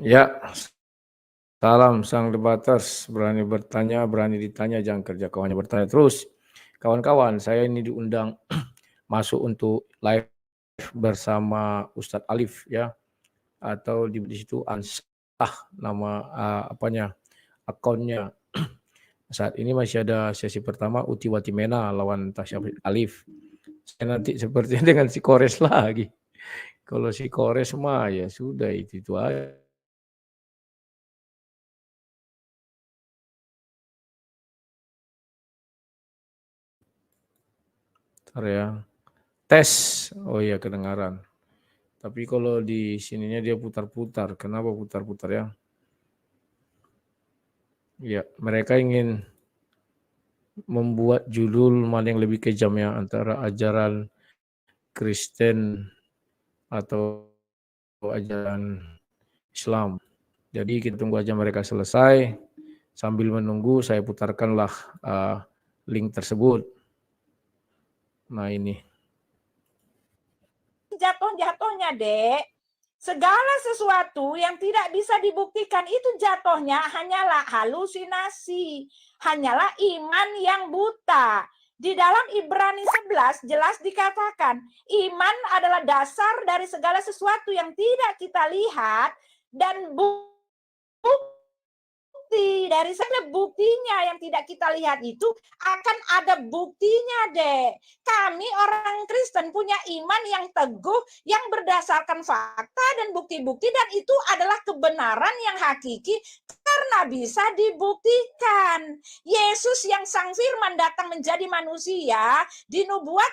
Ya, salam sang debaters, berani bertanya, berani ditanya, jangan kerja kawannya bertanya terus. Kawan-kawan, saya ini diundang masuk untuk live bersama Ustadz Alif ya, atau di situ Ansah nama akunnya. Saat ini masih ada sesi pertama Uti Watimena lawan Tasya Alif. Saya nanti sepertinya dengan si Kores lagi. Kalau si Kores mah ya sudah itu aja. Bentar ya. Tes. Oh iya kedengaran. Tapi kalau di sininya dia putar-putar. Kenapa putar-putar ya? Ya, mereka ingin membuat judul mana yang lebih kejam ya antara ajaran Kristen atau ajaran Islam. Jadi kita tunggu aja mereka selesai. Sambil menunggu saya putarkanlah link tersebut. Nah ini. Jatuh-jatuhnya, Dek. Segala sesuatu yang tidak bisa dibuktikan itu jatuhnya hanyalah halusinasi. Hanyalah iman yang buta. Di dalam Ibrani 11 jelas dikatakan, iman adalah dasar dari segala sesuatu yang tidak kita lihat dan bukti dari sana buktinya yang tidak kita lihat itu akan ada buktinya, Dek. Kami orang Kristen punya iman yang teguh yang berdasarkan fakta dan bukti-bukti, dan itu adalah kebenaran yang hakiki karena bisa dibuktikan. Yesus yang sang firman datang menjadi manusia dinubuat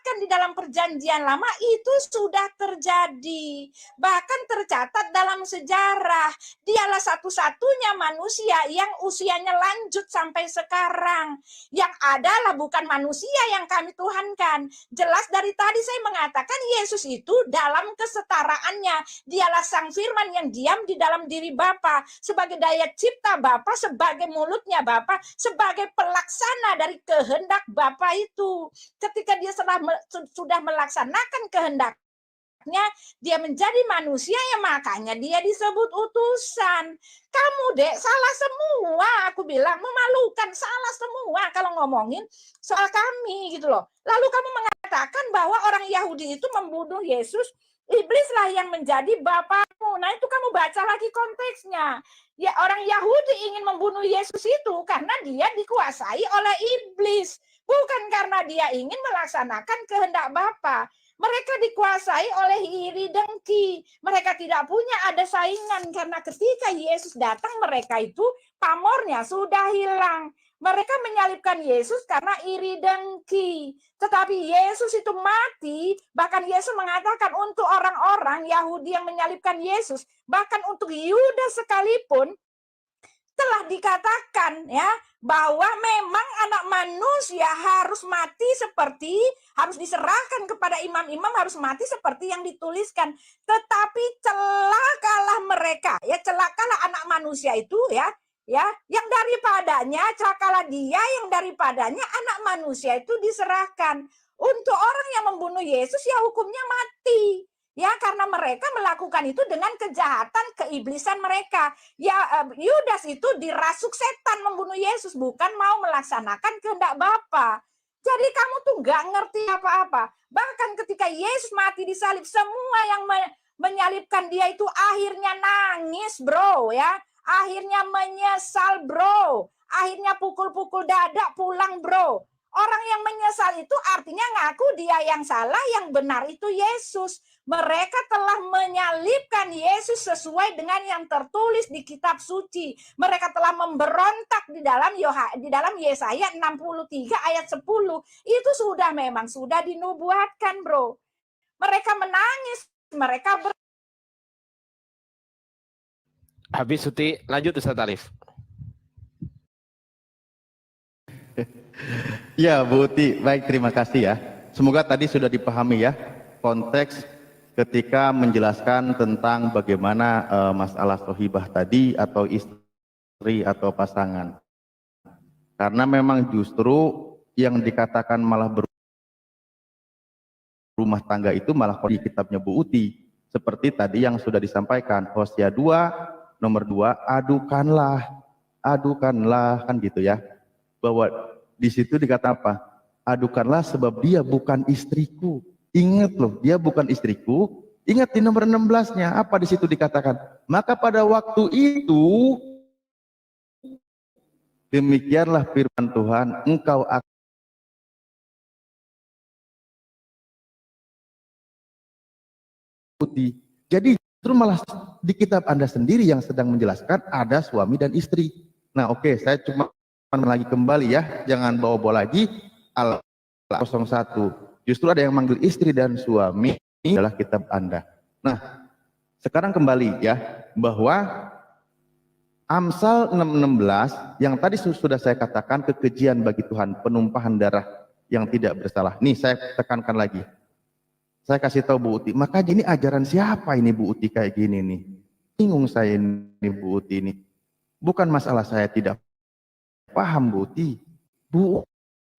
di dalam perjanjian lama itu sudah terjadi, bahkan tercatat dalam sejarah. Dialah satu-satunya manusia yang usianya lanjut sampai sekarang. Yang adalah bukan manusia yang kami tuhankan. Jelas dari tadi saya mengatakan Yesus itu dalam kesetaraannya, dialah sang firman yang diam di dalam diri Bapa, sebagai daya cipta Bapa, sebagai mulutnya Bapa, sebagai pelaksana dari kehendak Bapa itu. Ketika dia sudah melaksanakan kehendaknya, dia menjadi manusia, ya makanya dia disebut utusan. Kamu, Dek, salah semua, aku bilang, memalukan, salah semua kalau ngomongin soal kami gitu loh. Lalu kamu mengatakan bahwa orang Yahudi itu membunuh Yesus, iblislah yang menjadi bapakmu. Nah itu kamu baca lagi konteksnya. Ya, orang Yahudi ingin membunuh Yesus itu karena dia dikuasai oleh iblis. Bukan karena dia ingin melaksanakan kehendak Bapa. Mereka dikuasai oleh iri dengki. Mereka tidak punya ada saingan karena ketika Yesus datang mereka itu pamornya sudah hilang. Mereka menyalibkan Yesus karena iri dengki. Tetapi Yesus itu mati, bahkan Yesus mengatakan untuk orang-orang Yahudi yang menyalibkan Yesus, bahkan untuk Yudas sekalipun, telah dikatakan ya bahwa memang anak manusia harus mati harus diserahkan kepada imam-imam, harus mati seperti yang dituliskan. Tetapi celakalah mereka, ya celakalah anak manusia itu ya yang daripadanya, celakalah dia yang daripadanya anak manusia itu diserahkan. Untuk orang yang membunuh Yesus ya hukumnya mati. Ya, karena mereka melakukan itu dengan kejahatan keiblisan mereka. Ya, Yudas itu dirasuk setan membunuh Yesus, bukan mau melaksanakan kehendak Bapa. Jadi kamu tuh gak ngerti apa-apa. Bahkan ketika Yesus mati disalib, semua yang menyalibkan dia itu akhirnya nangis, bro, ya. Akhirnya menyesal, bro. Akhirnya pukul-pukul dada pulang, bro. Orang yang menyesal itu artinya ngaku dia yang salah, yang benar itu Yesus. Mereka telah menyalibkan Yesus sesuai dengan yang tertulis di kitab suci. Mereka telah memberontak di dalam Yesaya 63 ayat 10. Itu memang sudah dinubuatkan, bro. Mereka menangis, mereka Habis Suti, lanjut Ustaz Alif. Ya, Bu Uti, baik, terima kasih ya. Semoga tadi sudah dipahami ya konteks ketika menjelaskan tentang bagaimana masalah sohibah tadi atau istri atau pasangan. Karena memang justru yang dikatakan malah berumah tangga itu malah di kitabnya Bu Uti. Seperti tadi yang sudah disampaikan, Hosea 2, nomor 2, adukanlah, kan gitu ya. Bahwa di situ dikata apa? Adukanlah sebab dia bukan istriku. Ingat loh, dia bukan istriku. Ingat di nomor 16-nya, apa di situ dikatakan? Maka pada waktu itu, demikianlah firman Tuhan, engkau akan putih. Jadi justru malah di kitab Anda sendiri yang sedang menjelaskan ada suami dan istri. Nah oke, saya cuma lagi kembali ya, jangan bawa-bawa lagi Al 01. Justru ada yang manggil istri dan suami, ini adalah kitab Anda. Nah, sekarang kembali ya, bahwa Amsal 6:16 yang tadi sudah saya katakan kekejian bagi Tuhan, penumpahan darah yang tidak bersalah. Nih saya tekankan lagi. Saya kasih tahu Bu Uti, makanya ini ajaran siapa ini Bu Uti kayak gini nih? Bingung saya ini Bu Uti ini. Bukan masalah saya tidak paham Bu Uti. Bu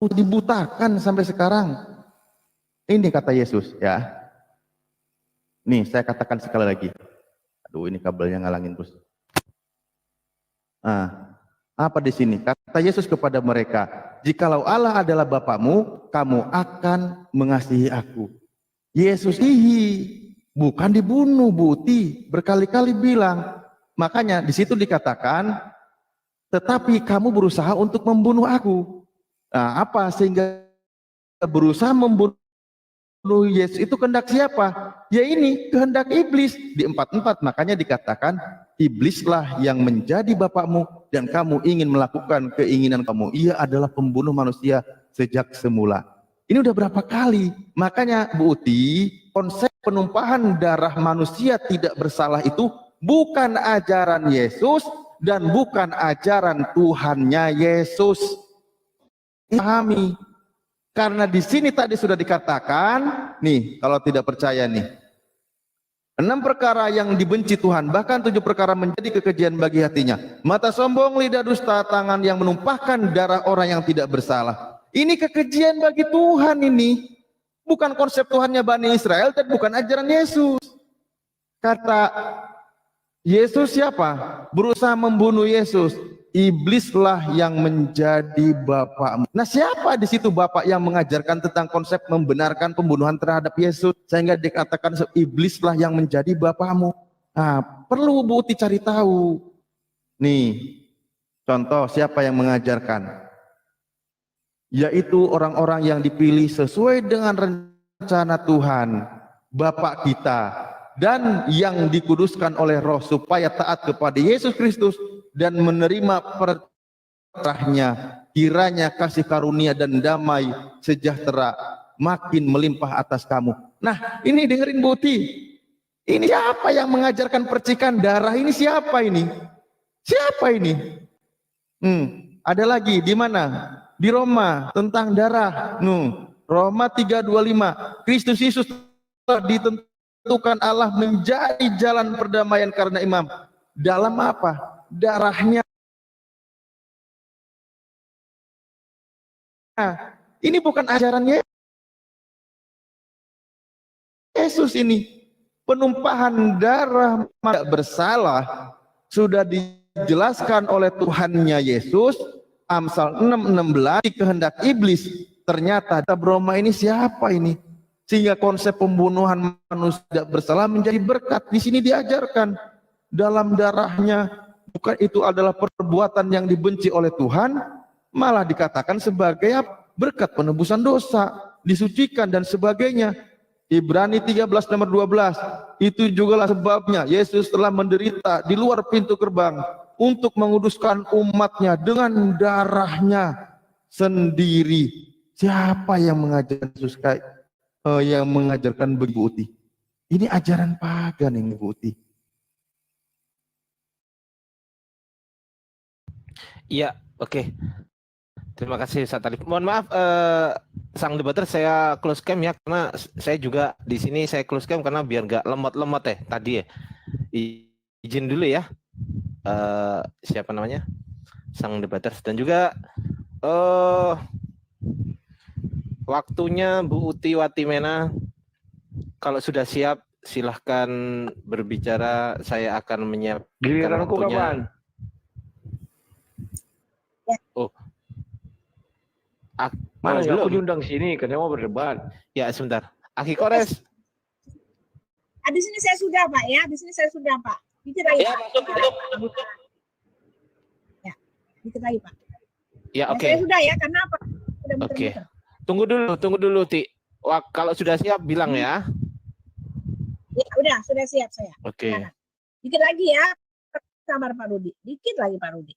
Uti dibutakan sampai sekarang. Ini kata Yesus ya. Nih saya katakan sekali lagi. Aduh ini kabelnya ngalangin terus. Nah, apa di sini? Kata Yesus kepada mereka, jikalau Allah adalah Bapakmu, kamu akan mengasihi aku. Yesus bukan dibunuh, Bu Uti, berkali-kali bilang. Makanya di situ dikatakan, tetapi kamu berusaha untuk membunuh aku. Nah, apa sehingga berusaha membunuh Yesus itu kehendak siapa? Ya ini kehendak iblis di 4:4. Makanya dikatakan iblislah yang menjadi bapakmu dan kamu ingin melakukan keinginan kamu. Ia adalah pembunuh manusia sejak semula. Ini udah berapa kali? Makanya Bu Uti, konsep penumpahan darah manusia tidak bersalah itu bukan ajaran Yesus dan bukan ajaran Tuhannya Yesus. Pahami. Karena di sini tadi sudah dikatakan, nih kalau tidak percaya nih, 6 perkara yang dibenci Tuhan, bahkan 7 perkara menjadi kekejian bagi hatinya. Mata sombong, lidah dusta, tangan yang menumpahkan darah orang yang tidak bersalah. Ini kekejian bagi Tuhan ini. Bukan konsep Tuhannya Bani Israel dan bukan ajaran Yesus. Kata Yesus siapa? Berusaha membunuh Yesus. Iblislah yang menjadi bapakmu. Nah siapa di situ bapak yang mengajarkan tentang konsep membenarkan pembunuhan terhadap Yesus? Sehingga dikatakan iblislah yang menjadi bapakmu. Nah perlu Bu Uti cari tahu. Nih contoh siapa yang mengajarkan? Yaitu orang-orang yang dipilih sesuai dengan rencana Tuhan, Bapa kita, dan yang dikuduskan oleh Roh supaya taat kepada Yesus Kristus dan menerima perintahnya. Kiranya kasih karunia dan damai sejahtera makin melimpah atas kamu. Nah, ini dengerin Bu Uti. Ini siapa yang mengajarkan percikan darah? Ini siapa ini? Siapa ini? Ada lagi di mana? Di Roma tentang darah. Roma 3:25. Kristus Yesus telah ditentukan Allah menjadi jalan perdamaian karena imam. Dalam apa? Darahnya. Nah, ini bukan ajaran Yesus ini. Penumpahan darah tidak bersalah sudah dijelaskan oleh Tuhannya Yesus. Amsal 6:16 kehendak iblis. Ternyata Roma ini siapa ini? Sehingga konsep pembunuhan manusia tidak bersalah menjadi berkat. Di sini diajarkan dalam darahnya. Bukan itu adalah perbuatan yang dibenci oleh Tuhan, malah dikatakan sebagai berkat penebusan dosa, disucikan dan sebagainya. Ibrani 13 nomor 12. Itu jugalah sebabnya Yesus telah menderita di luar pintu gerbang untuk menguduskan umatnya dengan darahnya sendiri. Siapa yang mengajarkan Yesus yang mengajarkan Bu Uti? Ini ajaran pagan ini Bu Uti. Iya, oke. Terima kasih Ustaz Talib. Mohon maaf sang debater saya close cam ya karena saya juga di sini saya close cam karena biar nggak lemot-lemot tadi ya. Izin dulu ya. Siapa namanya? Sang debater dan juga waktunya Bu Uti Watimena kalau sudah siap silahkan berbicara. Saya akan menyiapkan Giliranku waktunya. kapan? Oh, Mana ya, aku belum. diundang sini, katanya mau berdebat. Ya, sebentar. Aki Kores. Di sini saya sudah, Pak, ya. Di sini saya sudah, Pak. Dikit lagi, Ya, Pak. masuk. Ya, dikit lagi, Pak. Ya, oke. Saya sudah ya, karena apa? Sudah Oke. muter-muter. Tunggu dulu, Ti. Wah, kalau sudah siap bilang ya. Ya, udah, sudah siap saya. Oke. Nah, dikit lagi ya. Sabar Pak Rudi. Dikit lagi Pak Rudi.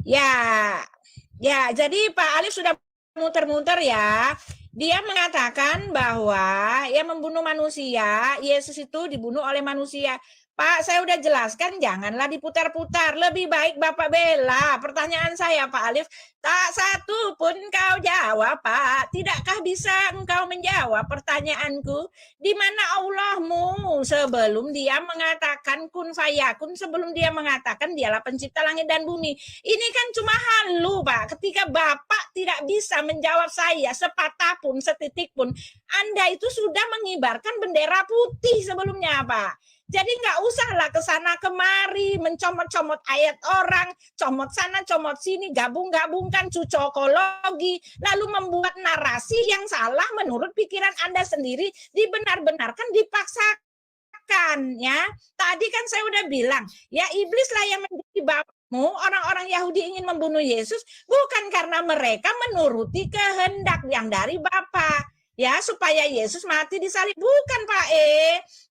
Ya, jadi Pak Alif sudah muter-muter ya. Dia mengatakan bahwa yang membunuh manusia, Yesus itu dibunuh oleh manusia. Pak, saya udah jelaskan, janganlah diputar-putar. Lebih baik Bapak bela. Pertanyaan saya, Pak Alif, tak satu pun kau jawab, Pak. Tidakkah bisa engkau menjawab pertanyaanku? Di mana Allahmu sebelum dia mengatakan kun fayakun, sebelum dia mengatakan dialah pencipta langit dan bumi. Ini kan cuma halu, Pak. Ketika Bapak tidak bisa menjawab saya sepatah pun, setitik pun, Anda itu sudah mengibarkan bendera putih sebelumnya, Pak. Jadi nggak usahlah ke sana kemari mencomot-comot ayat orang, comot sana, comot sini, gabung-gabungkan cucokologi, lalu membuat narasi yang salah menurut pikiran Anda sendiri, dibenar-benarkan, dipaksakan, ya. Tadi kan saya udah bilang, ya iblislah yang menjadi bapakmu. Orang-orang Yahudi ingin membunuh Yesus bukan karena mereka menuruti kehendak yang dari Bapa. Ya, supaya Yesus mati di salib. Bukan, Pak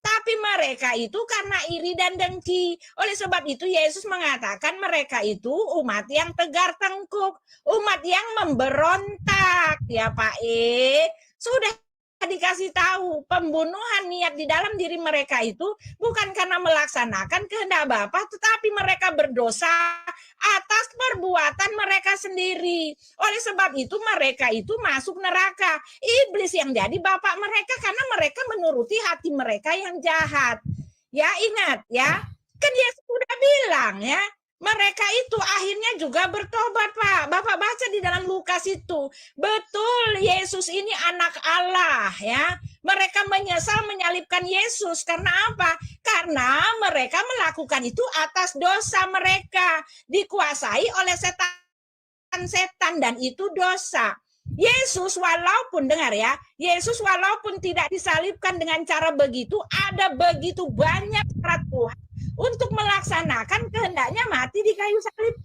tapi mereka itu karena iri dan dengki. Oleh sebab itu Yesus mengatakan mereka itu umat yang tegar tengkuk, umat yang memberontak. Ya, Pak sudah dikasih tahu pembunuhan niat di dalam diri mereka itu bukan karena melaksanakan kehendak Bapa, tetapi mereka berdosa atas perbuatan mereka sendiri. Oleh sebab itu mereka itu masuk neraka. Iblis yang jadi bapak mereka karena mereka menuruti hati mereka yang jahat. Ya, ingat ya. Kan Yesus sudah bilang ya, mereka itu akhirnya juga bertobat, Pak. Bapak baca di dalam Lukas itu. Betul, Yesus ini anak Allah ya. Mereka menyesal menyalibkan Yesus karena apa? Karena mereka melakukan itu atas dosa mereka, dikuasai oleh setan dan itu dosa. Yesus walaupun, dengar ya, Yesus walaupun tidak disalibkan dengan cara begitu, ada begitu banyak cara Tuhan untuk melaksanakan kehendaknya mati di kayu salib.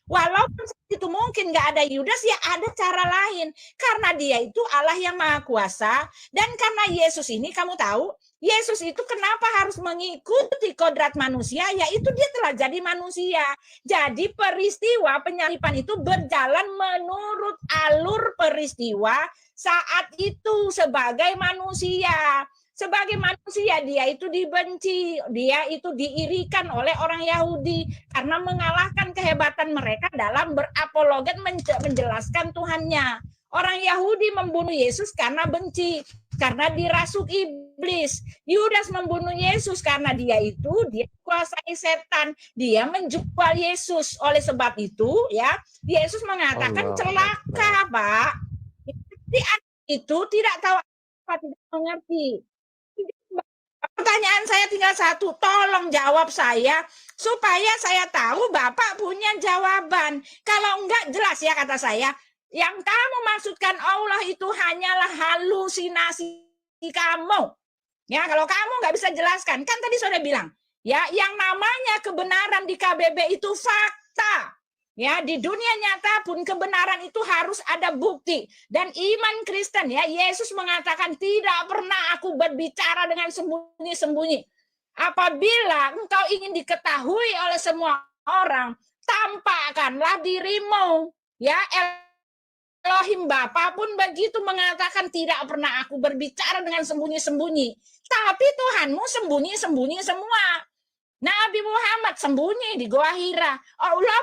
Walaupun itu mungkin nggak ada Yudas, ya ada cara lain. Karena dia itu Allah yang Maha Kuasa. Dan karena Yesus ini, kamu tahu, Yesus itu kenapa harus mengikuti kodrat manusia, yaitu dia telah jadi manusia. Jadi peristiwa penyaliban itu berjalan menurut alur peristiwa saat itu sebagai manusia. Sebagai manusia dia itu dibenci, dia itu diirikan oleh orang Yahudi karena mengalahkan kehebatan mereka dalam berapologet menjelaskan Tuhannya. Orang Yahudi membunuh Yesus karena benci, karena dirasuk iblis. Yudas membunuh Yesus karena dia kuasai setan, dia menjual Yesus. Oleh sebab itu ya, Yesus mengatakan celaka, Pak. Jadi itu tidak tahu apa, tidak mengerti. Pertanyaan saya tinggal satu, tolong jawab saya supaya saya tahu Bapak punya jawaban. Kalau enggak jelas ya kata saya, yang kamu maksudkan Allah itu hanyalah halusinasi kamu. Ya, kalau kamu nggak bisa jelaskan, kan tadi sudah bilang, ya yang namanya kebenaran di KBB itu fakta. Ya, di dunia nyata pun kebenaran itu harus ada bukti. Dan iman Kristen ya, Yesus mengatakan tidak pernah aku berbicara dengan sembunyi-sembunyi. Apabila engkau ingin diketahui oleh semua orang, tampakkanlah dirimu. Ya, Elohim Bapa pun begitu mengatakan tidak pernah aku berbicara dengan sembunyi-sembunyi. Tapi Tuhanmu sembunyi-sembunyi semua. Nabi Muhammad sembunyi di Goa Hira. Allah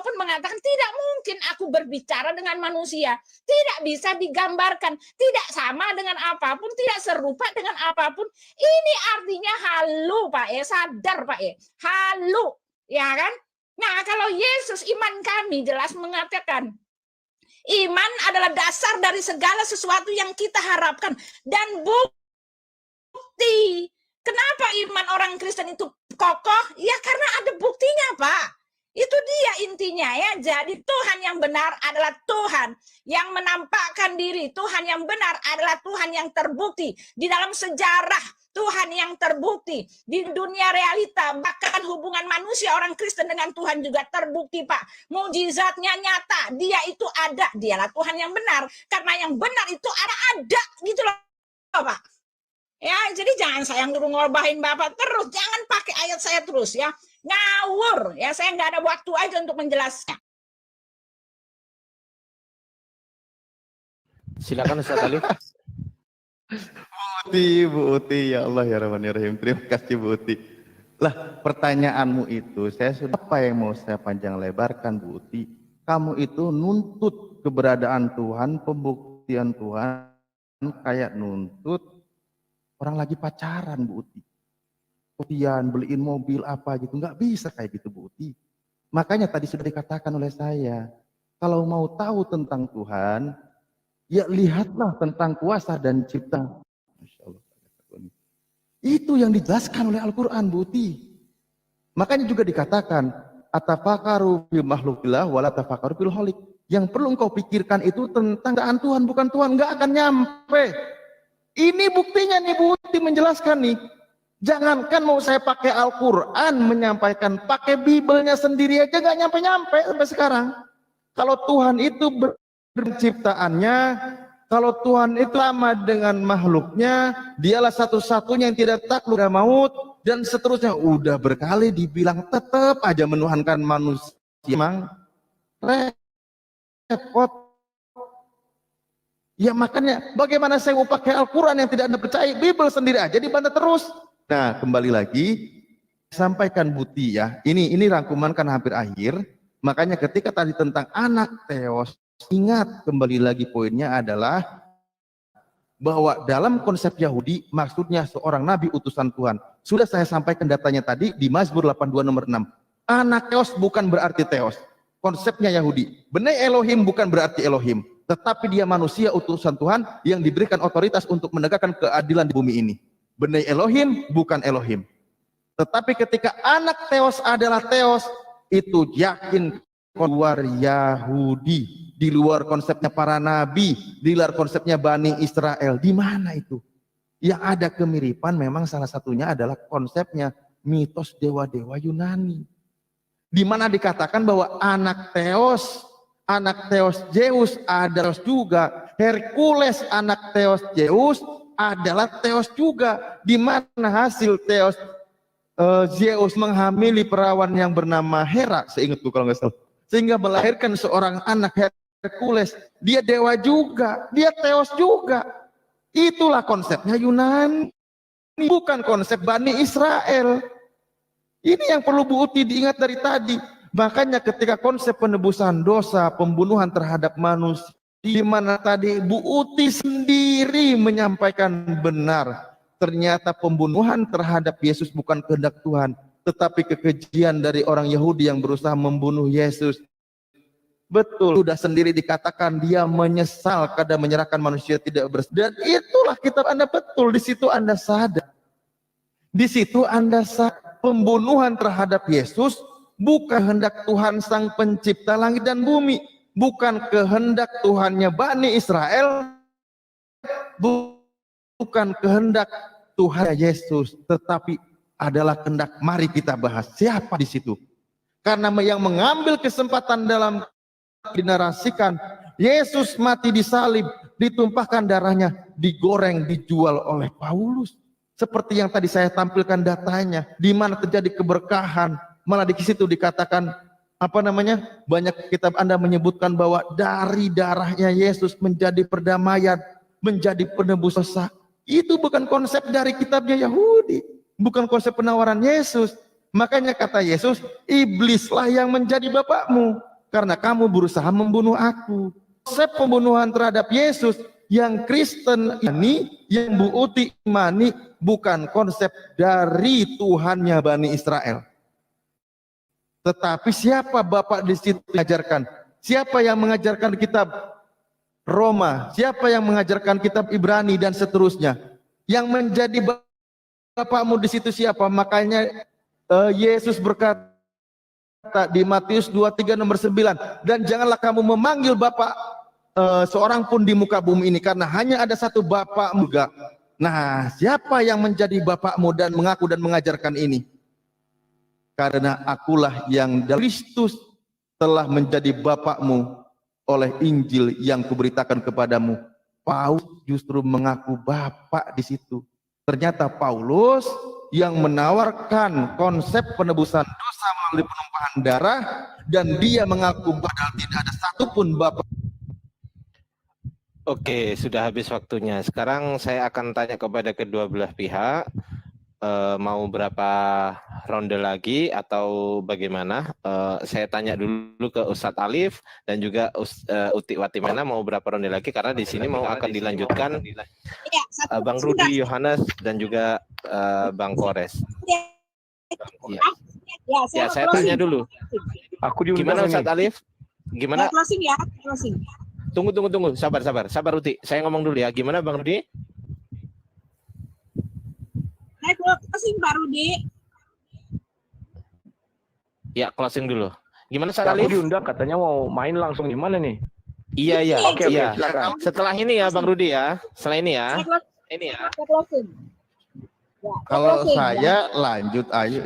pun mengatakan tidak mungkin aku berbicara dengan manusia. Tidak bisa digambarkan, tidak sama dengan apapun, tidak serupa dengan apapun. Ini artinya halu, Pak sadar Pak halu, ya kan? Nah, kalau Yesus iman kami jelas mengatakan iman adalah dasar dari segala sesuatu yang kita harapkan dan bukti. Kenapa iman orang Kristen itu kokoh? Ya karena ada buktinya, Pak. Itu dia intinya ya. Jadi Tuhan yang benar adalah Tuhan yang menampakkan diri. Tuhan yang benar adalah Tuhan yang terbukti. Di dalam sejarah Tuhan yang terbukti. Di dunia realita, bahkan hubungan manusia orang Kristen dengan Tuhan juga terbukti, Pak. Mujizatnya nyata. Dia itu ada. Dialah Tuhan yang benar. Karena yang benar itu ada gitu loh, Pak. Ya, jadi jangan saya ngorbahin Bapak terus. Jangan pakai ayat saya terus ya. Ngawur. Ya, saya nggak ada waktu aja untuk menjelaskan. Silakan Ustaz Alif. Bu Uti, ya Allah ya Rahman ya Rahim. Terima kasih Bu Uti. Lah, pertanyaanmu itu, saya sudah apa yang mau saya panjang lebarkan Bu Uti? Kamu itu nuntut keberadaan Tuhan, pembuktian Tuhan, kayak nuntut orang lagi pacaran Bu Uti. Kemudian beliin mobil apa gitu, nggak bisa kayak gitu Bu Uti. Makanya tadi sudah dikatakan oleh saya, kalau mau tahu tentang Tuhan, ya lihatlah tentang kuasa dan cipta. Masya Allah. Itu yang dijelaskan oleh Al-Quran Bu Uti. Makanya juga dikatakan, atafakaru bil makhlukillah wala tafakaru bil khaliq. Yang perlu engkau pikirkan itu tentang Tuhan, bukan Tuhan, nggak akan nyampe. Ini buktinya nih Bu Uti menjelaskan nih. Jangankan mau saya pakai Al-Quran menyampaikan, pakai Bibelnya sendiri aja nggak nyampe-nyampe sampai sekarang. Kalau Tuhan itu penciptaannya, kalau Tuhan itu sama dengan makhluknya, dialah satu-satunya yang tidak takluk dan maut, dan seterusnya. Udah berkali dibilang tetap aja menuhankan manusia. Emang repot. Ya makanya bagaimana saya mau pakai Al-Quran yang tidak Anda percaya, Bible sendiri aja dibantah terus. Nah kembali lagi, sampaikan Buti ya, ini rangkuman kan hampir akhir. Makanya ketika tadi tentang anak Theos, ingat kembali lagi poinnya adalah bahwa dalam konsep Yahudi maksudnya seorang nabi utusan Tuhan. Sudah saya sampaikan datanya tadi di Mazmur 82 nomor 6. Anak Theos bukan berarti Theos. Konsepnya Yahudi. Benai Elohim bukan berarti Elohim. Tetapi dia manusia utusan Tuhan yang diberikan otoritas untuk menegakkan keadilan di bumi ini. Benai Elohim bukan Elohim. Tetapi ketika anak Theos adalah Theos, itu yakin keluar Yahudi, di luar konsepnya para nabi, di luar konsepnya Bani Israel. Di mana itu? Yang ada kemiripan memang salah satunya adalah konsepnya mitos dewa-dewa Yunani. Di mana dikatakan bahwa anak Theos Zeus adalah juga, Hercules anak Theos Zeus adalah Theos juga. Di mana hasil Theos Zeus menghamili perawan yang bernama Hera, seingatku kalau nggak salah, sehingga melahirkan seorang anak Hercules. Dia dewa juga, dia Theos juga. Itulah konsepnya Yunani, bukan konsep Bani Israel. Ini yang perlu Bu Uti diingat dari tadi. Makanya ketika konsep penebusan dosa, pembunuhan terhadap manusia, di mana tadi Bu Uti sendiri menyampaikan benar, ternyata pembunuhan terhadap Yesus bukan kehendak Tuhan, tetapi kekejian dari orang Yahudi yang berusaha membunuh Yesus. Betul, sudah sendiri dikatakan dia menyesal karena menyerahkan manusia tidak bersalah. Dan itulah kitab Anda, betul, di situ Anda sadar. Di situ Anda sadar pembunuhan terhadap Yesus bukan kehendak Tuhan sang pencipta langit dan bumi, bukan kehendak Tuhannya Bani Israel, bukan kehendak Tuhan Yesus, tetapi adalah kehendak. Mari kita bahas siapa di situ. Karena yang mengambil kesempatan dalam dinarasikan Yesus mati disalib, ditumpahkan darahnya, digoreng, dijual oleh Paulus. Seperti yang tadi saya tampilkan datanya, di mana terjadi keberkahan. Malah di situ dikatakan banyak kitab Anda menyebutkan bahwa dari darahnya Yesus menjadi perdamaian, menjadi penebus dosa. Itu bukan konsep dari kitabnya Yahudi, bukan konsep penawaran Yesus. Makanya kata Yesus, iblislah yang menjadi bapakmu karena kamu berusaha membunuh aku. Konsep pembunuhan terhadap Yesus yang Kristen ini, yang Bu Uti imani, bukan konsep dari Tuhannya Bani Israel. Tetapi siapa Bapak di situ mengajarkan? Siapa yang mengajarkan kitab Roma? Siapa yang mengajarkan kitab Ibrani dan seterusnya? Yang menjadi bapakmu di situ siapa? Makanya Yesus berkata di Matius 23 nomor 9, dan janganlah kamu memanggil bapak seorang pun di muka bumi ini, karena hanya ada satu bapakmu juga. Nah, siapa yang menjadi bapakmu dan mengaku dan mengajarkan ini? Karena akulah yang Kristus telah menjadi bapakmu oleh Injil yang kuberitakan kepadamu. Paulus justru mengaku bapak di situ. Ternyata Paulus yang menawarkan konsep penebusan dosa melalui penumpahan darah, dan dia mengaku padahal tidak ada satupun bapak. Oke, sudah habis waktunya. Sekarang saya akan tanya kepada kedua belah pihak, mau berapa ronde lagi atau bagaimana? Saya tanya dulu ke Ustadz Alif dan juga Uti Watimena mau berapa ronde lagi, karena di sini mau akan dilanjutkan Bang Rudi Yohanes dan juga Bang Kores. Ya, saya tanya dulu. Aku diundang Gimana ini. Ustadz Alif? Gimana? Closing ya, closing. Tunggu. Sabar Uti. Saya ngomong dulu ya. Gimana Bang Rudi? Saya closing Pak Rudi. Ya, closing dulu. Gimana Ustadz Aku Alif? diundang katanya mau main langsung gimana nih? Iya. Oke, Iya. silakan. Setelah ini ya Bang Rudi ya. Setelah ini ya. Ini ya. Saya closing. Ya, Kalau closing, saya lanjut aja.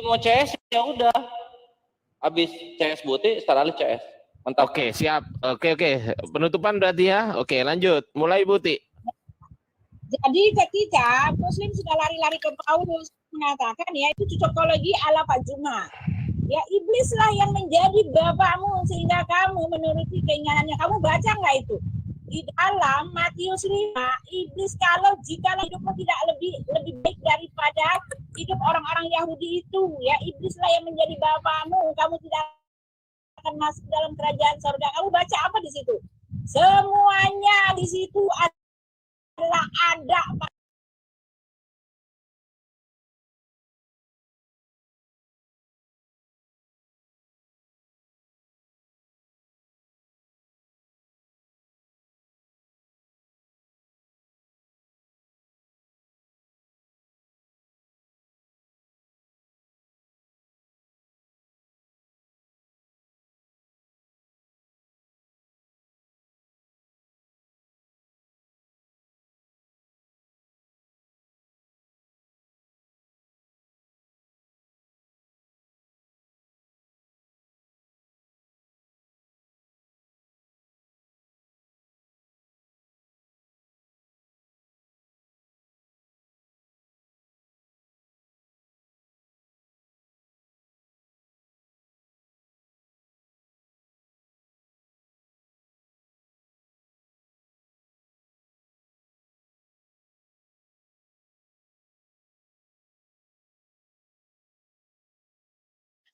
Mau CS ya udah, habis CS Buti Ustadz Alif CS, mantap. Oke, siap. Oke. Penutupan berarti ya. Oke, lanjut. Mulai Buti. Jadi ketika Muslim sudah lari-lari ke Paulus mengatakan ya itu cocokologi ala Pak Juma. Ya iblislah yang menjadi bapakmu sehingga kamu menuruti keinginannya. Kamu baca nggak itu? Di dalam Matius 5, iblis jika hidupmu tidak lebih baik daripada hidup orang-orang Yahudi itu, ya iblislah yang menjadi bapakmu, kamu tidak akan masuk dalam kerajaan surga. Kamu baca apa di situ? Semuanya di situ adalah ada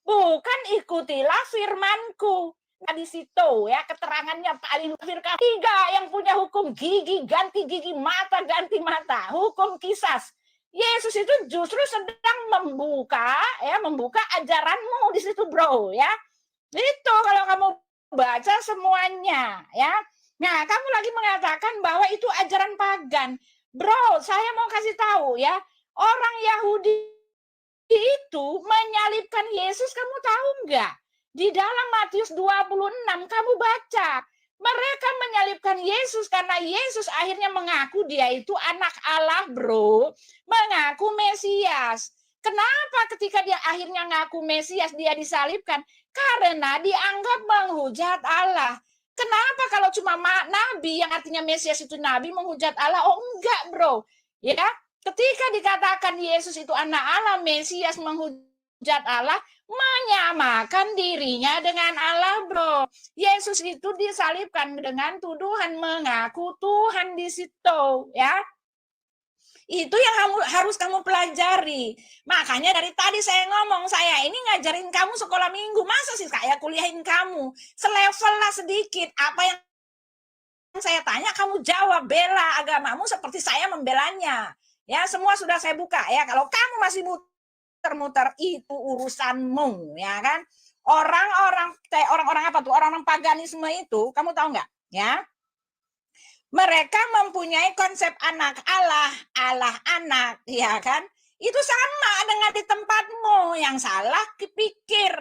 bukan ikutilah firmanku. Nah di situ ya keterangannya paling firman 3 yang punya hukum gigi ganti gigi, mata ganti mata, hukum kisas. Yesus itu justru sedang membuka ajaranmu di situ bro ya. Itu kalau kamu baca semuanya ya. Nah kamu lagi mengatakan bahwa itu ajaran pagan. Bro, saya mau kasih tahu ya, orang Yahudi itu menyalibkan Yesus, kamu tahu enggak? Di dalam Matius 26 kamu baca, mereka menyalibkan Yesus karena Yesus akhirnya mengaku dia itu anak Allah, bro, mengaku Mesias. Kenapa ketika dia akhirnya ngaku Mesias dia disalibkan? Karena dianggap menghujat Allah. Kenapa kalau cuma nabi yang artinya Mesias itu nabi menghujat Allah? Oh enggak bro. Ya, ketika dikatakan Yesus itu anak Allah, Mesias menghujat Allah, menyamakan dirinya dengan Allah bro. Yesus itu disalibkan dengan tuduhan mengaku Tuhan di situ ya. Itu yang harus kamu pelajari. Makanya dari tadi saya ngomong, saya ini ngajarin kamu sekolah minggu. Masa sih kayak kuliahin kamu? Selevel lah sedikit. Apa yang saya tanya kamu jawab, bela agamamu seperti saya membelanya. Ya, semua sudah saya buka ya. Kalau kamu masih muter-muter itu urusanmu, ya kan? Orang-orang apa tuh? Orang-orang paganisme itu, kamu tahu nggak? Ya. Mereka mempunyai konsep anak Allah, Allah anak, ya kan? Itu sama dengan di tempatmu, yang salah dipikir.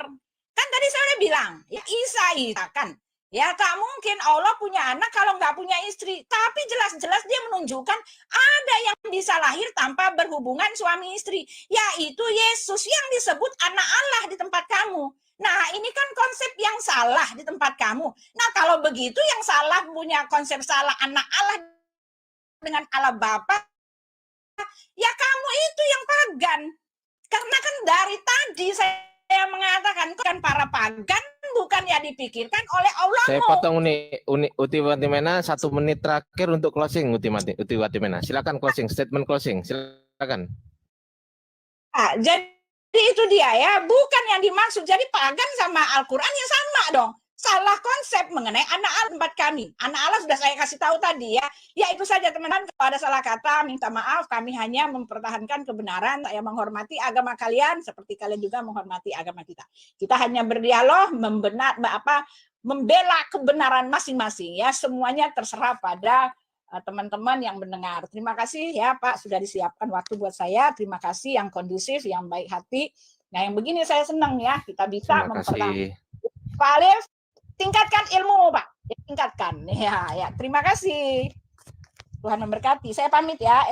Kan tadi saya udah bilang, ya Isa kan, ya tak mungkin Allah punya anak kalau nggak punya istri. Tapi jelas-jelas dia menunjukkan ada yang bisa lahir tanpa berhubungan suami istri, yaitu Yesus yang disebut anak Allah di tempat kamu. Nah, ini kan konsep yang salah di tempat kamu. Nah, kalau begitu yang salah punya konsep salah anak Allah dengan Allah Bapa, ya kamu itu yang pagan. Karena kan dari tadi saya mengatakan kan para pagan bukan ya dipikirkan oleh Allah. Saya potong Uti Watimena 1 menit terakhir untuk closing Uti Watimena. Silakan closing, statement closing. Silakan. Jadi itu dia ya, bukan yang dimaksud. Jadi pagan sama Al-Quran ya sama dong. Salah konsep mengenai anak Allah tempat kami. Anak Allah sudah saya kasih tahu tadi ya. Ya itu saja teman-teman, kalau ada salah kata minta maaf, kami hanya mempertahankan kebenaran. Saya menghormati agama kalian seperti kalian juga menghormati agama kita. Kita hanya berdialog, membela kebenaran masing-masing ya. Semuanya terserah pada teman-teman yang mendengar. Terima kasih ya Pak, sudah disiapkan waktu buat saya. Terima kasih yang kondusif, yang baik hati. Nah yang begini saya senang ya, kita bisa mempertahankan. Pak Alif, tingkatkan ilmu Pak, tingkatkan. Ya, terima kasih. Tuhan memberkati. Saya pamit ya.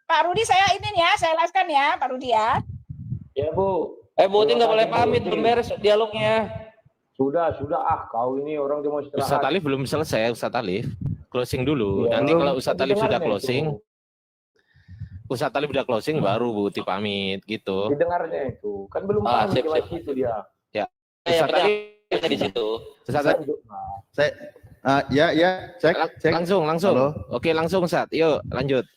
Pak Rudi saya ini ya, saya live-kan ya Pak Rudi ya. Ya Bu. Bu Uti nggak boleh pamit, belum beres dialognya. Sudah kau ini orang dia mau istirahat. Ustadz Alif belum selesai, Ustadz Alif. Closing dulu. Ya, nanti kalau Ustadz Alif sudah closing, Ustadz Alif udah closing baru Bu Uti pamit gitu. Didengarnya itu. Kan belum paham itu dia. Ya. Ustadz Alif di situ. Ustadz Alif. Cek. Langsung. Halo. Oke, langsung Ustadz. Yuk, lanjut.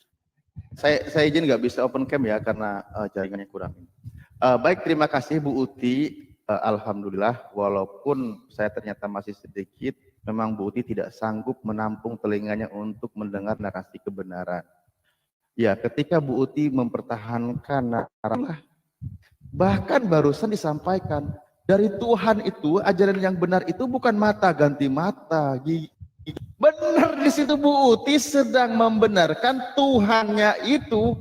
Saya izin nggak bisa open cam ya karena jaringannya kurang. Baik, terima kasih Bu Uti. Alhamdulillah, walaupun saya ternyata masih sedikit, memang Bu Uti tidak sanggup menampung telinganya untuk mendengar narasi kebenaran. Ya, ketika Bu Uti mempertahankan narasi, bahkan barusan disampaikan, dari Tuhan itu, ajaran yang benar itu bukan mata ganti mata, gigi. Benar di situ Bu Uti sedang membenarkan Tuhannya itu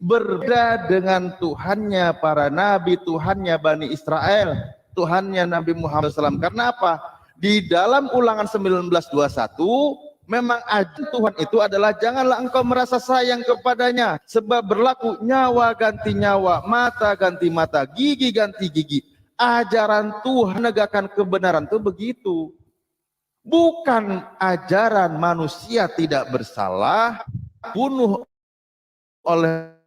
berbeda dengan Tuhannya para nabi, Tuhannya Bani Israel, Tuhannya Nabi Muhammad SAW. Karena apa? Di dalam Ulangan 19:21 memang ajaran Tuhan itu adalah janganlah engkau merasa sayang kepadanya, sebab berlaku nyawa ganti nyawa, mata ganti mata, gigi ganti gigi. Ajaran Tuhan menegakkan kebenaran itu begitu. Bukan ajaran manusia tidak bersalah, bunuh oleh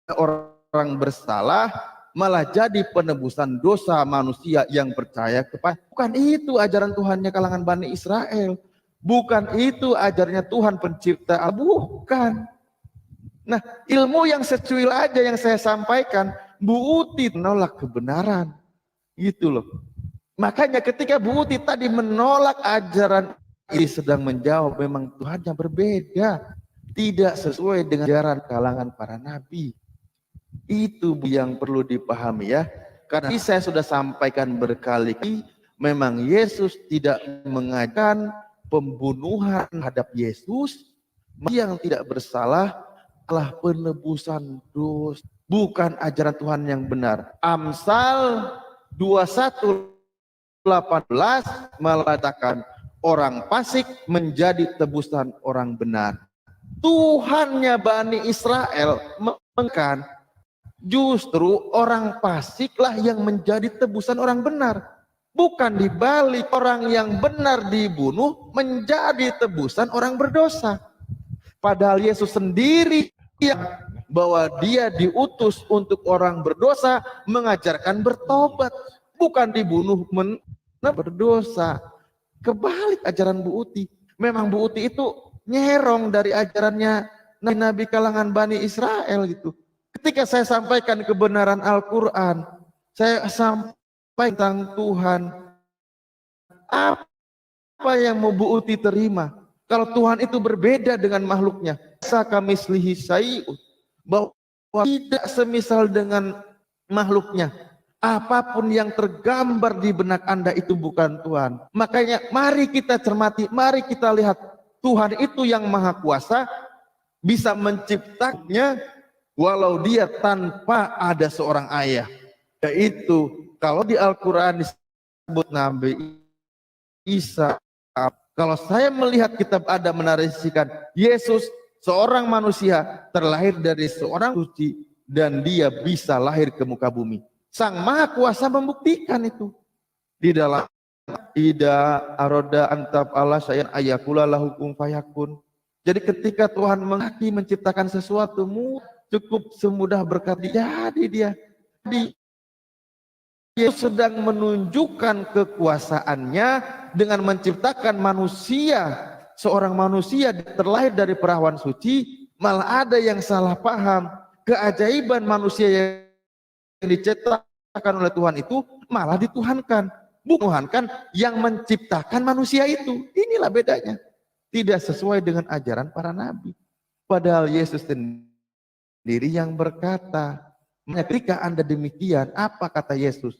orang bersalah, malah jadi penebusan dosa manusia yang percaya kepada. Bukan itu ajaran Tuhannya kalangan Bani Israel. Bukan itu ajarnya Tuhan pencipta. Bukan. Nah, ilmu yang secuil aja yang saya sampaikan, Bu Uti menolak kebenaran. Gitu loh. Makanya ketika Bu Uti tadi menolak ajaran ini sedang menjawab memang Tuhannya berbeda. Tidak sesuai dengan ajaran kalangan para nabi. Itu yang perlu dipahami ya. Karena saya sudah sampaikan berkali-kali, memang Yesus tidak mengajarkan pembunuhan terhadap Yesus. Yang tidak bersalah adalah penebusan dosa. Bukan ajaran Tuhan yang benar. Amsal 21:18 mengatakan orang fasik menjadi tebusan orang benar. Tuhannya Bani Israel Kan justru orang fasiklah yang menjadi tebusan orang benar, bukan dibalik orang yang benar dibunuh menjadi tebusan orang berdosa. Padahal Yesus sendiri yang bahwa dia diutus untuk orang berdosa mengajarkan bertobat, bukan dibunuh berdosa. Kebalik ajaran Bu Uti. Memang Bu Uti itu nyerong dari ajarannya nabi-nabi kalangan Bani Israel gitu. Ketika saya sampaikan kebenaran Al-Quran, saya sampaikan tentang Tuhan, apa yang mau Bu Uti terima? Kalau Tuhan itu berbeda dengan makhluknya, sakamislihi syai'un, bahwa tidak semisal dengan makhluknya. Apapun yang tergambar di benak Anda itu bukan Tuhan. Makanya mari kita cermati, mari kita lihat Tuhan itu yang maha kuasa, bisa menciptakannya walau dia tanpa ada seorang ayah. Yaitu kalau di Al-Quran disebut Nabi Isa. Kalau saya melihat kitab Adam menarasikan Yesus seorang manusia terlahir dari seorang suci dan dia bisa lahir ke muka bumi. Sang maha kuasa membuktikan itu di dalam ida aroda antab Allah sayan ayakula lahukum fayakun. Jadi ketika Tuhan menghaki menciptakan sesuatu cukup semudah berkata jadi dia. Dia sedang menunjukkan kekuasaannya dengan menciptakan manusia, seorang manusia terlahir dari perawan suci. Malah ada yang salah paham keajaiban manusia yang diciptakan oleh Tuhan itu malah dituhankan, bukan yang menciptakan manusia itu. Inilah bedanya. Tidak sesuai dengan ajaran para nabi. Padahal Yesus sendiri yang berkata, ketika Anda demikian, apa kata Yesus?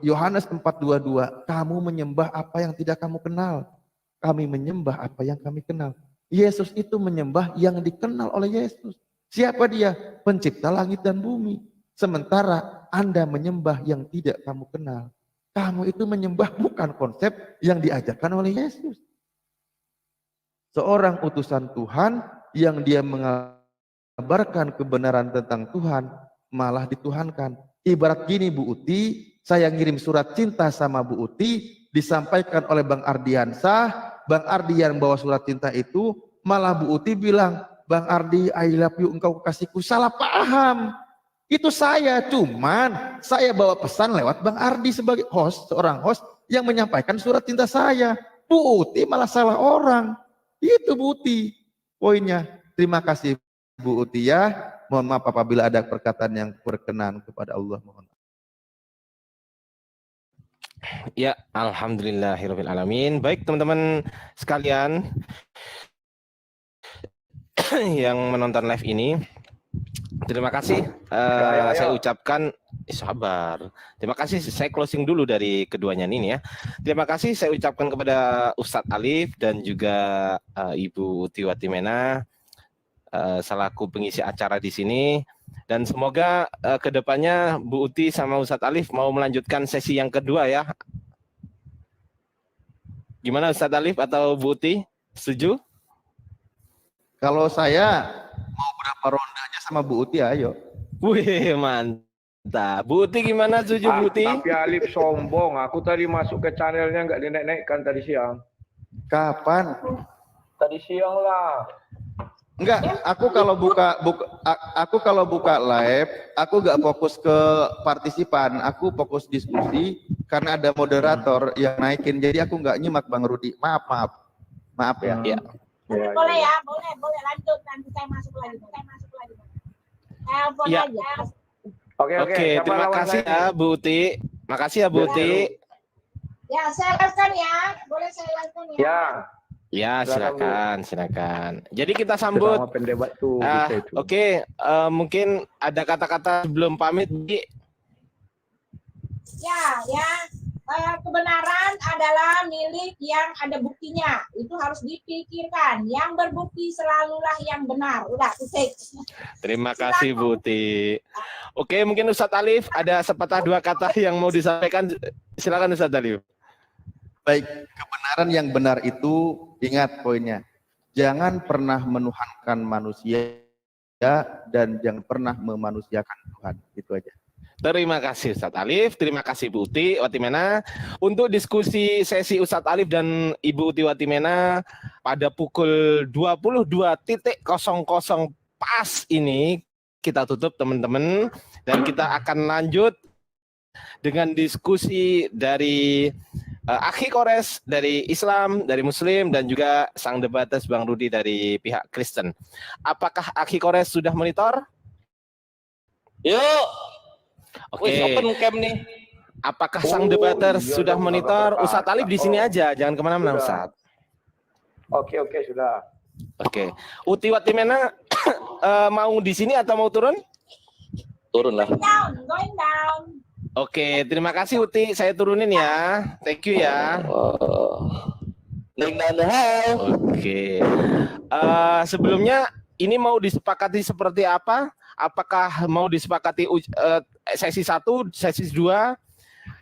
Yohanes 4:22, kamu menyembah apa yang tidak kamu kenal. Kami menyembah apa yang kami kenal. Yesus itu menyembah yang dikenal oleh Yesus. Siapa dia? Pencipta langit dan bumi. Sementara Anda menyembah yang tidak kamu kenal. Kamu itu menyembah bukan konsep yang diajarkan oleh Yesus. Seorang utusan Tuhan yang dia mengabarkan kebenaran tentang Tuhan malah dituhankan. Ibarat gini Bu Uti, saya ngirim surat cinta sama Bu Uti, disampaikan oleh Bang Ardiansah, Bang Ardi yang bawa surat cinta itu, malah Bu Uti bilang, Bang Ardi, I love you, engkau kasihku. Salah paham. Itu saya, cuman saya bawa pesan lewat Bang Ardi sebagai host, seorang host yang menyampaikan surat cinta saya. Bu Uti malah salah orang. Itu Bu Uti poinnya. Terima kasih Bu Uti ya. Mohon maaf apabila ada perkataan yang berkenan kepada Allah. Mohon maaf. Ya, alhamdulillahirabbil alamin. Baik teman-teman sekalian yang menonton live ini, terima kasih. Saya ucapkan sabar. Terima kasih. Saya closing dulu dari keduanya ini ya. Terima kasih saya ucapkan kepada Ustadz Alif dan juga Ibu Uti Watimena selaku pengisi acara di sini. Dan semoga kedepannya Bu Uti sama Ustadz Alif mau melanjutkan sesi yang kedua ya. Gimana Ustadz Alif atau Bu Uti? Setuju? Kalau saya mau berapa rondanya sama Bu Uti, ayo. Wih, mantap. Bu Uti gimana, setuju Bu Uti? Tapi Alif sombong. Aku tadi masuk ke channelnya nggak dinaik-naikkan tadi siang. Kapan? Tadi siang lah. Enggak, aku kalau buka live, aku enggak fokus ke partisipan, aku fokus diskusi karena ada moderator yang naikin, jadi aku enggak nyimak Bang Rudi. Maaf ya. Ya. Boleh ya, boleh lanjut, nanti saya masuk lagi. Telepon Ya. aja. Oke, terima kasih ya Bu Uti. Makasih ya Bu Uti. Ya, saya live-kan ya. Boleh saya live-kan ya. Ya. Ya, silakan. Jadi kita sambut. Pendebat tuh. Oke, mungkin ada kata-kata sebelum pamit, Bu. Ya. Kebenaran adalah milik yang ada buktinya. Itu harus dipikirkan. Yang berbukti selalulah yang benar. Udah, titik. Terima kasih Bu Uti. Oke, mungkin Ustadz Alif ada sepatah dua kata yang mau disampaikan. Silakan Ustadz Alif. Baik, kebenaran yang benar itu, ingat poinnya, jangan pernah menuhankan manusia dan jangan pernah memanusiakan Tuhan. Itu aja. Terima kasih Ustadz Alif, terima kasih Bu Uti Watimena. Untuk diskusi sesi Ustadz Alif dan Ibu Uti Watimena pada pukul 22.00 pas ini kita tutup teman-teman, dan kita akan lanjut dengan diskusi dari Akhi Kores dari Islam, dari Muslim, dan juga sang debates Bang Rudi dari pihak Kristen. Apakah Akhi Kores sudah monitor? Yuk. Oke. Open cam nih. Apakah sang debaters iya, sudah dong, monitor? kakak. Ustadz Alif di sini aja, jangan kemana-mana Sudah. Ustadz. Oke, sudah. Oke. Uti Watimena mau di sini atau mau turun? Turun lah. Going down. Oke, terima kasih Uti. Saya turunin ya. Thank you ya. Naik nanda hal. Oke. Sebelumnya ini mau disepakati seperti apa? Apakah mau disepakati sesi 1, sesi 2?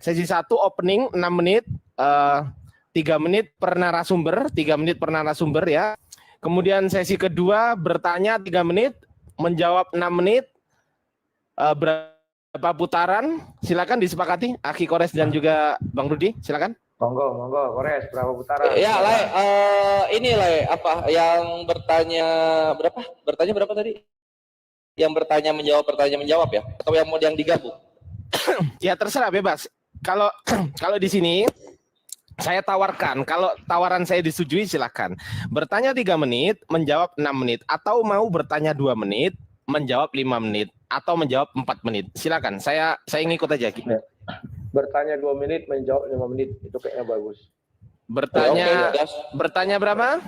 Sesi 1 opening 6 menit, 3 menit per narasumber, 3 menit per narasumber ya. Kemudian sesi kedua bertanya 3 menit, menjawab 6 menit. Berapa putaran? Silakan disepakati Akhi Kores dan juga Bang Rudi, silakan. Monggo, Kores, berapa putaran? Ya, Lai, ini Lai, apa yang bertanya berapa? Bertanya berapa tadi? Yang bertanya menjawab ya? Atau yang digabung? Ya terserah, bebas. Kalau di sini saya tawarkan, kalau tawaran saya disetujui silakan. Bertanya 3 menit, menjawab 6 menit, atau mau bertanya 2 menit, menjawab 5 menit, atau menjawab 4 menit. Silakan. Saya ngikut aja. Bertanya 2 menit, menjawab 5 menit. Itu kayaknya bagus. Bertanya berapa?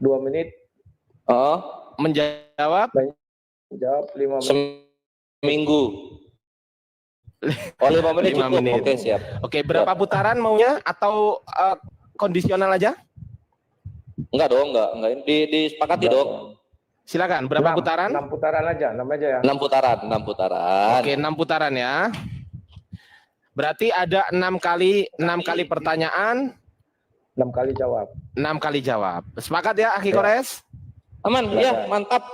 2 menit. Menjawab? Menjawab 5 menit. Seminggu. 5 menit 5 cukup. menit. Oke, siap. Oke, berapa putaran maunya atau kondisional aja? Enggak dong, enggak. Disepakati dong. Silakan, berapa putaran? 6 putaran aja, 6 aja ya. 6 putaran. Oke, 6 putaran ya. Berarti ada 6 kali pertanyaan, 6 kali jawab. 6 kali jawab. Sepakat ya, Akhi Kores? Aman, ya, mantap.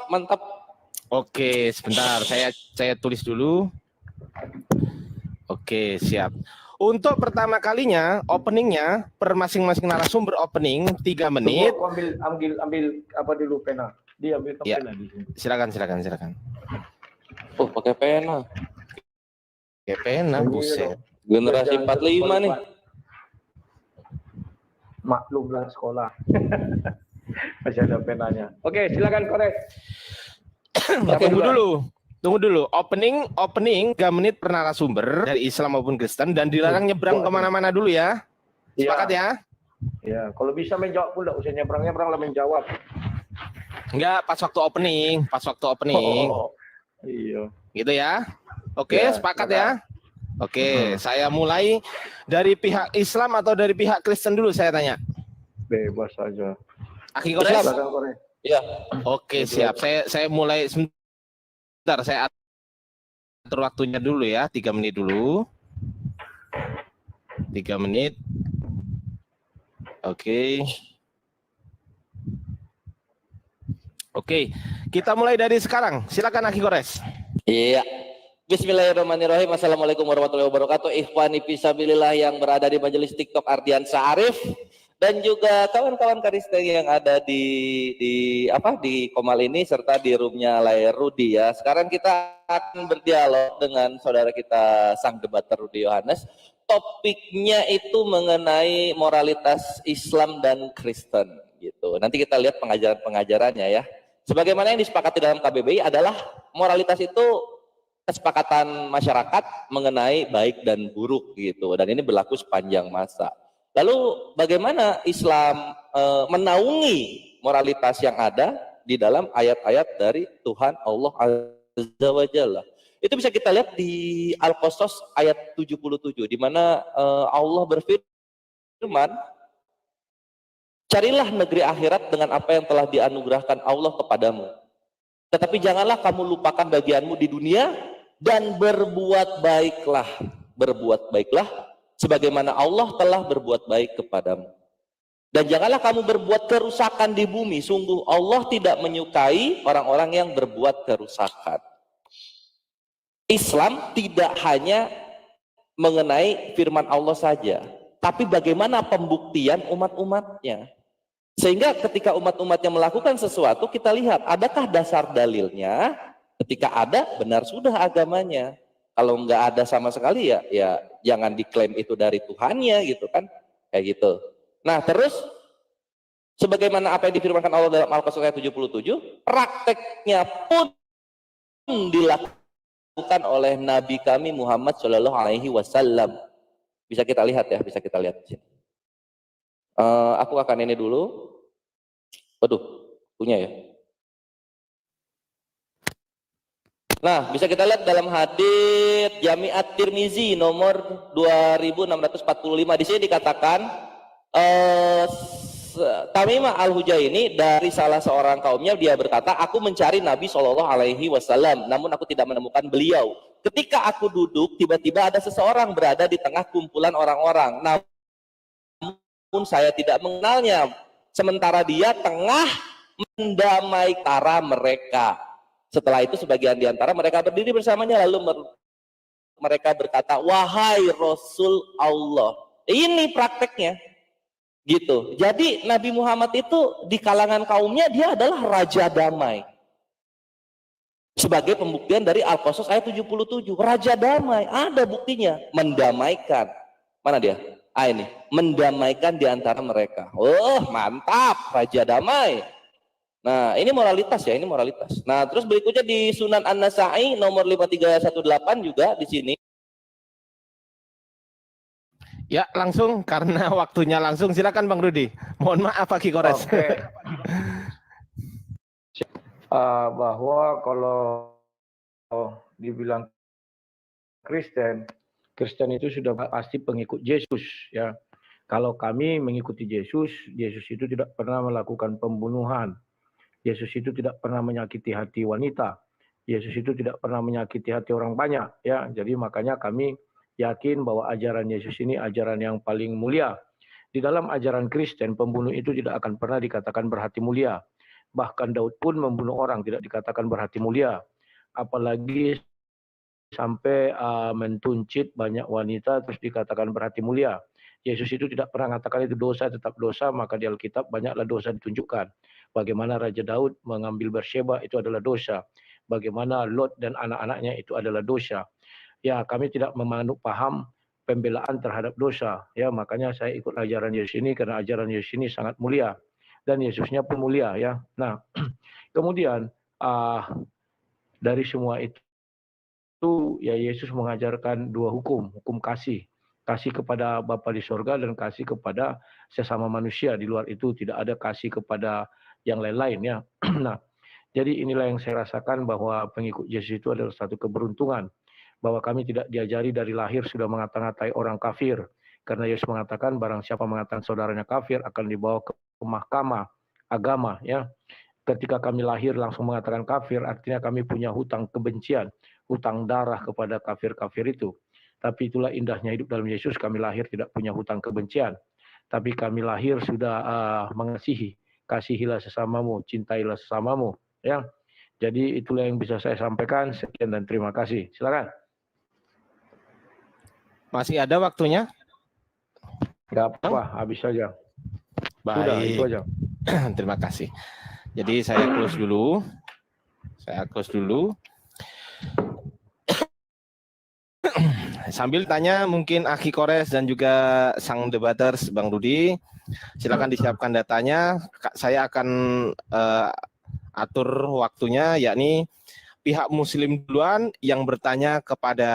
Oke, sebentar, saya tulis dulu. Oke, siap. Untuk pertama kalinya, openingnya per masing-masing narasumber opening 3 menit. Tunggu, ambil apa dulu pena. Dia ambil Ya. pena di sini. Silakan. Oh, pakai pena. Oke, pena, buset. Generasi 45 nih. Maklum lah sekolah. Masih ada penanya. Oke, silakan Kores. Tunggu dulu. Opening 3 menit per narasumber dari Islam maupun Kristen, dan dilarang nyebrang kemana-mana dulu ya. Sepakat ya? Ya, kalau bisa menjawab pun enggak usah nyebrang lah menjawab. Enggak, pas waktu opening. Oh, iya. Gitu ya. Oke, Ya, sepakat ya. Oke, saya mulai dari pihak Islam atau dari pihak Kristen dulu saya tanya. Bebas saja. Akhi Kores? Silakan Kores. Ya. Oke, siap. Saya mulai sebentar, saya atur waktunya dulu ya, 3 menit dulu. 3 menit. Oke. Oke, kita mulai dari sekarang. Silakan Akhi Kores. Iya. Bismillahirrahmanirrahim. Assalamualaikum warahmatullahi wabarakatuh. Ikhwani fisabilillah yang berada di majelis TikTok Ardiansa Arif dan juga kawan-kawan Kristen yang ada di Komal ini serta di roomnya Lai Rudi ya. Sekarang kita akan berdialog dengan saudara kita sang debater Rudi Yohanes. Topiknya itu mengenai moralitas Islam dan Kristen gitu. Nanti kita lihat pengajaran-pengajarannya ya. Sebagaimana yang disepakati dalam KBBI adalah moralitas itu kesepakatan masyarakat mengenai baik dan buruk gitu, dan ini berlaku sepanjang masa. Lalu bagaimana Islam menaungi moralitas yang ada di dalam ayat-ayat dari Tuhan Allah Azza wa Jalla? Itu bisa kita lihat di Al-Qasas ayat 77 di mana Allah berfirman, carilah negeri akhirat dengan apa yang telah dianugerahkan Allah kepadamu. Tetapi janganlah kamu lupakan bagianmu di dunia dan berbuat baiklah. Berbuat baiklah sebagaimana Allah telah berbuat baik kepadamu. Dan janganlah kamu berbuat kerusakan di bumi. Sungguh Allah tidak menyukai orang-orang yang berbuat kerusakan. Islam tidak hanya mengenai firman Allah saja, tapi bagaimana pembuktian umat-umatnya. Sehingga ketika umat-umatnya melakukan sesuatu, kita lihat adakah dasar dalilnya. Ketika ada, benar sudah agamanya. Kalau nggak ada sama sekali ya jangan diklaim itu dari Tuhannya gitu kan, kayak gitu. Nah terus sebagaimana apa yang difirmankan Allah dalam Al-Qasas ayat 77, prakteknya pun dilakukan oleh Nabi kami Muhammad Shallallahu Alaihi Wasallam. Bisa kita lihat ya, bisa kita lihat di sini. Aku akan ini dulu. Waduh, punya ya. Nah, bisa kita lihat dalam hadits Jami' Tirmizi nomor 2645. Di sini dikatakan Tamimah Al-Hujaini dari salah seorang kaumnya, dia berkata, aku mencari Nabi Shallallahu Alaihi Wasallam, namun aku tidak menemukan beliau. Ketika aku duduk, tiba-tiba ada seseorang berada di tengah kumpulan orang-orang, namun saya tidak mengenalnya. Sementara dia tengah mendamai antara mereka. Setelah itu sebagian di antara mereka berdiri bersamanya, lalu mereka berkata, wahai Rasul Allah. Ini prakteknya. Gitu. Jadi Nabi Muhammad itu di kalangan kaumnya dia adalah raja damai. Sebagai pembuktian dari Al-Qasas ayat 77, raja damai, ada buktinya, mendamaikan. Mana dia? Ini, mendamaikan di antara mereka. Oh, mantap, raja damai. Nah, ini moralitas ya, ini moralitas. Nah, terus berikutnya di Sunan An-Nasa'i nomor 5318 juga di sini. Ya, langsung karena waktunya langsung. Silakan Bang Rudi. Mohon maaf Pak Kores. Oke. Bahwa kalau dibilang Kristen itu sudah pasti pengikut Yesus ya. Kalau kami mengikuti Yesus itu tidak pernah melakukan pembunuhan. Yesus itu tidak pernah menyakiti hati wanita. Yesus itu tidak pernah menyakiti hati orang banyak ya. Jadi makanya kami yakin bahwa ajaran Yesus ini ajaran yang paling mulia. Di dalam ajaran Kristen, pembunuh itu tidak akan pernah dikatakan berhati mulia. Bahkan Daud pun membunuh orang tidak dikatakan berhati mulia. Apalagi sampai mentuncit banyak wanita terus dikatakan berhati mulia. Yesus itu tidak pernah mengatakan itu dosa, tetap dosa, maka di Alkitab banyaklah dosa ditunjukkan. Bagaimana Raja Daud mengambil Bersyeba itu adalah dosa. Bagaimana Lot dan anak-anaknya itu adalah dosa. Ya, kami tidak memanut paham pembelaan terhadap dosa. Ya, makanya saya ikut ajaran Yesus ini karena ajaran Yesus ini sangat mulia dan Yesusnya pun mulia ya. Nah, kemudian dari semua itu ya Yesus mengajarkan dua hukum kasih. Kasih kepada Bapa di sorga dan kasih kepada sesama manusia. Di luar itu tidak ada kasih kepada yang lain-lain ya. Nah, jadi inilah yang saya rasakan bahwa pengikut Yesus itu adalah satu keberuntungan. Bahwa kami tidak diajari dari lahir sudah mengata-ngatai orang kafir. Karena Yesus mengatakan barang siapa mengatakan saudaranya kafir akan dibawa ke mahkamah agama ya. Ketika kami lahir langsung mengatakan kafir, artinya kami punya hutang kebencian, hutang darah kepada kafir-kafir itu. Tapi itulah indahnya hidup dalam Yesus, kami lahir tidak punya hutang kebencian. Tapi kami lahir sudah mengasihi, kasihilah sesamamu, cintailah sesamamu ya. Jadi itulah yang bisa saya sampaikan. Sekian dan terima kasih. Silakan. Masih ada waktunya? Enggak apa-apa, habis saja. Baik. Sudah, itu aja. Terima kasih. Jadi saya close dulu. Sambil tanya mungkin Aki Kores dan juga sang debaters Bang Rudi, silakan disiapkan datanya. Saya akan atur waktunya, yakni pihak Muslim duluan yang bertanya kepada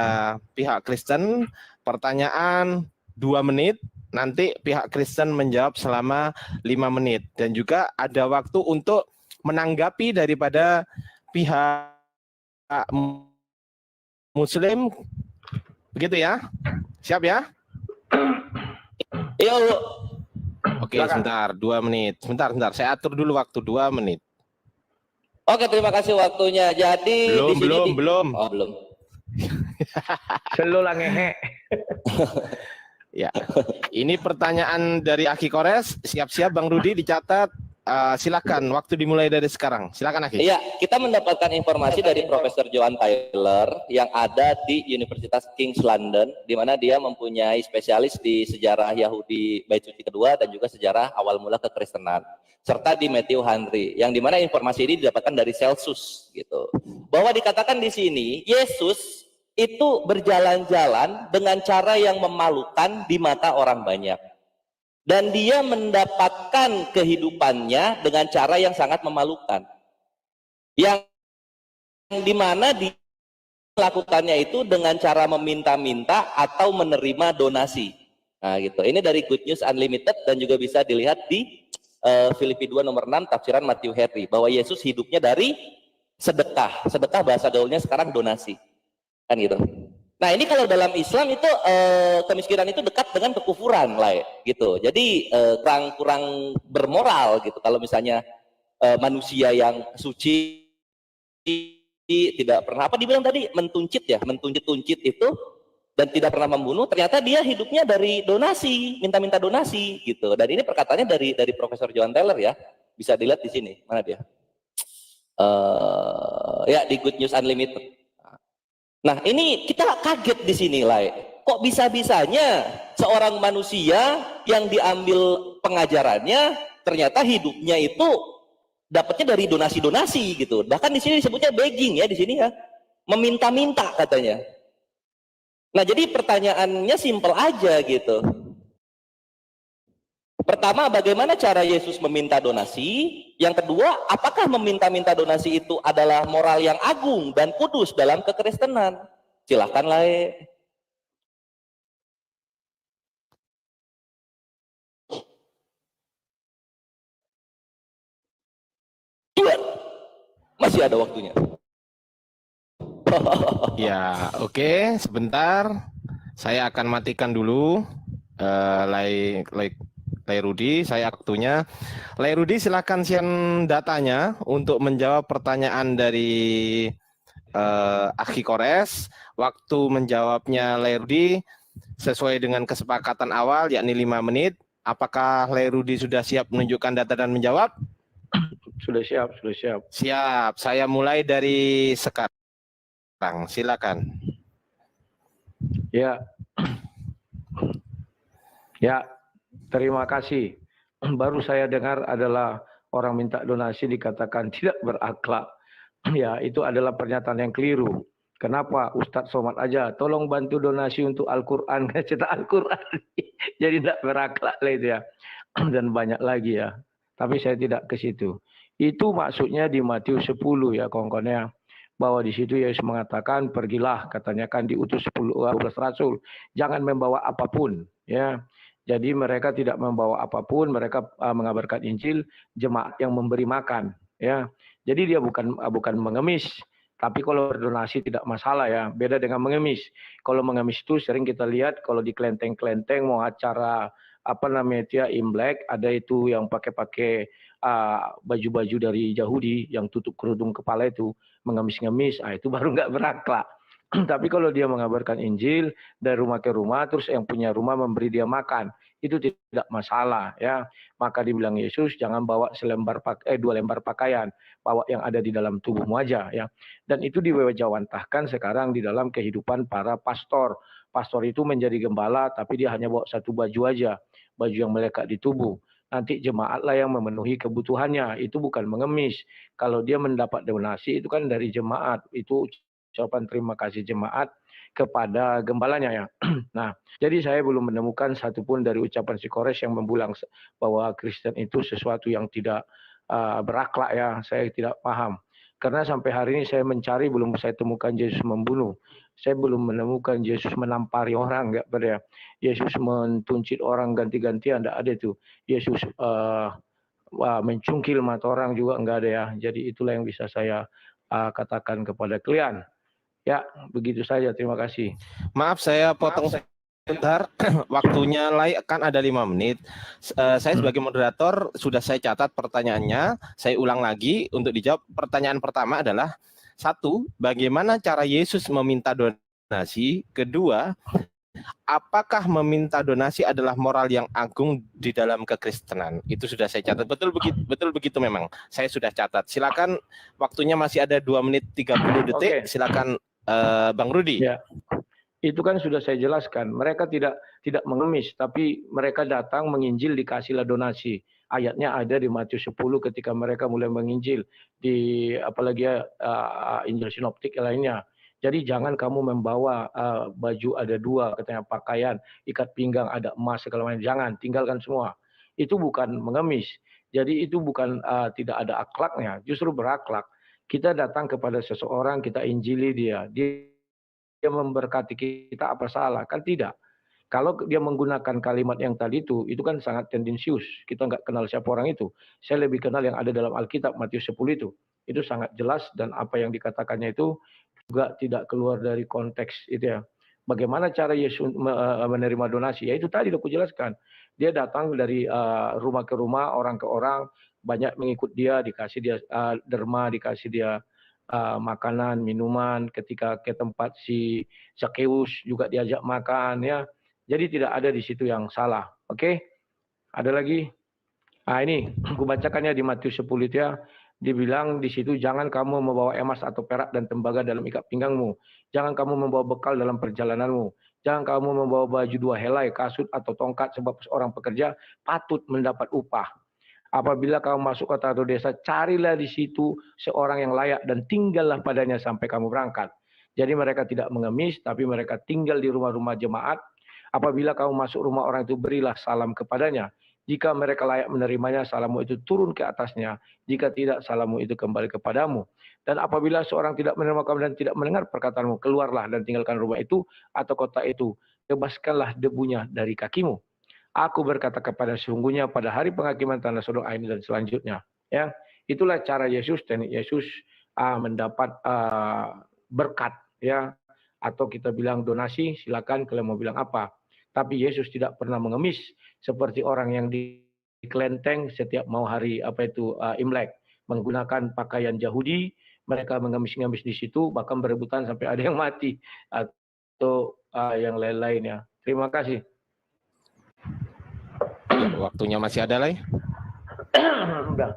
pihak Kristen, pertanyaan 2 menit. Nanti pihak Kristen menjawab selama 5 menit. Dan juga ada waktu untuk menanggapi daripada pihak Muslim. Begitu ya? Siap ya? Iya, Bu. Oke, sebentar, 2 menit. Sebentar. Saya atur dulu waktu 2 menit. Oke, terima kasih waktunya. Jadi belum. Oh, belum. Selo lah ngehe. Ya, ini pertanyaan dari Aki Kores. Siap-siap Bang Rudi dicatat. Silakan, waktu dimulai dari sekarang. Silakan Aki. Iya, kita mendapatkan informasi dari Profesor Johan Tyler yang ada di Universitas King's London, di mana dia mempunyai spesialis di sejarah Yahudi Bait Suci kedua dan juga sejarah awal mula kekristenan, serta di Matthew Henry, yang dimana informasi ini didapatkan dari Celsus, gitu. Bahwa dikatakan di sini Yesus itu berjalan-jalan dengan cara yang memalukan di mata orang banyak. Dan dia mendapatkan kehidupannya dengan cara yang sangat memalukan. Yang dimana dia melakukannya itu dengan cara meminta-minta atau menerima donasi. Nah gitu, ini dari Good News Unlimited dan juga bisa dilihat di Filipi 2 nomor 6 tafsiran Matthew Henry. Bahwa Yesus hidupnya dari sedekah. Sedekah bahasa gaulnya sekarang donasi. Kan gitu. Nah ini kalau dalam Islam itu kemiskinan itu dekat dengan kekufuran lah gitu. Jadi kurang bermoral gitu. Kalau misalnya manusia yang suci tidak pernah apa dibilang tadi mentuncit itu dan tidak pernah membunuh, ternyata dia hidupnya dari donasi, minta-minta donasi gitu. Dan ini perkataannya dari Profesor Johan Tyler ya. Bisa dilihat di sini. Mana dia? Ya di Good News Unlimited. Nah ini kita kaget di sini lah. Kok bisa-bisanya seorang manusia yang diambil pengajarannya ternyata hidupnya itu dapatnya dari donasi-donasi gitu. Bahkan di sini disebutnya begging ya di sini ya. Meminta-minta katanya. Nah jadi pertanyaannya simpel aja gitu. Pertama, bagaimana cara Yesus meminta donasi? Yang kedua, apakah meminta-minta donasi itu adalah moral yang agung dan kudus dalam kekristenan? Silahkan lah. Tuhan, masih ada waktunya. Ya, oke, sebentar. Saya akan matikan dulu. Lai Rudi, saya waktunya. Lai Rudi, silakan share datanya untuk menjawab pertanyaan dari Aki Kores. Waktu menjawabnya Lai Rudi sesuai dengan kesepakatan awal, yakni 5 menit. Apakah Lai Rudi sudah siap menunjukkan data dan menjawab? Sudah siap, sudah siap. Siap, saya mulai dari sekarang. Silakan. Ya. Ya. Terima kasih. Baru saya dengar adalah orang minta donasi dikatakan tidak berakhlak. Ya, itu adalah pernyataan yang keliru. Kenapa? Ustadz Somad aja, tolong bantu donasi untuk Al-Quran, cetak Al-Quran. Jadi tidak berakhlak lah itu ya. Dan banyak lagi ya. Tapi saya tidak ke situ. Itu maksudnya di Matius 10 ya kawan-kawannya. Bahwa di situ Yesus mengatakan, pergilah, katanya kan diutus 12 rasul. Jangan membawa apapun. Ya. Jadi mereka tidak membawa apapun, mereka mengabarkan Injil, jemaat yang memberi makan, ya. Jadi dia bukan mengemis, tapi kalau berdonasi tidak masalah ya. Beda dengan mengemis. Kalau mengemis itu sering kita lihat kalau di kelenteng-kelenteng mau acara apa namanya itu ya Imlek, ada itu yang pakai baju-baju dari Yahudi yang tutup kerudung kepala itu mengemis-ngemis, itu baru nggak berakhlak. Tapi kalau dia mengabarkan Injil dari rumah ke rumah, terus yang punya rumah memberi dia makan, itu tidak masalah ya. Maka dibilang Yesus jangan bawa 2 lembar pakaian, bawa yang ada di dalam tubuhmu aja ya. Dan itu diwejawantahkan sekarang di dalam kehidupan para pastor. Pastor itu menjadi gembala, tapi dia hanya bawa 1 baju aja, baju yang melekat di tubuh. Nanti jemaatlah yang memenuhi kebutuhannya, itu bukan mengemis. Kalau dia mendapat donasi itu kan dari jemaat, itu ucapan terima kasih jemaat kepada gembalanya ya. Nah, jadi saya belum menemukan satupun dari ucapan si Kores yang membulang bahwa Kristen itu sesuatu yang tidak berakhlak ya. Saya tidak paham. Karena sampai hari ini saya mencari belum saya temukan Yesus membunuh. Saya belum menemukan Yesus menampari orang, enggak pada. Yesus mentuncit orang ganti-gantian, enggak ada itu. Yesus mencungkil mata orang juga enggak ada ya. Jadi itulah yang bisa saya katakan kepada kalian. Ya, begitu saja. Terima kasih. Maaf, saya potong sebentar. Waktunya kan ada 5 menit. Saya sebagai moderator sudah saya catat pertanyaannya. Saya ulang lagi untuk dijawab. Pertanyaan pertama adalah 1. Bagaimana cara Yesus meminta donasi? Kedua, apakah meminta donasi adalah moral yang agung di dalam kekristenan? Itu sudah saya catat. Betul begitu memang. Saya sudah catat. Silakan, waktunya masih ada 2 menit 30 detik. Silakan Bang Rudi. Ya. Itu kan sudah saya jelaskan. Mereka tidak mengemis, tapi mereka datang menginjil, dikasihlah donasi. Ayatnya ada di Matius 10 ketika mereka mulai menginjil, di apalagi Injil Sinoptik lainnya. Jadi jangan kamu membawa baju ada 2, katanya pakaian, ikat pinggang ada emas segala macam. Jangan, tinggalkan semua. Itu bukan mengemis. Jadi itu bukan tidak ada akhlaknya, justru berakhlak. Kita datang kepada seseorang, kita injili dia memberkati kita, apa salah? Kan tidak. Kalau dia menggunakan kalimat yang tadi itu kan sangat tendensius. Kita nggak kenal siapa orang itu. Saya lebih kenal yang ada dalam Alkitab, Matius 10 itu. Itu sangat jelas dan apa yang dikatakannya itu juga tidak keluar dari konteks itu ya. Bagaimana cara Yesus menerima donasi? Ya itu tadi aku jelaskan. Dia datang dari rumah ke rumah, orang ke orang, banyak mengikut dia, dikasih dia derma, dikasih dia makanan, minuman, ketika ke tempat si Zakheus juga diajak makan ya. Jadi tidak ada di situ yang salah. Oke? Ada lagi? Nah ini, aku bacakannya di Matius 10 itu ya. Dibilang di situ, jangan kamu membawa emas atau perak dan tembaga dalam ikat pinggangmu. Jangan kamu membawa bekal dalam perjalananmu. Jangan kamu membawa baju 2 helai, kasut atau tongkat, sebab seorang pekerja patut mendapat upah. Apabila kamu masuk kota atau desa, carilah di situ seorang yang layak dan tinggallah padanya sampai kamu berangkat. Jadi mereka tidak mengemis, tapi mereka tinggal di rumah-rumah jemaat. Apabila kamu masuk rumah orang itu, berilah salam kepadanya. Jika mereka layak menerimanya, salammu itu turun ke atasnya. Jika tidak, salammu itu kembali kepadamu. Dan apabila seorang tidak menerima kamu dan tidak mendengar perkataanmu, keluarlah dan tinggalkan rumah itu atau kota itu. Bebaskanlah debunya dari kakimu. Aku berkata kepada sesungguhnya pada hari penghakiman tanah Sodom ini dan selanjutnya. Ya, itulah cara Yesus, dan Yesus mendapat berkat ya, atau kita bilang donasi, silakan kalian mau bilang apa. Tapi Yesus tidak pernah mengemis seperti orang yang di kelenteng setiap mau hari Imlek menggunakan pakaian Yahudi. Mereka mengemis-ngemis di situ, bahkan berebutan sampai ada yang mati atau yang lain-lainnya. Terima kasih. Waktunya masih ada lagi? Udah.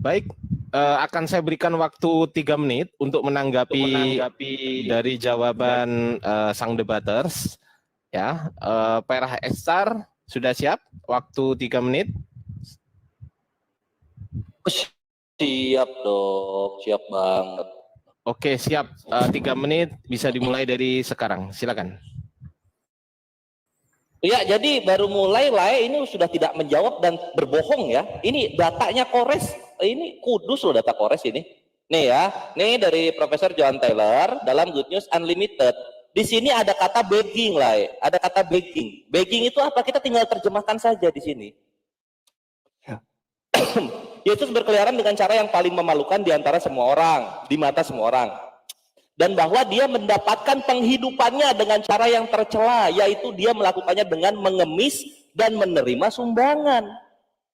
Baik, akan saya berikan waktu 3 menit untuk menanggapi dari jawaban sang debaters. Ya, Perah Estar sudah siap? Waktu 3 menit. Siap dok, siap banget. Oke, siap. 3 menit bisa dimulai dari sekarang. Silakan. Ya, jadi baru mulai lah ini sudah tidak menjawab dan berbohong ya. Ini datanya Kores, ini kudus loh data Kores ini. Nih ya, nih dari Profesor John Taylor dalam Good News Unlimited. Di sini ada kata begging lah, ada kata begging. Begging itu apa? Kita tinggal terjemahkan saja di sini. Yesus berkeliaran dengan cara yang paling memalukan di antara semua orang, di mata semua orang. Dan bahwa dia mendapatkan penghidupannya dengan cara yang tercela, yaitu dia melakukannya dengan mengemis dan menerima sumbangan.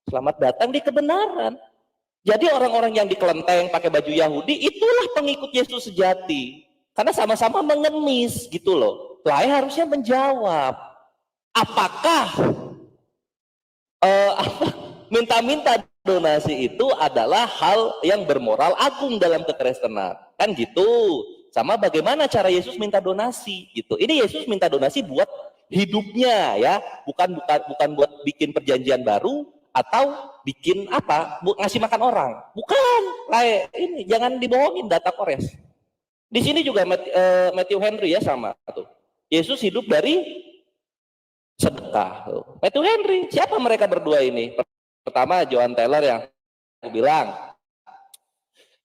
Selamat datang di kebenaran. Jadi orang-orang yang di kelenteng pakai baju Yahudi, itulah pengikut Yesus sejati. Karena sama-sama mengemis gitu loh. Lai harusnya menjawab, apakah minta-minta donasi itu adalah hal yang bermoral agung dalam kekristenan. Kan gitu. Sama bagaimana cara Yesus minta donasi gitu. Ini Yesus minta donasi buat hidupnya ya, bukan buat bikin perjanjian baru atau bikin apa, ngasih makan orang. Bukan. Ini jangan dibohongin data Kores. Di sini juga Matthew Henry ya sama tuh. Yesus hidup dari sedekah. Matthew Henry, siapa mereka berdua ini? Pertama John Taylor yang aku bilang.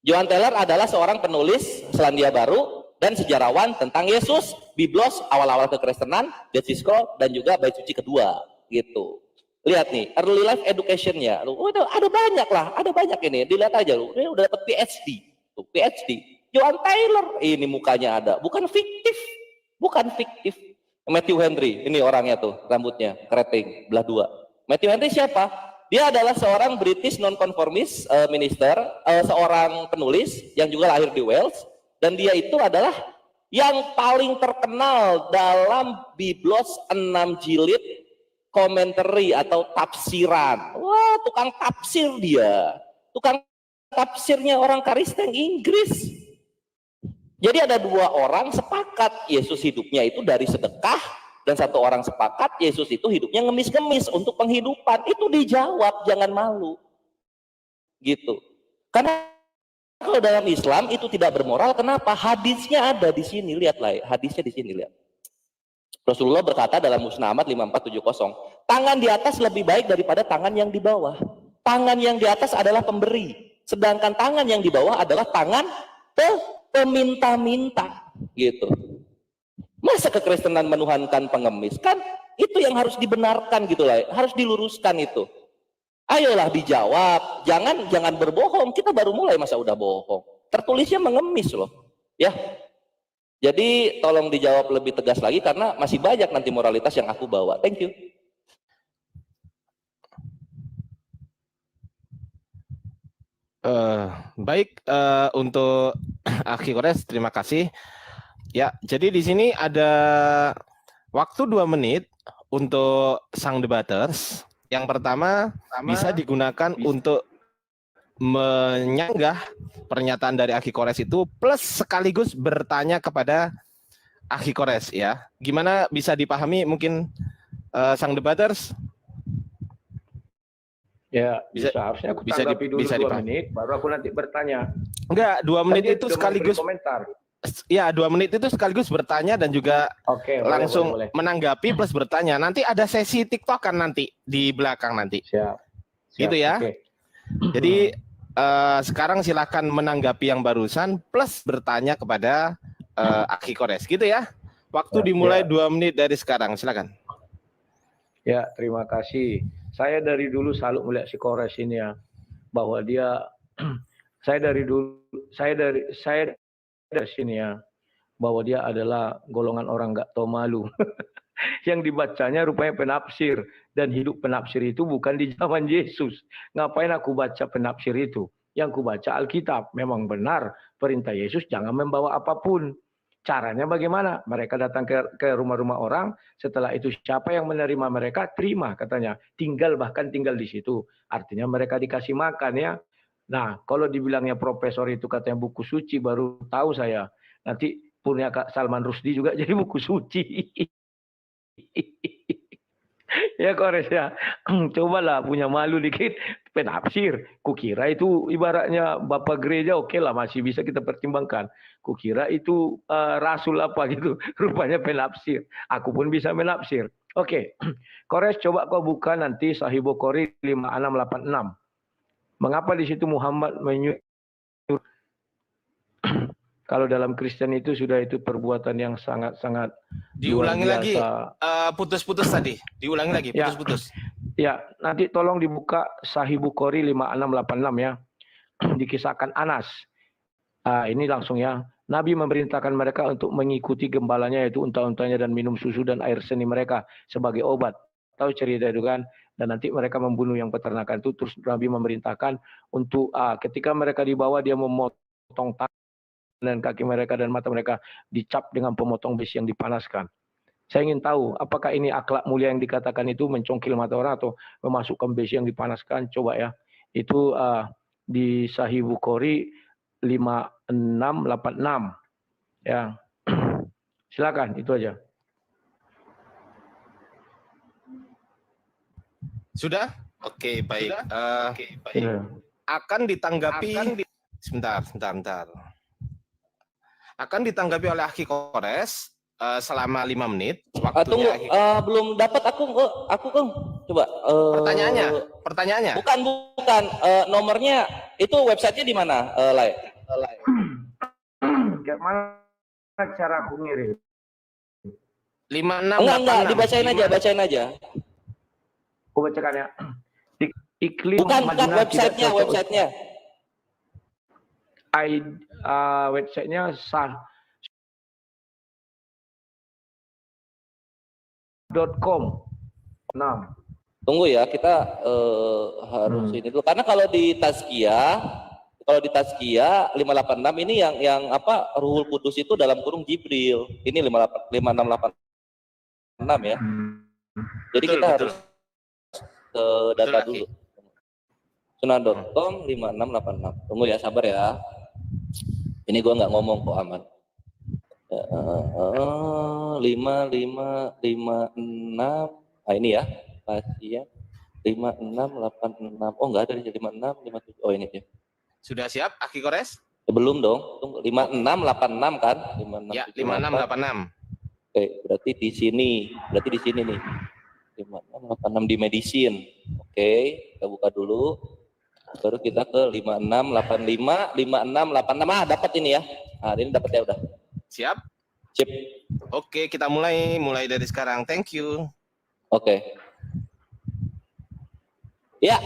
John Taylor adalah seorang penulis Selandia Baru dan sejarawan tentang Yesus, Biblos, awal-awal kekristenan, Dead Sea Scrolls, dan juga Bait Suci kedua, gitu. Lihat nih, early life education-nya, ada banyak lah, ada banyak ini, dilihat aja lu, ini udah dapat PhD, tuh, PhD. John Taylor, ini mukanya ada, bukan fiktif. Matthew Henry, ini orangnya tuh, rambutnya keriting, belah 2. Matthew Henry siapa? Dia adalah seorang British non-conformist minister, seorang penulis yang juga lahir di Wales, dan dia itu adalah yang paling terkenal dalam Biblos 6 jilid komentari atau tafsiran. Wah, tukang tafsir dia. Tukang tafsirnya orang Kristen Inggris. Jadi ada dua orang sepakat Yesus hidupnya itu dari sedekah, dan satu orang sepakat Yesus itu hidupnya ngemis-ngemis untuk penghidupan. Itu dijawab, jangan malu. Gitu. Karena kalau dalam Islam itu tidak bermoral, kenapa? Hadisnya ada di sini, lihatlah, hadisnya di sini, lihat. Rasulullah berkata dalam Musnad Ahmad 5470, tangan di atas lebih baik daripada tangan yang di bawah. Tangan yang di atas adalah pemberi, sedangkan tangan yang di bawah adalah tangan peminta-minta, gitu. Masa kekristenan menuhankan pengemis? Kan itu yang harus dibenarkan gitu lah, harus diluruskan itu. Ayolah dijawab, jangan berbohong. Kita baru mulai masa udah bohong. Tertulisnya mengemis loh, ya. Jadi tolong dijawab lebih tegas lagi karena masih banyak nanti moralitas yang aku bawa. Thank you. Baik, untuk Akhi Kores, terima kasih. Ya, jadi di sini ada waktu 2 menit untuk sang debaters. Yang pertama bisa digunakan untuk menyanggah pernyataan dari Akhi Kores itu plus sekaligus bertanya kepada Akhi Kores, ya. Gimana bisa dipahami mungkin sang debaters? Ya, bisa harusnya aku tanggapi dulu 2 menit, baru aku nanti bertanya. Enggak, 2 menit itu sekaligus komentar. Ya, 2 menit itu sekaligus bertanya dan juga langsung boleh. Menanggapi plus bertanya. Nanti ada sesi TikTok-an nanti di belakang nanti. Siap. Gitu ya. Okay. Jadi sekarang silakan menanggapi yang barusan plus bertanya kepada Akhi Kores. Gitu ya. Waktu dimulai 2 menit dari sekarang. Silakan. Ya, terima kasih. Saya dari dulu selalu melihat si Kores ini ya, bahwa dia saya dari sini ya, bahwa dia adalah golongan orang nggak tahu malu. Yang dibacanya rupanya penafsir, dan hidup penafsir itu bukan di zaman Yesus. Ngapain aku baca penafsir itu? Yang ku baca Alkitab. Memang benar perintah Yesus jangan membawa apapun. Caranya bagaimana? Mereka datang ke rumah-rumah orang, setelah itu siapa yang menerima mereka, terima katanya. Bahkan tinggal di situ. Artinya mereka dikasih makan ya. Nah, kalau dibilangnya profesor itu katanya buku suci, baru tahu saya. Nanti punya Kak Salman Rushdie juga jadi buku suci. Ya Kores ya, cobalah punya malu dikit, penafsir. Kukira itu ibaratnya bapak gereja, oke lah masih bisa kita pertimbangkan. Kukira itu rasul apa gitu, rupanya penafsir. Aku pun bisa menafsir. Oke, Kores coba kau buka nanti Sahih Bukhari 5686. Mengapa di situ Muhammad menyuruh? Kalau dalam Kristen itu sudah itu perbuatan yang sangat-sangat diulangi lagi, putus-putus tadi. Diulangi lagi, putus-putus. Ya, nanti tolong dibuka Sahih Bukhari 5686 ya. Dikisahkan Anas. Ini langsung ya. Nabi memerintahkan mereka untuk mengikuti gembalanya, yaitu unta-untanya, dan minum susu dan air seni mereka sebagai obat. Tahu cerita itu kan? Dan nanti mereka membunuh yang peternakan itu. Terus Nabi memerintahkan untuk ketika mereka dibawa, dia memotong tangan dan kaki mereka dan mata mereka dicap dengan pemotong besi yang dipanaskan. Saya ingin tahu apakah ini akhlak mulia yang dikatakan itu mencongkil mata orang atau memasukkan besi yang dipanaskan. Coba ya. Itu di Sahih Bukhari 5686. Ya. Silakan, itu aja. Sudah? Oke, baik. Akan ditanggapi sebentar. Akan ditanggapi oleh Akhi Kores selama 5 menit. Tunggu, belum dapat aku Kang. Coba. Pertanyaannya. Bukan. Nomornya itu websitenya di mana, Lai? Gimana cara aku ngirim? 56. Enggak, bacain aja. Aku bacakan ya. Iklim bukan websitenya. Websitenya sah.com. Nah. Tunggu ya, kita harus ini dulu. Karena kalau di Tazkiyah Kalau di Tazkiyah 586 ini yang apa, Ruhul Kudus itu dalam kurung Jibril. Ini 5686 ya. Jadi Betul, kita betul. harus ke data Betul, dulu. Sunan.com 5686. Tunggu ya, sabar ya. Ini gua nggak ngomong kok, aman. 5556. Nah ini ya, pasien 5686. Oh nggak ada di 56, 57. Oh ini dia. Sudah siap, Aki Kores? Belum dong. Tunggu, 5686 kan? 5678. Ya, 5686. Oke, berarti di sini. Berarti di sini nih. 5686 di medicine. Oke, kita buka dulu. Baru kita ke 5685, 5686. Ah, dapat ini ya. Nah, ini dapat ya udah. Siap? Sip. Oke, kita mulai dari sekarang. Thank you. Oke. Ya,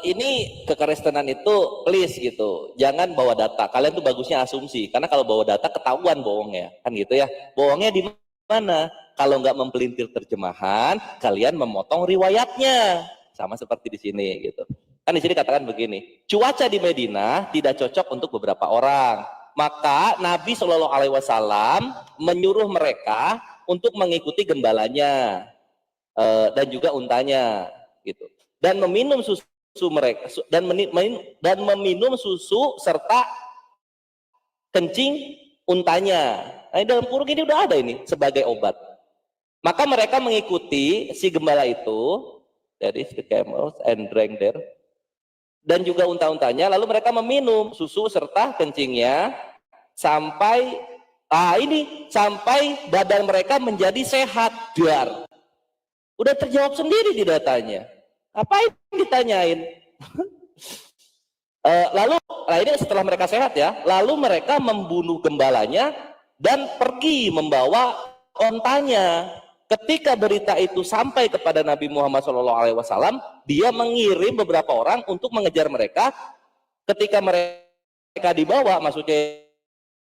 ini kekristenan itu please gitu. Jangan bawa data. Kalian tuh bagusnya asumsi. Karena kalau bawa data ketahuan bohongnya. Kan gitu ya. Bohongnya di mana? Kalau nggak mempelintir terjemahan, kalian memotong riwayatnya. Sama seperti di sini gitu. Kan di sini katakan begini. Cuaca di Madinah tidak cocok untuk beberapa orang. Maka Nabi Shallallahu Alaihi Wasallam menyuruh mereka untuk mengikuti gembalanya dan juga untanya, gitu. Dan meminum susu mereka dan meminum susu serta kencing untanya. Nah, dalam kurung ini udah ada ini sebagai obat. Maka mereka mengikuti si gembala itu, dari the camels and drank there, dan juga unta-untanya, lalu mereka meminum susu serta kencingnya sampai sampai badan mereka menjadi sehat, dar. Udah terjawab sendiri di datanya. Apa yang ditanyain? Lalu ini setelah mereka sehat ya, lalu mereka membunuh gembalanya dan pergi membawa ontanya. Ketika berita itu sampai kepada Nabi Muhammad SAW, dia mengirim beberapa orang untuk mengejar mereka. Ketika mereka dibawa, maksudnya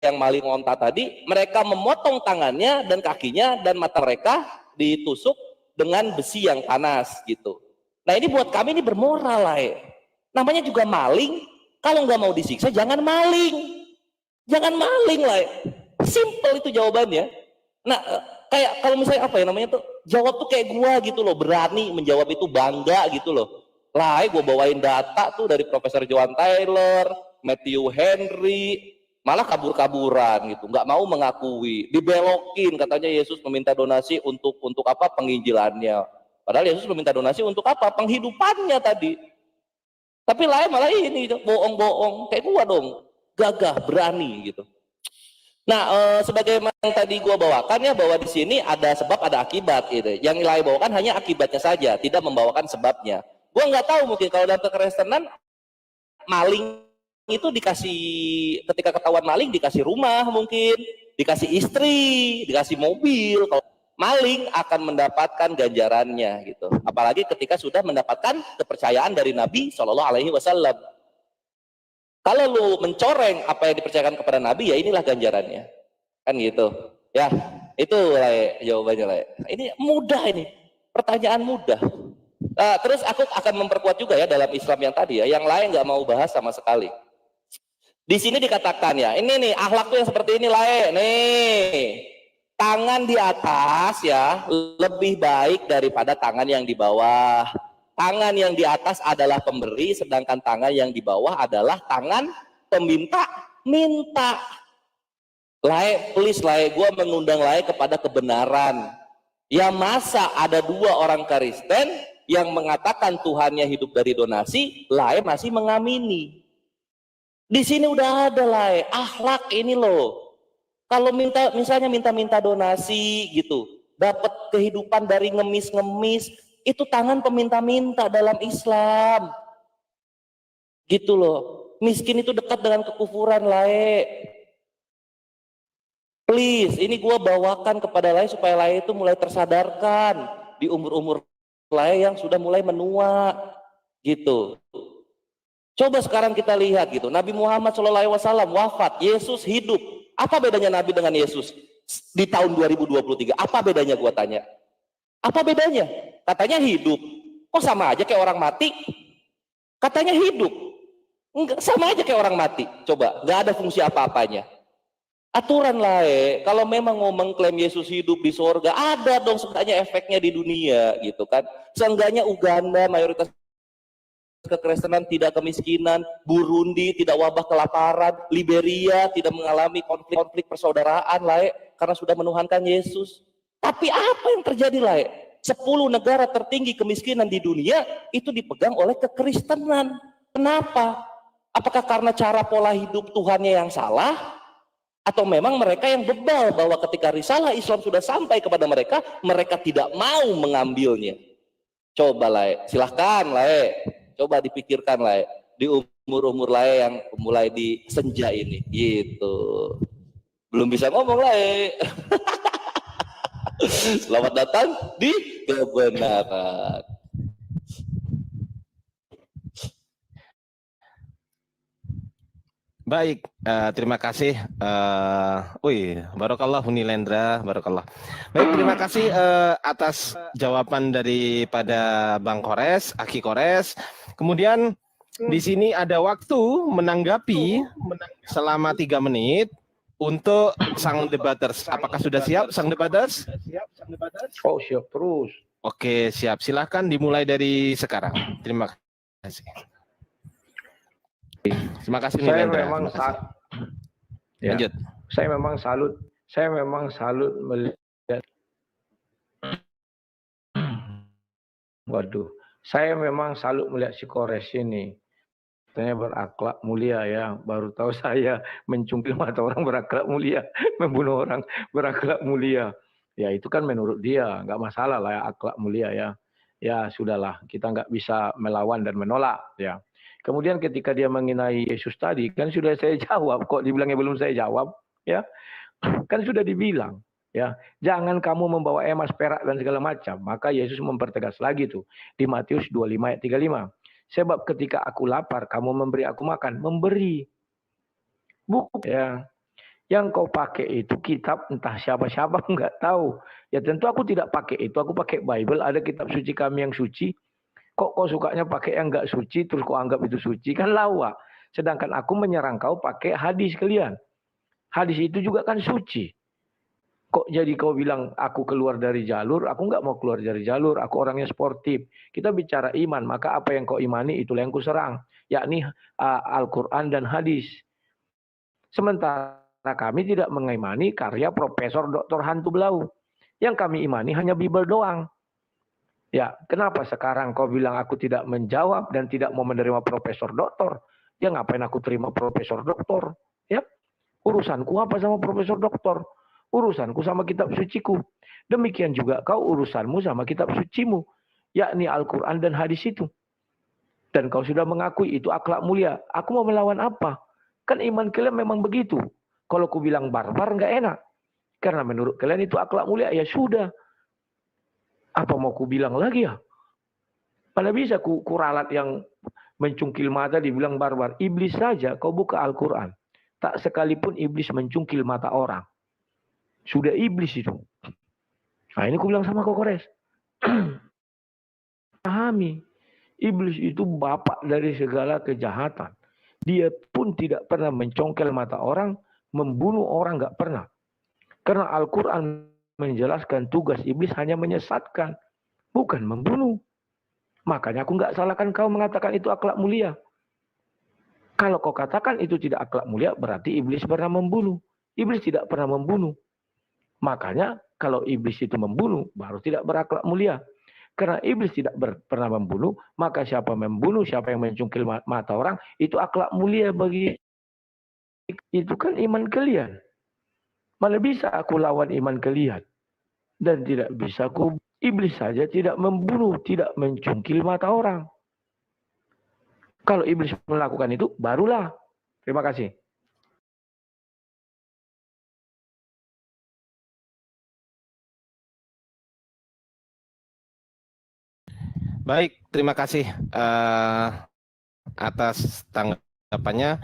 yang maling onta tadi, mereka memotong tangannya dan kakinya dan mata mereka ditusuk dengan besi yang panas gitu. Nah ini buat kami ini bermoral lah ya. Namanya juga maling. Kalau nggak mau disiksa jangan maling. Jangan maling lah ya. Simple itu jawabannya. Nah kayak kalau misalnya apa ya namanya tuh, jawab tuh kayak gua gitu loh, berani menjawab itu, bangga gitu loh. Lah gua bawain data tuh dari Profesor Joan Taylor, Matthew Henry, malah kabur-kaburan gitu, nggak mau mengakui, dibelokin katanya Yesus meminta donasi untuk apa, penginjilannya. Padahal Yesus meminta donasi untuk apa? Penghidupannya tadi. Tapi lain malah ini bohong-bohong kayak gua dong, gagah, berani gitu. Nah, sebagaimana yang tadi gua bawakan ya, bahwa di sini ada sebab ada akibat gitu. Yang nilai bawakan hanya akibatnya saja, tidak membawakan sebabnya. Gua nggak tahu, mungkin kalau dalam kekristenan maling itu dikasih, ketika ketahuan maling dikasih rumah, mungkin dikasih istri, dikasih mobil. Kalau maling akan mendapatkan ganjarannya gitu. Apalagi ketika sudah mendapatkan kepercayaan dari Nabi Shallallahu Alaihi Wasallam. Kalau lu mencoreng apa yang dipercayakan kepada Nabi, ya inilah ganjarannya, kan gitu. Ya, itu lah jawabannya lah. Ini mudah ini, pertanyaan mudah. Terus aku akan memperkuat juga ya dalam Islam yang tadi ya, yang lain nggak mau bahas sama sekali. Di sini dikatakan ya, ini nih akhlak tuh yang seperti ini lah, nih tangan di atas ya lebih baik daripada tangan yang di bawah. Tangan yang di atas adalah pemberi, sedangkan tangan yang di bawah adalah tangan peminta-minta. Lae, please lae, gue mengundang lae kepada kebenaran. Ya masa ada dua orang Kristen yang mengatakan Tuhannya hidup dari donasi, lae masih mengamini. Di sini udah ada lae, akhlak ini loh. Kalau misalnya minta donasi gitu, dapat kehidupan dari ngemis-ngemis, itu tangan peminta-minta dalam Islam. Gitu loh. Miskin itu dekat dengan kekufuran lae. Please, ini gue bawakan kepada lae supaya lae itu mulai tersadarkan di umur-umur lae yang sudah mulai menua. Gitu. Coba sekarang kita lihat gitu. Nabi Muhammad SAW wafat, Yesus hidup. Apa bedanya Nabi dengan Yesus di tahun 2023? Apa bedanya gue tanya? Apa bedanya? Katanya hidup. Kok sama aja kayak orang mati? Katanya hidup. Enggak, sama aja kayak orang mati. Coba, nggak ada fungsi apa-apanya. Aturan lah, kalau memang mau mengklaim Yesus hidup di sorga, ada dong sebenarnya efeknya di dunia gitu kan. Seenggaknya Uganda mayoritas kekristenan tidak kemiskinan, Burundi tidak wabah kelaparan, Liberia tidak mengalami konflik persaudaraan lah, karena sudah menuhankan Yesus. Tapi apa yang terjadi lah? 10 negara tertinggi kemiskinan di dunia itu dipegang oleh kekristenan. Kenapa? Apakah karena cara pola hidup Tuhannya yang salah? Atau memang mereka yang bebal bahwa ketika risalah Islam sudah sampai kepada mereka, mereka tidak mau mengambilnya. Coba lah, silahkan lah, coba dipikirkan lah, di umur-umur lah yang mulai di senja ini, gitu. Belum bisa ngomong lah. Selamat datang di kebenaran. Baik, terima kasih. Barokallah Hunilendra, barokallah. Baik, terima kasih atas jawaban daripada Bang Kores, Aki Kores. Kemudian di sini ada waktu menanggapi selama 3 menit untuk sang debaters. Apakah sudah siap sang debaters? Oh, siap terus. Oke, siap. Silahkan dimulai dari sekarang. Terima kasih. Terima kasih. Saya memang ya. Lanjut. Saya memang salut melihat. Waduh, saya memang salut melihat si Kores ini. Katanya berakhlak mulia ya. Baru tahu saya mencungkil mata orang berakhlak mulia, membunuh orang berakhlak mulia. Ya itu kan menurut dia, nggak masalah lah ya akhlak mulia ya. Ya sudahlah, kita nggak bisa melawan dan menolak ya. Kemudian ketika dia mengenai Yesus tadi, kan sudah saya jawab, kok dibilangnya belum saya jawab, ya. Kan sudah dibilang, ya. Jangan kamu membawa emas, perak dan segala macam. Maka Yesus mempertegas lagi tuh di Matius 25 ayat 35. Sebab ketika aku lapar, kamu memberi aku makan, memberi. Bukan ya. Yang kau pakai itu kitab entah siapa-siapa enggak tahu. Ya tentu aku tidak pakai itu, aku pakai Bible, ada kitab suci kami yang suci. Kok kau sukanya pakai yang enggak suci, terus kau anggap itu suci? Kan lawak. Sedangkan aku menyerang kau pakai hadis kalian. Hadis itu juga kan suci. Kok jadi kau bilang aku keluar dari jalur? Aku enggak mau keluar dari jalur. Aku orangnya sportif. Kita bicara iman, maka apa yang kau imani itulah yang kuserang. Yakni Al-Quran dan hadis. Sementara kami tidak mengimani karya Profesor Dr. Hantu Blau. Yang kami imani hanya Bible doang. Ya, kenapa sekarang kau bilang aku tidak menjawab dan tidak mau menerima profesor doktor? Ya ngapain aku terima profesor doktor? Ya, urusanku apa sama profesor doktor? Urusanku sama kitab suciku. Demikian juga kau urusanmu sama kitab sucimu, yakni Al-Quran dan hadis itu. Dan kau sudah mengakui itu akhlak mulia. Aku mau melawan apa? Kan iman kalian memang begitu. Kalau ku bilang barbar nggak enak. Karena menurut kalian itu akhlak mulia, ya sudah. Apa mau ku bilang lagi ya? Mana bisa ku ralat yang mencungkil mata dibilang barbar. Iblis saja kau buka Al-Quran. Tak sekalipun iblis mencungkil mata orang. Sudah iblis itu. Nah ini ku bilang sama kau Kores. Pahami. Iblis itu bapak dari segala kejahatan. Dia pun tidak pernah mencongkel mata orang. Membunuh orang nggak pernah. Karena Al-Quran menjelaskan tugas iblis hanya menyesatkan, bukan membunuh. Makanya aku nggak salahkan kau mengatakan itu akhlak mulia. Kalau kau katakan itu tidak akhlak mulia, berarti iblis pernah membunuh. Iblis tidak pernah membunuh. Makanya kalau iblis itu membunuh, baru tidak berakhlak mulia. Karena iblis tidak pernah membunuh, maka siapa membunuh, siapa yang mencungkil mata orang, itu akhlak mulia bagi. Itu kan iman kalian. Mana bisa aku lawan iman kalian? Dan tidak bisa aku, iblis saja tidak membunuh, tidak mencungkil mata orang. Kalau iblis melakukan itu, barulah. Terima kasih. Baik, terima kasih atas tanggapannya.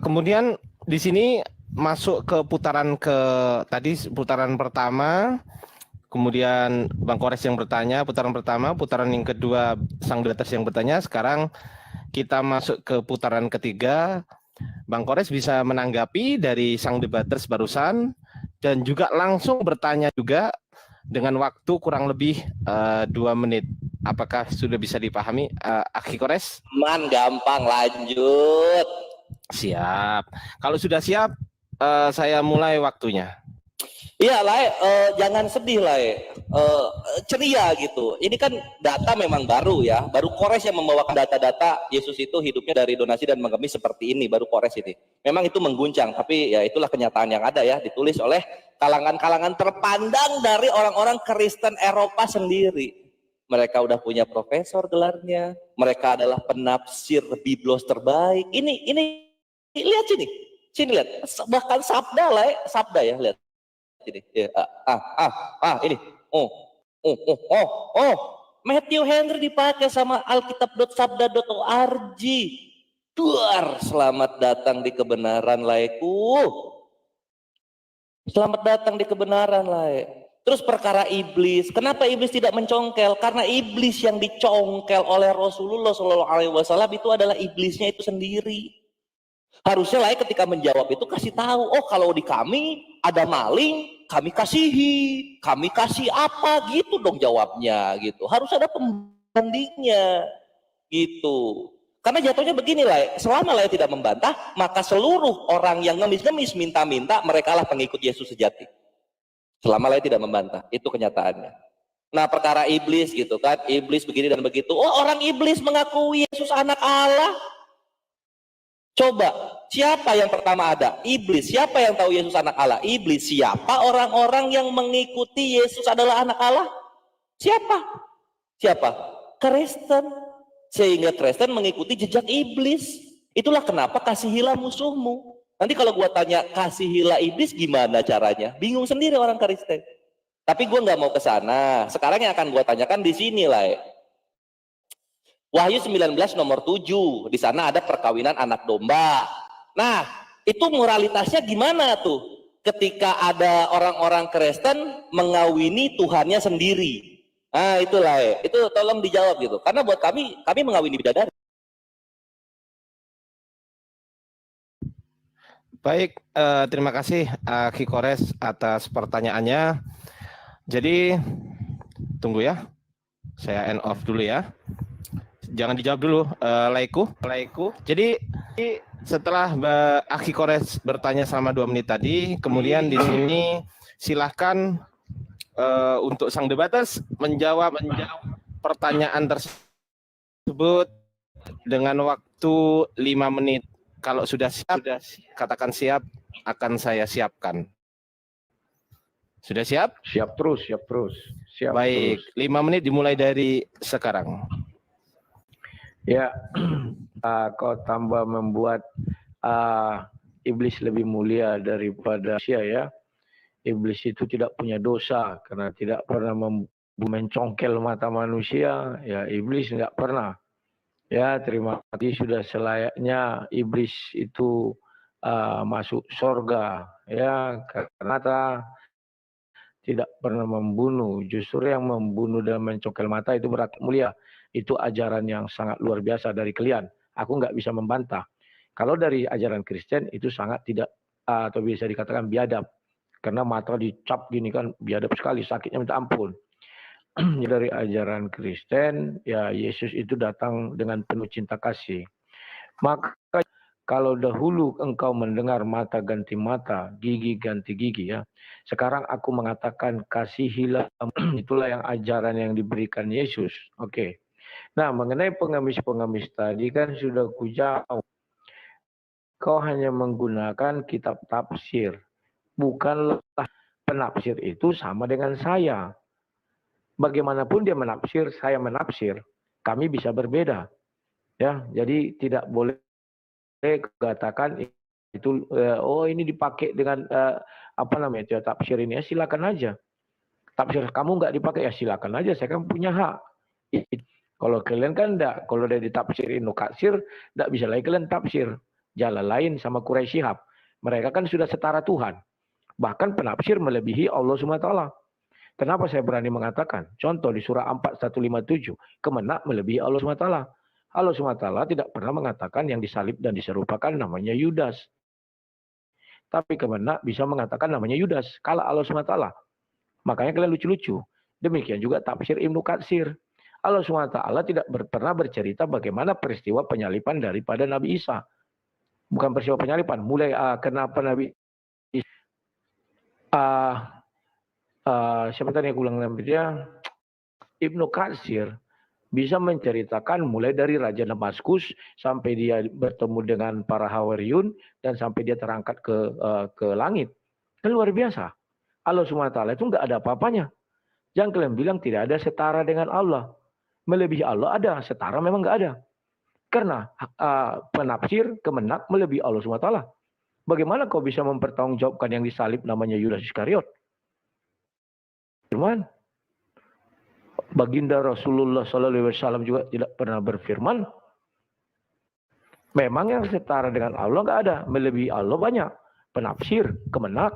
Kemudian di sini masuk ke putaran putaran pertama, kemudian Bang Kores yang bertanya, putaran pertama, putaran yang kedua Sang Debaters yang bertanya. Sekarang kita masuk ke putaran ketiga. Bang Kores bisa menanggapi dari sang debaters barusan dan juga langsung bertanya juga dengan waktu kurang lebih 2 menit. Apakah sudah bisa dipahami, Akhi Kores? Man, gampang, lanjut. Siap. Kalau sudah siap, saya mulai waktunya. Iya, Lai, jangan sedih, Lai. Ceria gitu. Ini kan data memang baru ya. Baru Kores yang membawakan data-data Yesus itu hidupnya dari donasi dan mengemis seperti ini. Baru Kores ini. Memang itu mengguncang, tapi ya itulah kenyataan yang ada ya. Ditulis oleh kalangan-kalangan terpandang dari orang-orang Kristen Eropa sendiri. Mereka udah punya profesor gelarnya. Mereka adalah penafsir biblos terbaik. Ini lihat sini. Sini lihat. Bahkan sabda, Lai. Sabda ya, lihat. Ini ini Matthew Henry dipakai sama alkitab.sabda.org. Duar, selamat datang di kebenaran, Laiku. Selamat datang di kebenaran, Lai. Terus perkara iblis, kenapa iblis tidak mencongkel? Karena iblis yang dicongkel oleh Rasulullah SAW itu adalah iblisnya itu sendiri. Harusnya Lai ketika menjawab itu kasih tahu, oh kalau di kami ada maling, kami kasihi, kami kasih apa gitu dong jawabnya gitu. Harus ada pembandingnya gitu. Karena jatuhnya begini Lai, selama Lai tidak membantah, maka seluruh orang yang ngemis-ngemis minta-minta mereka lah pengikut Yesus sejati. Selama Lai tidak membantah, itu kenyataannya. Nah perkara iblis gitu kan, iblis begini dan begitu. Oh orang iblis mengakui Yesus anak Allah. Coba, siapa yang pertama ada? Iblis. Siapa yang tahu Yesus anak Allah? Iblis. Siapa orang-orang yang mengikuti Yesus adalah anak Allah? Siapa? Siapa? Kristen. Sehingga Kristen mengikuti jejak iblis. Itulah kenapa kasihilah musuhmu. Nanti kalau gua tanya kasihilah iblis gimana caranya? Bingung sendiri orang Kristen. Tapi gua nggak mau ke sana. Sekarang yang akan gua tanyakan di sini lah. Wahyu 19 nomor 7, di sana ada perkawinan anak domba. Nah, itu moralitasnya gimana tuh? Ketika ada orang-orang Kristen mengawini Tuhannya sendiri. Nah, itulah itu tolong dijawab gitu. Karena buat kami mengawini bidadari. Baik, terima kasih Akhi Kores atas pertanyaannya. Jadi, tunggu ya. Saya end off dulu ya. Jangan dijawab dulu, Laiku. Jadi setelah Mbak Akhi Kores bertanya selama 2 menit tadi, kemudian di sini silahkan untuk sang debaters menjawab pertanyaan tersebut dengan waktu 5 menit. Kalau sudah siap, katakan siap, akan saya siapkan. Sudah siap? Siap terus. Siap. Baik, terus. 5 menit dimulai dari sekarang. Ya, kau tambah membuat iblis lebih mulia daripada manusia ya. Iblis itu tidak punya dosa karena tidak pernah mencongkel mata manusia. Ya, iblis nggak pernah. Ya, terima kasih sudah selayaknya iblis itu masuk surga. Ya, karena tidak pernah membunuh. Justru yang membunuh dan mencongkel mata itu berarti mulia. Itu ajaran yang sangat luar biasa dari kalian. Aku nggak bisa membantah. Kalau dari ajaran Kristen itu sangat tidak atau bisa dikatakan biadab. Karena mata dicap gini kan biadab sekali, sakitnya minta ampun. Dari ajaran Kristen, ya Yesus itu datang dengan penuh cinta kasih. Maka kalau dahulu engkau mendengar mata ganti mata, gigi ganti gigi ya. Sekarang aku mengatakan kasihilah, itulah yang ajaran yang diberikan Yesus. Oke. Nah, mengenai pengemis-pengemis tadi kan sudah kujawab. Kau hanya menggunakan kitab tafsir. Bukanlah penafsir itu sama dengan saya. Bagaimanapun dia menafsir, saya menafsir. Kami bisa berbeda. Ya, jadi tidak boleh katakan itu oh ini dipakai dengan tafsir ini ya silakan aja. Tafsir kamu nggak dipakai ya silakan aja, saya kan punya hak. Kalau kalian kan enggak, kalau udah ditafsirin nukatsir, enggak bisa lagi kalian tafsir. Jalan lain sama Quraisy Shihab. Mereka kan sudah setara Tuhan. Bahkan penafsir melebihi Allah SWT. Kenapa saya berani mengatakan? Contoh di surah 4157, kemenak melebihi Allah SWT. Allah SWT tidak pernah mengatakan yang disalib dan diserupakan namanya Yudas. Tapi Kemenak bisa mengatakan namanya Yudas. Kalau Allah SWT. Makanya kalian lucu-lucu. Demikian juga tafsir Ibnu Katsir. Allah SWT tidak pernah bercerita bagaimana peristiwa penyalipan daripada Nabi Isa. Bukan peristiwa penyalipan. Mulai kenapa Nabi Isa. Siapa tadi yang ulang namanya? Ibnu Katsir bisa menceritakan mulai dari Raja Damaskus sampai dia bertemu dengan para Hawariyun dan sampai dia terangkat ke langit. Kan luar biasa. Allah SWT itu nggak ada apa-apanya. Jangan kalian bilang tidak ada setara dengan Allah. Melebihi Allah ada, setara memang nggak ada. Karena penafsir Kemenak melebihi Allah SWT. Bagaimana kau bisa mempertanggungjawabkan yang disalib namanya Yudas Iskariot? Firman. Baginda Rasulullah SAW juga tidak pernah berfirman. Memang yang setara dengan Allah nggak ada, melebihi Allah banyak. Penafsir Kemenak,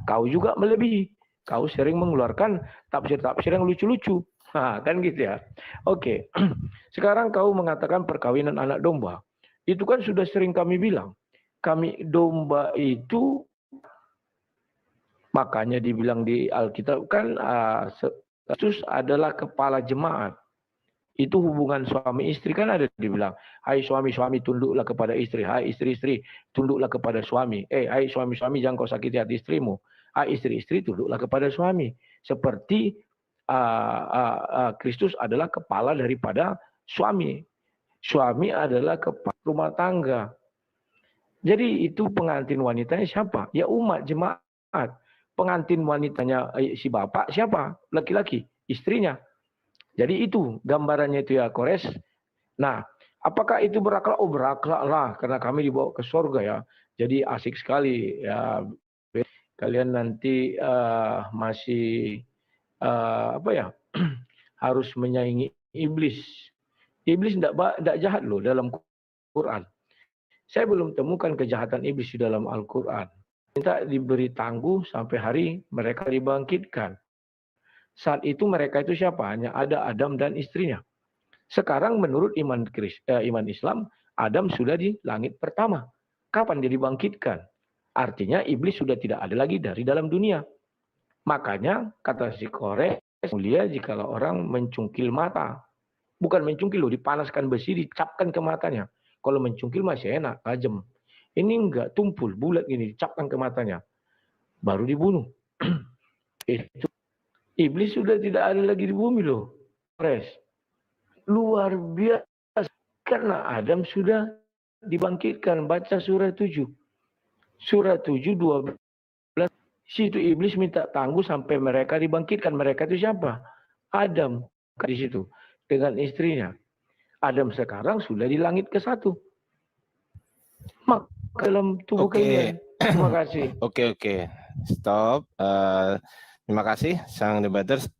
kau juga melebihi. Kau sering mengeluarkan tafsir-tafsir yang lucu-lucu. Nah, kan gitu ya. Oke, sekarang kau mengatakan perkawinan anak domba. Itu kan sudah sering kami bilang. Kami domba itu, makanya dibilang di Alkitab kan Kristus adalah kepala jemaat. Itu hubungan suami istri kan ada dibilang. Hai suami-suami tunduklah kepada istri. Hai istri-istri tunduklah kepada suami. Hai suami-suami jangan kau sakiti hati istrimu. Hai istri-istri tunduklah kepada suami. Seperti Kristus adalah kepala daripada suami. Suami adalah kepala rumah tangga. Jadi itu pengantin wanitanya siapa? Ya umat jemaat. Pengantin wanitanya si bapak siapa? Laki-laki, istrinya. Jadi itu gambarannya itu ya Kores. Nah, apakah itu berakhlak? Oh berakhlak lah, karena kami dibawa ke surga ya. Jadi asik sekali ya. Kalian nanti masih harus menyaingi iblis. Iblis tidak jahat loh dalam Quran. Saya belum temukan kejahatan iblis di dalam Al-Quran. Minta diberi tangguh sampai hari mereka dibangkitkan. Saat itu mereka itu siapa? Hanya ada Adam dan istrinya. Sekarang menurut iman Islam, Adam sudah di langit pertama. Kapan dia dibangkitkan? Artinya iblis sudah tidak ada lagi dari dalam dunia. Makanya kata si Kores, mulia jikalau orang mencungkil mata. Bukan mencungkil loh, dipanaskan besi, dicapkan ke matanya. Kalau mencungkil masih enak, tajam. Ini enggak, tumpul, bulat gini, dicapkan ke matanya. Baru dibunuh. Itu iblis sudah tidak ada lagi di bumi loh. Luar biasa. Karena Adam sudah dibangkitkan. Baca surah 7. Surah 7, 12. Situ iblis minta tangguh sampai mereka dibangkitkan. Mereka itu siapa? Adam. Di situ. Dengan istrinya. Adam sekarang sudah di langit ke-1. Maka dalam tubuh kalian. Terima kasih. Oke. Stop. Terima kasih, sang debaters.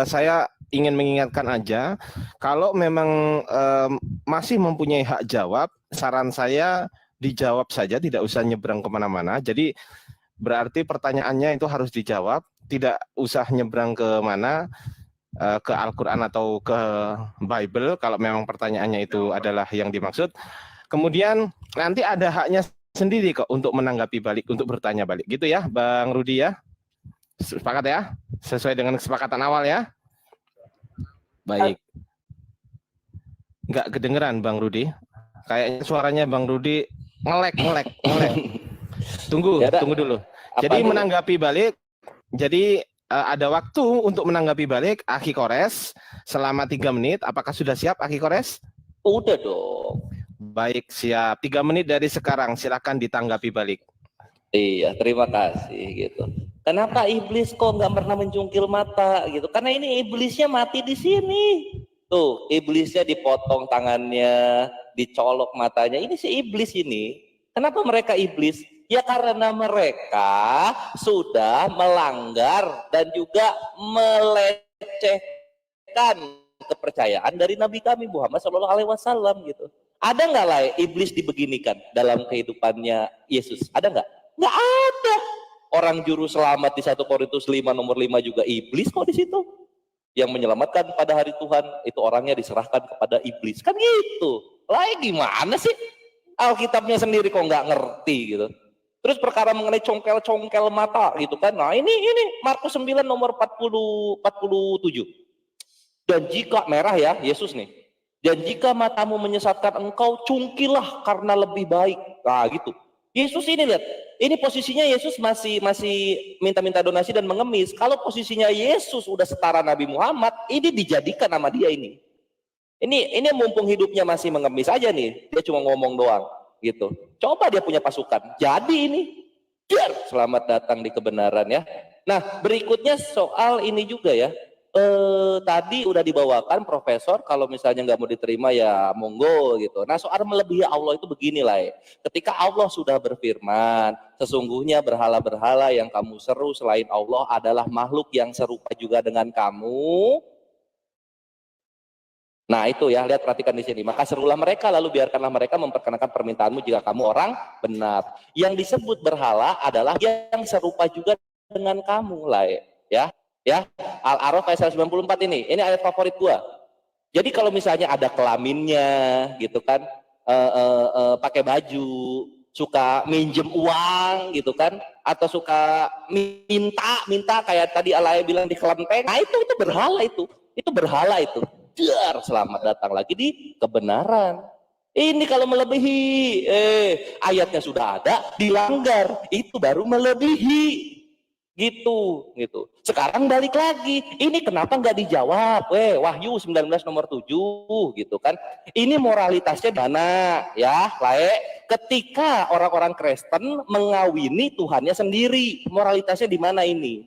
Saya ingin mengingatkan aja, kalau memang masih mempunyai hak jawab, saran saya dijawab saja, tidak usah nyebrang kemana-mana. Jadi berarti pertanyaannya itu harus dijawab, tidak usah nyebrang ke mana, ke Al-Quran atau ke Bible, kalau memang pertanyaannya itu adalah yang dimaksud. Kemudian nanti ada haknya sendiri kok untuk menanggapi balik, untuk bertanya balik. Gitu ya, Bang Rudi ya? Sepakat ya? Sesuai dengan kesepakatan awal ya? Baik. Nggak kedengeran Bang Rudi. Kayaknya suaranya Bang Rudi ngelek. Tunggu dulu. Jadi menanggapi balik, jadi ada waktu untuk menanggapi balik Akhi Kores selama 3 menit. Apakah sudah siap Akhi Kores? Udah dong. Baik, siap. 3 menit dari sekarang, silakan ditanggapi balik. Iya, terima kasih gitu. Kenapa iblis kok nggak pernah mencungkil mata gitu? Karena ini iblisnya mati di sini. Tuh, iblisnya dipotong tangannya, dicolok matanya. Ini si iblis ini. Kenapa mereka iblis? Ya karena mereka sudah melanggar dan juga melecehkan kepercayaan dari Nabi kami Muhammad SAW gitu. Ada nggak lah iblis dibeginikan dalam kehidupannya Yesus? Ada nggak? Nggak ada. Orang juru selamat di 1 Korintus 5 nomor 5 juga iblis kok di situ. Yang menyelamatkan pada hari Tuhan itu orangnya diserahkan kepada iblis. Kan gitu. Lah gimana sih? Alkitabnya sendiri kok nggak ngerti gitu. Terus perkara mengenai congkel-congkel mata gitu kan. Nah ini Markus 9 nomor 47. Dan jika merah ya, Yesus nih. Dan jika matamu menyesatkan engkau, cungkilah karena lebih baik. Nah gitu. Yesus ini lihat, ini posisinya Yesus masih minta-minta donasi dan mengemis. Kalau posisinya Yesus udah setara Nabi Muhammad, ini dijadikan nama dia ini. Ini mumpung hidupnya masih mengemis aja nih, dia cuma ngomong doang gitu. Coba dia punya pasukan. Jadi ini, biar selamat datang di kebenaran ya. Nah, berikutnya soal ini juga ya. Tadi udah dibawakan profesor, kalau misalnya nggak mau diterima ya monggo gitu. Nah soal melebihi Allah itu beginilah ya. Ketika Allah sudah berfirman, sesungguhnya berhala-berhala yang kamu seru selain Allah adalah makhluk yang serupa juga dengan kamu. Nah itu ya, lihat perhatikan di sini. Maka serulah mereka, lalu biarkanlah mereka memperkenakan permintaanmu jika kamu orang benar. Yang disebut berhala adalah yang serupa juga dengan kamu lah ya. Ya, Al-A'raf ayat 194 ini ayat favorit gua. Jadi kalau misalnya ada kelaminnya gitu kan, pakai baju, suka minjem uang gitu kan, atau suka minta kayak tadi Alaya bilang di kelenteng, nah itu berhala itu berhala itu. Dar, selamat datang lagi di kebenaran. Ini kalau melebihi, ayatnya sudah ada, dilanggar, itu baru melebihi. Gitu. Sekarang balik lagi, ini kenapa nggak dijawab? Wahyu 19 nomor 7 gitu kan. Ini moralitasnya mana ya, ketika orang-orang Kristen mengawini Tuhannya sendiri, moralitasnya di mana ini?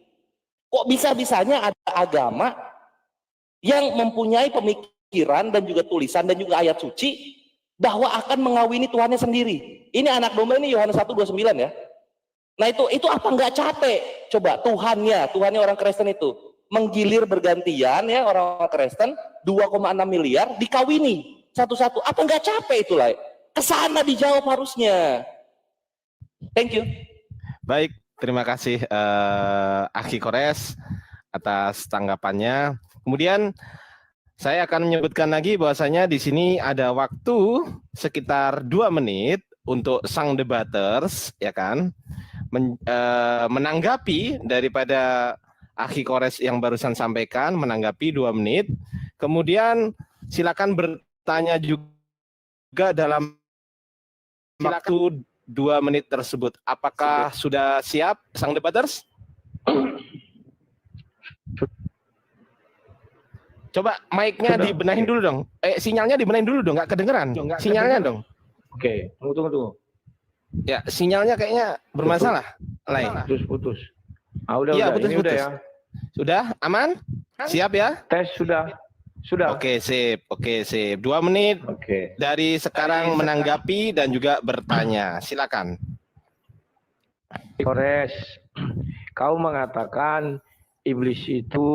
Kok bisa-bisanya ada agama yang mempunyai pemikiran dan juga tulisan dan juga ayat suci bahwa akan mengawini Tuhannya sendiri? Ini anak domba ini Yohanes 1:29 ya. Nah itu apa nggak capek? Coba Tuhannya orang Kristen itu menggilir bergantian ya, orang Kristen 2,6 miliar dikawini satu-satu. Apa nggak capek itu lah? Kesana dijawab harusnya. Thank you. Baik, terima kasih Akhi Kores atas tanggapannya. Kemudian saya akan menyebutkan lagi bahwasanya di sini ada waktu sekitar 2 menit untuk sang debaters, ya kan? Menanggapi daripada Akhi Kores yang barusan sampaikan, menanggapi 2 menit. Kemudian silakan bertanya juga dalam waktu 2 menit tersebut. Apakah sudah siap sang debaters? Coba mic-nya dibenahin dulu dong. Sinyalnya dibenahin dulu dong, nggak kedengeran. Sinyalnya dong. Oke, tunggu. Ya, sinyalnya kayaknya bermasalah. Putus. Udah, putus. Ya. Sudah, aman? Siap ya? Tes sudah. Oke, sip. 2 menit dari sekarang menanggapi dan juga bertanya. Silakan. Kores, kau mengatakan iblis itu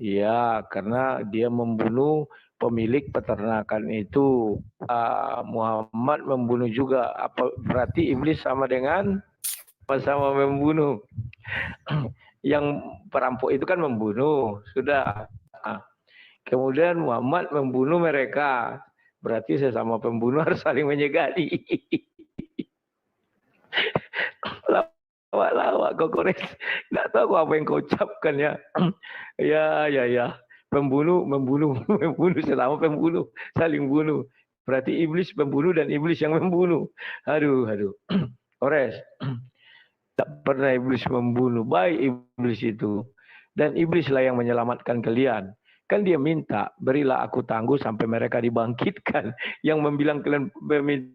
ya karena dia membunuh pemilik peternakan itu. Muhammad membunuh juga. Apa berarti iblis sama membunuh? Yang perampok itu kan membunuh, sudah. Kemudian Muhammad membunuh mereka. Berarti sesama pembunuh harus saling menyegali. Lawak kau Kores. Nggak tahu apa yang kau ucapkan ya. Ya. Membunuh selama pembunuh saling bunuh. Berarti iblis pembunuh dan iblis yang membunuh. Aduh. Kores, tak pernah iblis membunuh. Baik iblis itu. Dan iblislah yang menyelamatkan kalian. Kan dia minta, berilah aku tangguh sampai mereka dibangkitkan. Yang membilang kalian meminta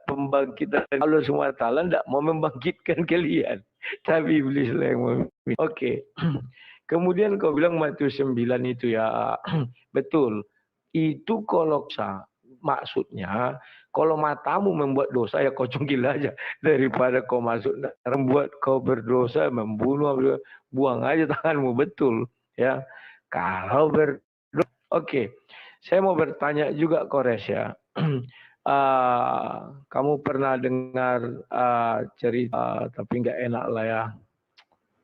pembangkitan Allah SWT tidak mau membangkitkan kalian. Tapi iblislah yang meminta. Oke. Kemudian kau bilang Matius 9 itu ya, betul. Itu kalau maksudnya, kalau matamu membuat dosa ya kau cungkil aja. Daripada kau masuk membuat kau berdosa, membunuh, buang aja tanganmu, betul. Ya, kalau berdosa. Oke, saya mau bertanya juga Kores ya. Kamu pernah dengar cerita, tapi nggak enak lah ya.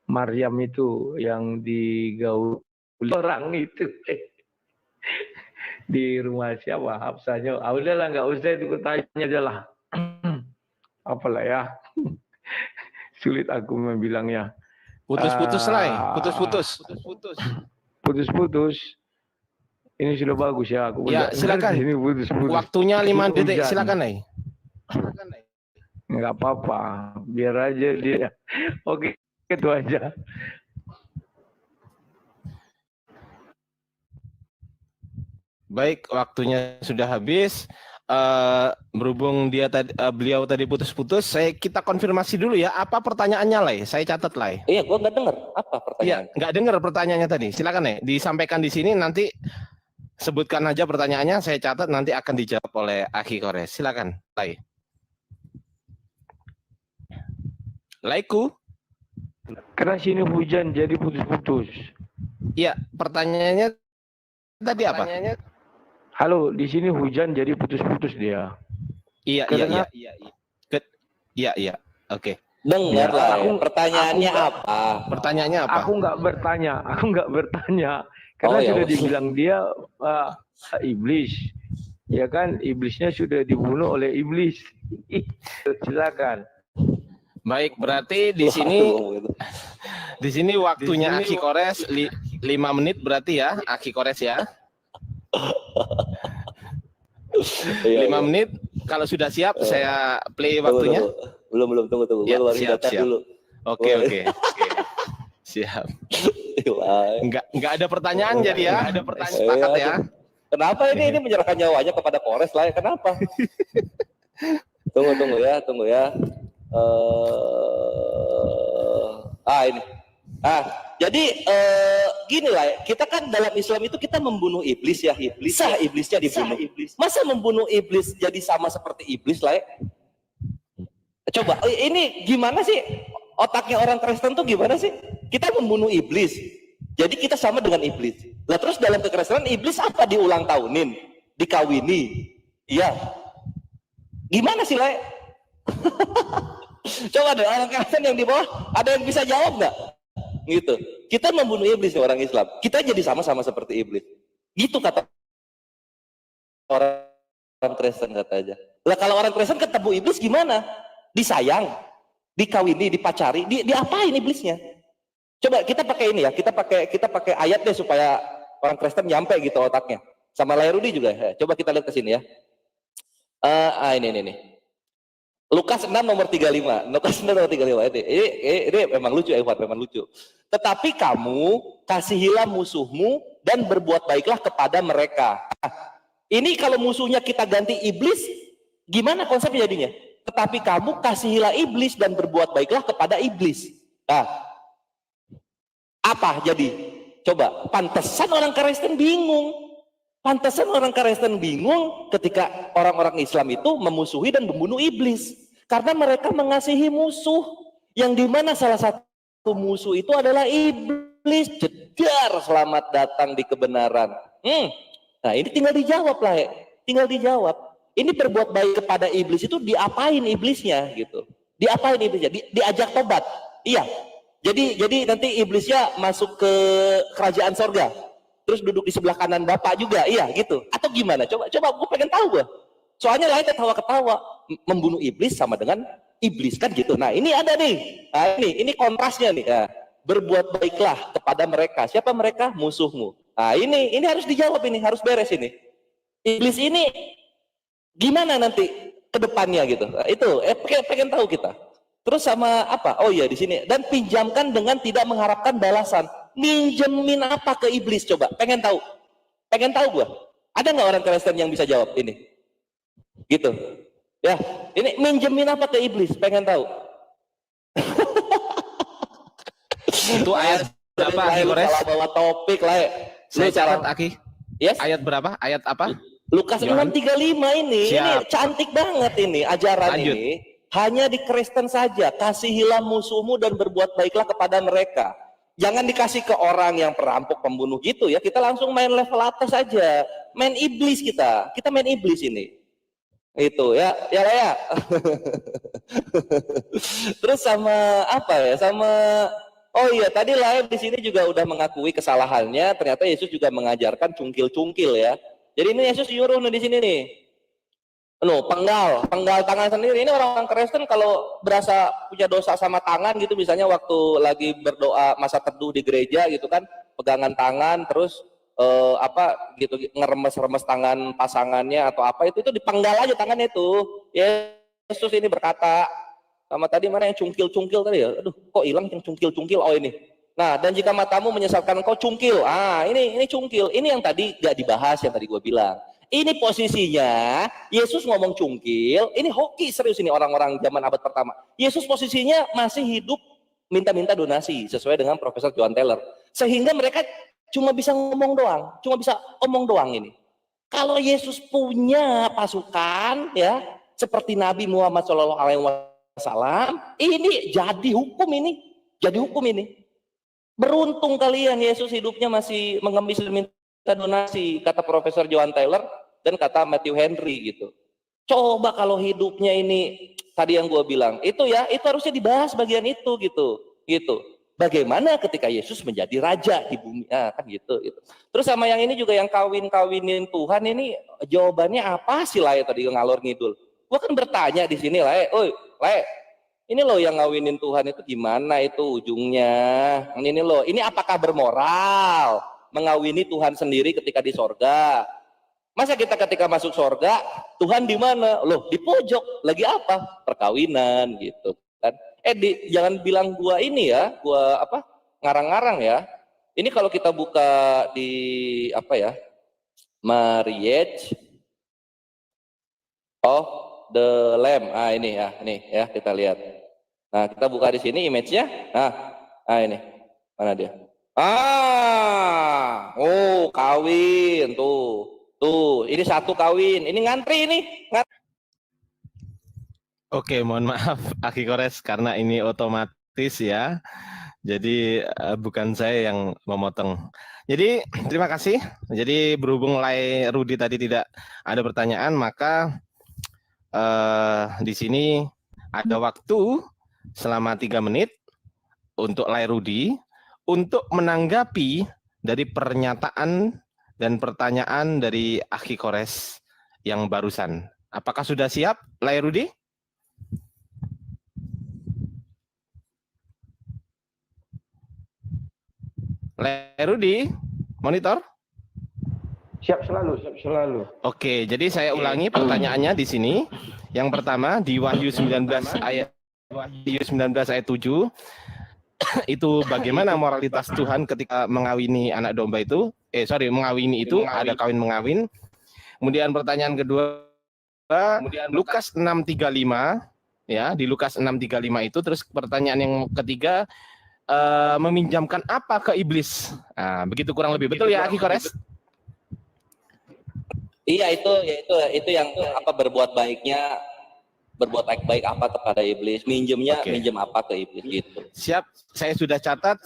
Maryam itu yang digauli orang itu di rumah siapa Hafsahnya. Ah, udahlah nggak usah itu tanya aja lah. Apalah ya. Sulit aku membilangnya. Putus-putus lah, Putus-putus. Ini sudah bagus ya. Aku Ya, silakan. Ini putus-putus. Waktunya 5 detik, Hujan. silakan nih. Nggak apa-apa, biar aja dia. Oke, itu aja. Baik, waktunya sudah habis. Berhubung beliau tadi putus-putus, kita konfirmasi dulu ya. Apa pertanyaannya, Lai? Saya catat, Lai. Iya, gua nggak dengar. Apa Iya, pertanyaan? nggak dengar pertanyaannya tadi. Silakan nih, disampaikan di sini, nanti sebutkan aja pertanyaannya, saya catat, nanti akan dijawab oleh Akhi Kores. Silakan, Lai. Laiku. Karena sini hujan jadi putus-putus. Iya, pertanyaannya tadi apa? Halo, di sini hujan jadi putus-putus dia. Iya. Oke. Dengar lah. Aku- Pertanyaannya aku- apa? Pertanyaannya apa? Aku nggak bertanya. Karena Oh, ya sudah wes. dibilang dia iblis. Ya kan, iblisnya sudah dibunuh oleh iblis. Silakan. Baik, berarti di sini waktunya Akhi Kores 5 menit berarti ya, Akhi Kores ya. 5 menit. Kalau sudah siap, saya play waktunya. Belum, tunggu. Ya, Gua harus siap, data siap. dulu. Oke. Siap. Enggak ada pertanyaan jadi ya. Ada pertanyaan sepakat ya. Kenapa ini menyerahkan nyawanya kepada Kores lah? Kenapa? Tunggu ya. Ini. Jadi gini lah, kita kan dalam Islam itu kita membunuh iblis ya, sah iblisnya dibunuh. Masa membunuh iblis jadi sama seperti iblis lah? Coba, ini gimana sih otaknya orang Kristen tuh gimana sih? Kita membunuh iblis, jadi kita sama dengan iblis. Lah terus dalam kekristenan iblis apa diulang tahunin, dikawini, iya? Gimana sih lah? Coba deh orang Kristen yang di bawah ada yang bisa jawab nggak? Gitu. Kita membunuh iblis nih orang Islam. Kita jadi sama-sama seperti iblis. Gitu kata orang Kristen kata aja. Lah kalau orang Kristen ketemu iblis gimana? Disayang, dikawini, dipacari, diapain iblisnya? Coba kita pakai ini ya. Kita pakai ayat deh supaya orang Kristen nyampe gitu otaknya. Sama Lairudi juga. Coba kita lihat ke sini ya. Ini. Lukas 6 nomor 35. Lukas 6 nomor 35. Ini memang lucu ya, memang lucu. Tetapi kamu kasihilah musuhmu dan berbuat baiklah kepada mereka. Ini kalau musuhnya kita ganti iblis, gimana konsepnya jadinya? Tetapi kamu kasihilah iblis dan berbuat baiklah kepada iblis. Apa jadi? Coba, pantesan orang Kristen bingung. Pantesan orang Kristen bingung ketika orang-orang Islam itu memusuhi dan membunuh iblis. Karena mereka mengasihi musuh. Yang dimana salah satu musuh itu adalah iblis. Jedar, selamat datang di kebenaran. Nah ini tinggal dijawab lah ya. Tinggal dijawab. Ini berbuat baik kepada iblis itu diapain iblisnya gitu. Diapain iblisnya? Diajak tobat. Iya. Jadi nanti iblisnya masuk ke kerajaan sorga. Terus duduk di sebelah kanan Bapak juga, iya gitu. Atau gimana? Coba gue pengen tahu gue. Soalnya lain ketawa-ketawa, membunuh iblis sama dengan iblis kan gitu. Nah ini ada nih, ini kontrasnya nih. Ya. Berbuat baiklah kepada mereka. Siapa mereka? Musuhmu. Nah ini harus dijawab ini, harus beres ini. Iblis ini gimana nanti ke depannya gitu. Nah, itu pengen tahu kita. Terus sama apa? Oh iya di sini. Dan pinjamkan dengan tidak mengharapkan balasan. Minjemin apa ke iblis coba? Pengen tahu gua. Ada nggak orang Kristen yang bisa jawab ini? Gitu. Ya, ini minjemin apa ke iblis? Pengen tahu. Itu ayat berapa, Akhi Kores? Salah bawa topik lah ya. Saya catat, Akhi. Yes? Ayat berapa? Ayat apa? Lukas 6:35 ini. Ini Siap. cantik banget ini ajaran. Lanjut. Ini. Hanya di Kristen saja. Kasihilah musuhmu dan berbuat baiklah kepada mereka. Jangan dikasih ke orang yang perampok, pembunuh gitu ya. Kita langsung main level atas saja. Main iblis kita. Kita main iblis ini. Itu ya. Terus sama apa ya? Sama Oh iya, tadi Lae di sini juga udah mengakui kesalahannya. Ternyata Yesus juga mengajarkan cungkil-cungkil ya. Jadi ini Yesus nyuruh nih di sini nih. Penggal tangan sendiri. Ini orang-orang Kristen kalau berasa punya dosa sama tangan gitu, misalnya waktu lagi berdoa masa teduh di gereja gitu kan, pegangan tangan terus apa gitu ngeremes-remes tangan pasangannya atau apa itu dipenggal aja tangannya itu. Yesus ini berkata, sama tadi mana yang cungkil-cungkil tadi ya? Aduh, kok hilang yang cungkil-cungkil? Oh ini. Nah, dan jika matamu menyesatkan engkau cungkil. Ini cungkil. Ini yang tadi gak dibahas yang tadi gue bilang. Ini posisinya Yesus ngomong cungkil, ini hoki serius ini orang-orang zaman abad pertama. Yesus posisinya masih hidup minta-minta donasi sesuai dengan Profesor John Taylor. Sehingga mereka cuma bisa ngomong doang, cuma bisa omong doang ini. Kalau Yesus punya pasukan ya, seperti Nabi Muhammad SAW, ini jadi hukum ini. Jadi hukum ini. Beruntung kalian Yesus hidupnya masih mengemis dan minta donasi, kata Profesor John Taylor dan kata Matthew Henry gitu. Coba kalau hidupnya ini tadi yang gue bilang itu ya, itu harusnya dibahas bagian itu gitu. Bagaimana ketika Yesus menjadi raja di bumi, kan gitu. Terus sama yang ini juga yang kawinin Tuhan ini jawabannya apa sih Lae tadi ngalor ngidul? Gue kan bertanya di sini Lae, Lae, ini loh yang ngawinin Tuhan itu gimana itu ujungnya? Ini loh, ini apakah bermoral? Mengawini Tuhan sendiri ketika di sorga. Masa kita ketika masuk sorga, Tuhan di mana? Loh, di pojok. Lagi apa? Perkawinan gitu kan. Jangan bilang gua ini ya, gua apa? Ngarang-ngarang ya. Ini kalau kita buka di apa ya? Marriage of the Lamb. Ini ya, nih ya kita lihat. Nah, kita buka di sini image-nya. Nah, ini. Mana dia? Kawin tuh, ini satu kawin, ini ngantri ini. Oke, mohon maaf Aki Kores karena ini otomatis ya. Jadi bukan saya yang memotong. Jadi terima kasih. Jadi berhubung Lae Rudi tadi tidak ada pertanyaan, maka di sini ada waktu selama 3 menit untuk Lae Rudi untuk menanggapi dari pernyataan dan pertanyaan dari Aki Kores yang barusan. Apakah sudah siap, Lae Rudi? Lae Rudi, monitor? Siap selalu. Oke, jadi saya ulangi pertanyaannya di sini. Yang pertama di Wahyu 19 ayat 7. Itu bagaimana moralitas Tuhan ketika mengawini anak domba itu? Mengawini itu ada kawin mengawin. Kemudian pertanyaan kedua, Lukas 6:35 ya, di Lukas 6:35 itu. Terus pertanyaan yang ketiga, meminjamkan apa ke iblis? Nah, begitu kurang lebih, betul ya Aki Kores? Iya, itu yang apa berbuat baik baik apa kepada iblis, minjem apa ke iblis gitu. Siap, saya sudah catat.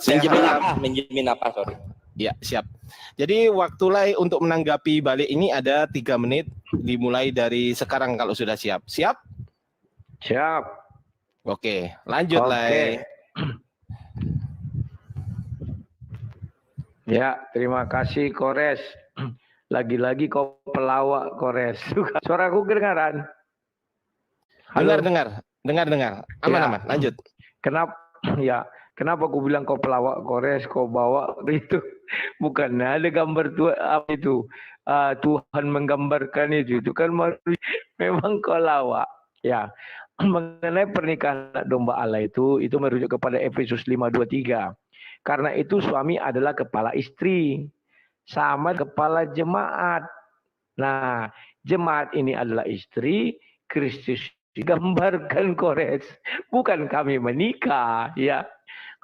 Minjemin apa, sorry. Ya, siap. Jadi waktu Lae untuk menanggapi balik ini ada 3 menit, dimulai dari sekarang kalau sudah siap. Siap? Siap. Oke, lanjut Lae. Ya, terima kasih Kores. Lagi-lagi kau pelawak Kores. Suaraku kedengaran? Dengar. Aman. Lanjut. Kenapa aku bilang kau pelawak Kores, kau bawa itu? Bukan ada gambar Tuhan menggambarkan itu kan memang kau lawak. Ya, mengenai pernikahan anak domba Allah itu merujuk kepada Efesus 5:23. Karena itu suami adalah kepala istri, sama kepala jemaat. Nah, jemaat ini adalah istri, Kristus digambarkan Kores, bukan kami menikah ya.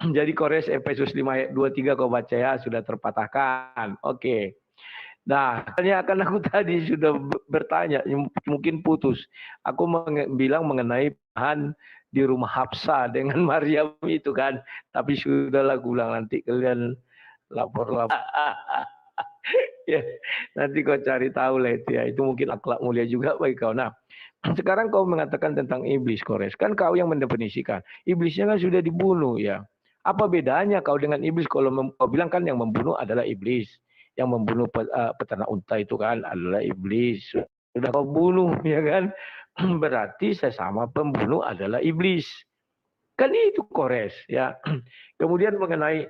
Jadi Kores Efesus 5:23 kau baca ya, sudah terpatahkan. Oke. Nah, akan aku tadi sudah bertanya, mungkin putus. Aku bilang mengenai bahan di rumah Hafsa dengan Maryam itu kan, tapi sudahlah aku bilang nanti kalian lapor. Ya, nanti kau cari tahu lah itu ya. Itu mungkin akhlak mulia juga bagi kau. Nah, sekarang kau mengatakan tentang iblis, Kores. Kan kau yang mendefinisikan. Iblisnya kan sudah dibunuh ya. Apa bedanya kau dengan iblis? Kalau kau bilang kan yang membunuh adalah iblis. Yang membunuh peternak unta itu kan adalah iblis. Sudah kau bunuh, ya kan? Berarti sesama pembunuh adalah iblis. Kan itu Kores, ya. Kemudian mengenai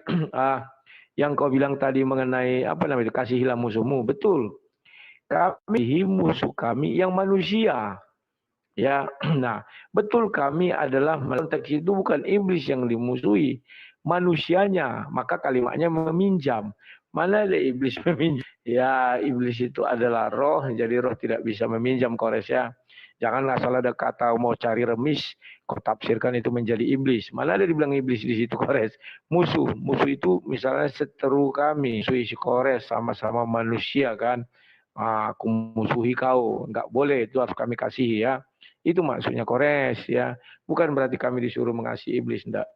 yang kau bilang tadi mengenai apa namanya, kasihilah musuhmu, betul. Kami musuh kami yang manusia. Ya, nah, betul kami adalah konteks itu bukan iblis yang dimusuhi, manusianya. Maka kalimatnya meminjam. Mana ada iblis meminjam? Ya, iblis itu adalah roh, jadi roh tidak bisa meminjam, Kores ya. Jangan asal ada kata mau cari remis, kau tafsirkan itu menjadi iblis. Mana ada dibilang iblis di situ, Kores? Musuh itu misalnya seteru kami, musuh si Kores, sama-sama manusia kan. Aku musuhi kau, nggak boleh, itu harus kami kasihi ya. Itu maksudnya Kores ya. Bukan berarti kami disuruh mengasihi iblis, enggak.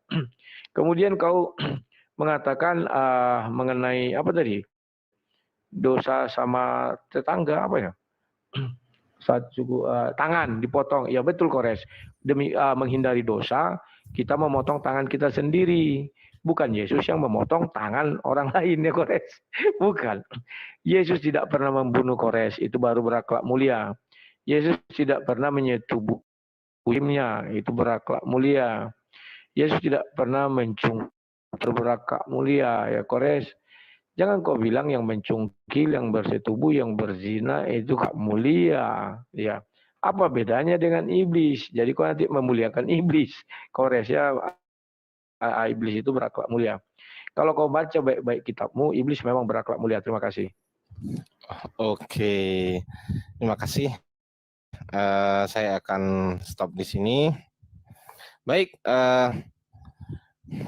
Kemudian kau mengatakan mengenai apa tadi? Dosa sama tetangga apa ya? Satu tangan dipotong. Ya betul Kores. Demi menghindari dosa, kita memotong tangan kita sendiri. Bukan Yesus yang memotong tangan orang lain ya Kores. Bukan. Yesus tidak pernah membunuh Kores, itu baru berakhlak mulia. Yesus tidak pernah menyetubuh kulimnya, itu berakhlak mulia. Yesus tidak pernah mencungkil, berakhlak mulia ya Kores. Jangan kau bilang yang mencungkil, yang bersetubuh, yang berzina itu gak mulia. Ya, apa bedanya dengan iblis? Jadi kau nanti memuliakan iblis, Kores ya. Iblis itu berakhlak mulia. Kalau kau baca baik-baik kitabmu, iblis memang berakhlak mulia. Terima kasih. Oke, terima kasih. Saya akan stop di sini. Baik,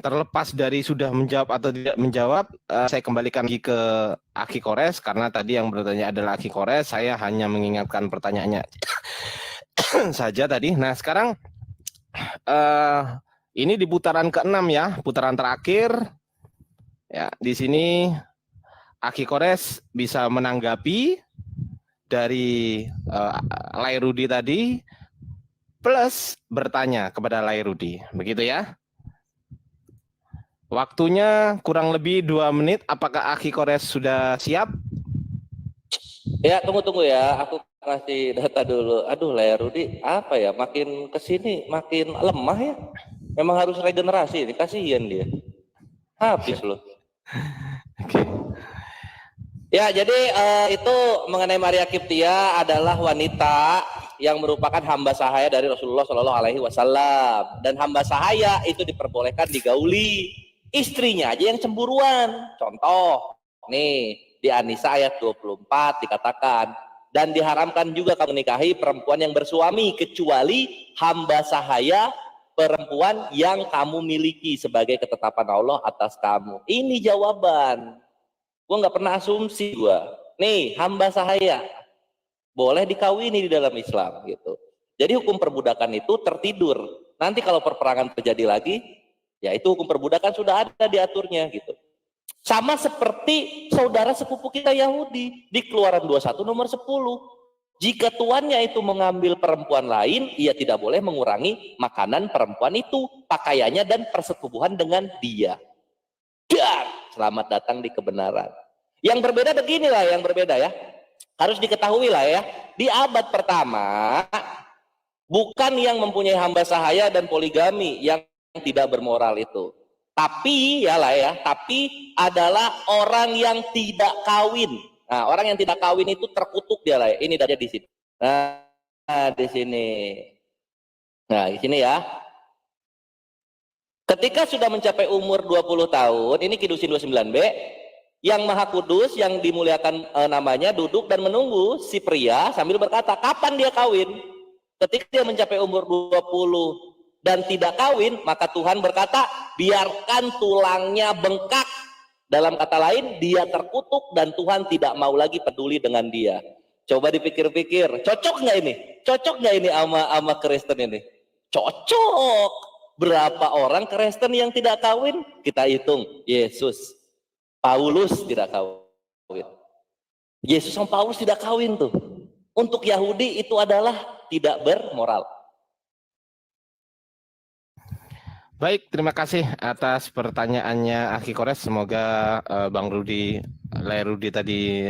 terlepas dari sudah menjawab atau tidak menjawab, saya kembalikan lagi ke Aki Kores karena tadi yang bertanya adalah Aki Kores. Saya hanya mengingatkan pertanyaannya saja tadi. Nah, sekarang ini di putaran ke-6 ya, putaran terakhir. Ya, di sini Aki Kores bisa menanggapi dari Lairudi tadi plus bertanya kepada Lairudi, begitu ya. Waktunya kurang lebih 2 menit. Apakah Aki Kores sudah siap? Ya, tunggu ya. Aku kasih data dulu. Aduh, Lairudi apa ya? Makin kesini makin lemah ya. Memang harus regenerasi. Ini kasihan dia. Habis loh. Oke. Ya, jadi itu mengenai Maria Kiptia adalah wanita yang merupakan hamba sahaya dari Rasulullah Shallallahu Alaihi Wasallam, dan hamba sahaya itu diperbolehkan digauli, istrinya aja yang cemburuan. Contoh, nih di An-Nisa ayat 24 dikatakan, dan diharamkan juga kamu nikahi perempuan yang bersuami kecuali hamba sahaya perempuan yang kamu miliki sebagai ketetapan Allah atas kamu. Ini jawaban. Gue nggak pernah asumsi gue. Nih hamba sahaya boleh dikawini di dalam Islam gitu. Jadi hukum perbudakan itu tertidur. Nanti kalau perperangan terjadi lagi, ya itu hukum perbudakan sudah ada diaturnya gitu. Sama seperti saudara sepupu kita Yahudi di Keluaran 21 nomor 10. Jika tuannya itu mengambil perempuan lain, ia tidak boleh mengurangi makanan perempuan itu, pakaiannya dan persetubuhan dengan dia. Dan selamat datang di kebenaran. Yang berbeda beginilah, yang berbeda ya. Harus diketahui lah ya. Di abad pertama, bukan yang mempunyai hamba sahaya dan poligami yang tidak bermoral itu. Tapi ya lah ya, tapi adalah orang yang tidak kawin. Nah, orang yang tidak kawin itu terkutuk dia lah ya. Ini aja di sini. Nah, di sini. Nah, di sini ya. Ketika sudah mencapai umur 20 tahun, ini Kidusin 29b, yang Maha Kudus, yang dimuliakan namanya, duduk dan menunggu si pria sambil berkata, kapan dia kawin? Ketika dia mencapai umur 20 dan tidak kawin, maka Tuhan berkata, biarkan tulangnya bengkak. Dalam kata lain, dia terkutuk dan Tuhan tidak mau lagi peduli dengan dia. Coba dipikir-pikir, cocok nggak ini? Cocok nggak ini sama Kristen ini? Cocok. Berapa orang Kristen yang tidak kawin? Kita hitung. Yesus, Paulus tidak kawin. Yesus sama Paulus tidak kawin tuh. Untuk Yahudi itu adalah tidak bermoral. Baik, terima kasih atas pertanyaannya Aki Kores. Semoga Bang Rudi, Lai Rudi tadi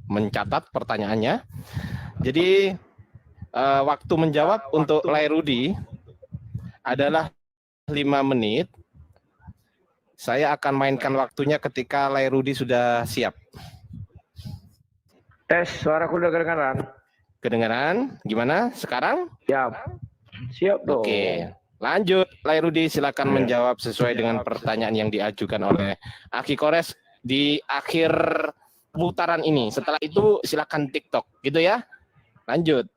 mencatat pertanyaannya. Jadi waktu menjawab untuk Lai Rudi adalah 5 menit. Saya akan mainkan waktunya ketika Lai Rudi sudah siap. Tes, suaraku udah kedengaran? Kedengaran? Gimana sekarang? Siap dong. Oke, lanjut. Lai Rudi silakan menjawab sesuai dengan pertanyaan yang diajukan oleh Aki Kores di akhir putaran ini. Setelah itu silakan TikTok, gitu ya. Lanjut.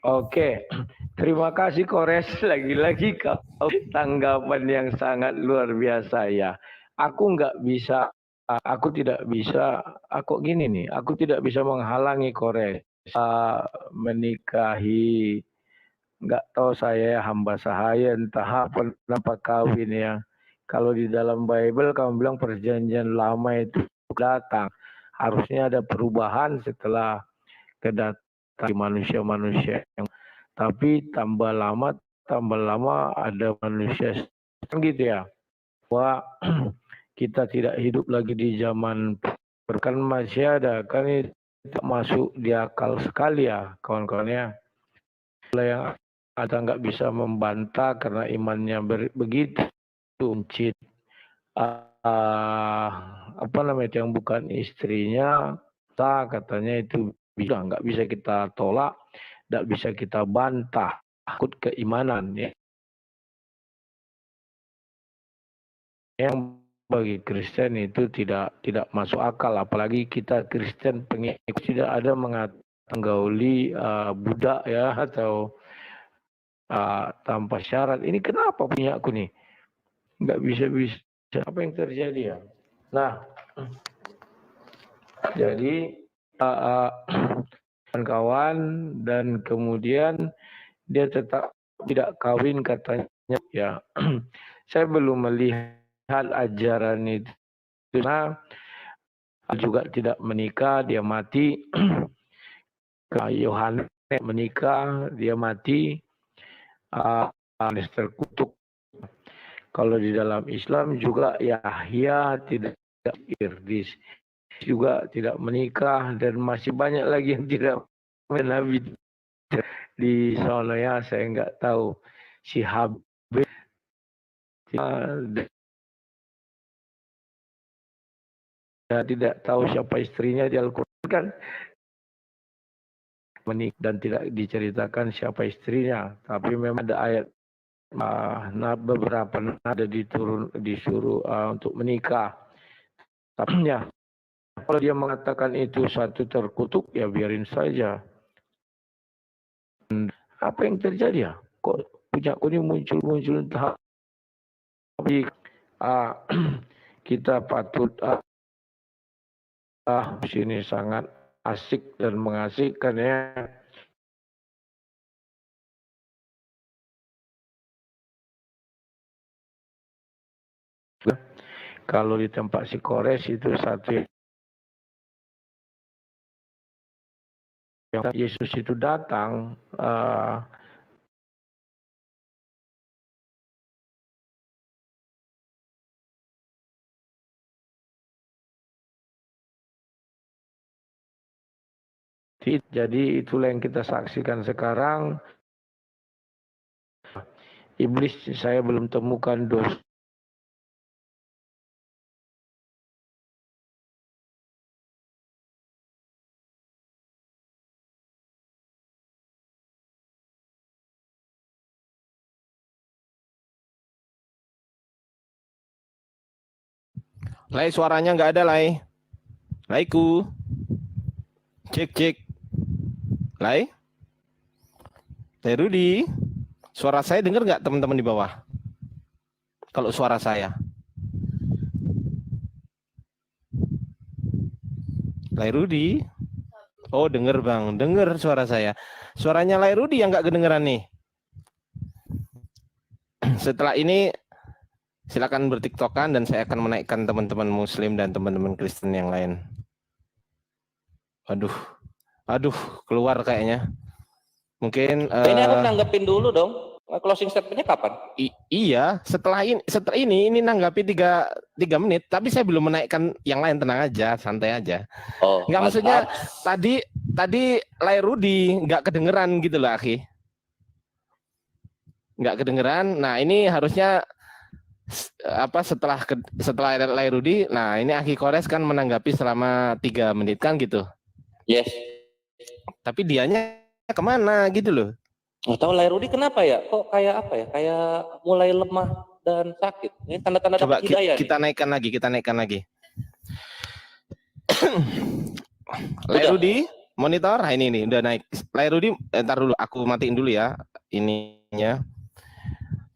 Oke, terima kasih Kores, lagi-lagi kau tanggapan yang sangat luar biasa ya. Aku tidak bisa menghalangi Kores menikahi, nggak tahu saya hamba sahaya, entah apa kawin ya. Kalau di dalam Bible kamu bilang perjanjian lama itu datang, harusnya ada perubahan setelah kedatangan manusia-manusia yang, tapi tambah lama ada manusia gitu ya, bahwa kita tidak hidup lagi di zaman berkan masih ada, kan itu masuk di akal sekali ya kawan-kawannya. Kalau yang ada nggak bisa membantah karena imannya begitu uncit yang bukan istrinya, katanya itu nggak bisa kita tolak, nggak bisa kita bantah, takut keimanan ya. Yang bagi Kristen itu tidak masuk akal, apalagi kita Kristen pengikut tidak ada menggauli budak ya atau tanpa syarat. Ini kenapa punya aku nih? Nggak bisa apa yang terjadi ya? Nah, jadi kawan dan kemudian dia tetap tidak kawin katanya ya. Saya belum melihat ajaran itu, karena juga tidak menikah, dia mati. Yohanes menikah, dia mati, terkutuk. Kalau di dalam Islam juga Yahya tidak irdis, juga tidak menikah, dan masih banyak lagi yang tidak Nabi di sana ya. Saya nggak tahu si Habib tidak tahu siapa istrinya di Al-Quran kan, menikah dan tidak diceritakan siapa istrinya, tapi memang ada ayat beberapa ada disuruh untuk menikah. Tapi ya, kalau dia mengatakan itu satu terkutuk, ya biarin saja. Apa yang terjadi ya? Kok punya aku ini muncul entah. Tapi kita patut sini sangat asik dan mengasihkan ya. Kalau di tempat si Kores itu satu yang Yesus itu datang, jadi itulah yang kita saksikan sekarang. Iblis saya belum temukan dosa. Lai, suaranya nggak ada, Lai. Laiku. Cek. Lai. Lai Rudi. Suara saya dengar nggak teman-teman di bawah? Kalau suara saya. Lai Rudi. Oh, dengar Bang. Dengar suara saya. Suaranya Lai Rudi yang nggak kedengeran nih. Setelah ini silakan bertiktokan dan saya akan menaikkan teman-teman Muslim dan teman-teman Kristen yang lain. Aduh, keluar kayaknya. Mungkin ini aku nanggepin dulu dong. Closing statementnya kapan? Iya, setelah ini nanggapi 3 menit, tapi saya belum menaikkan yang lain, tenang aja, santai aja. Oh, Enggak, maksudnya tadi Lairudi nggak kedengeran gitu loh, Akhi. Nggak kedengeran. Nah, ini harusnya setelah Lairudi, nah ini Akhi Kores kan menanggapi selama 3 menit kan gitu. Yes. Tapi dianya kemana gitu loh. Nggak tahu Lairudi kenapa ya? Kok kayak apa ya? Kayak mulai lemah dan sakit. Ini tanda-tanda Coba dapat hidayah kita nih. naikkan lagi. Lairudi, monitor. Nah, ini udah naik. Lairudi, ntar dulu aku matiin dulu ya ininya.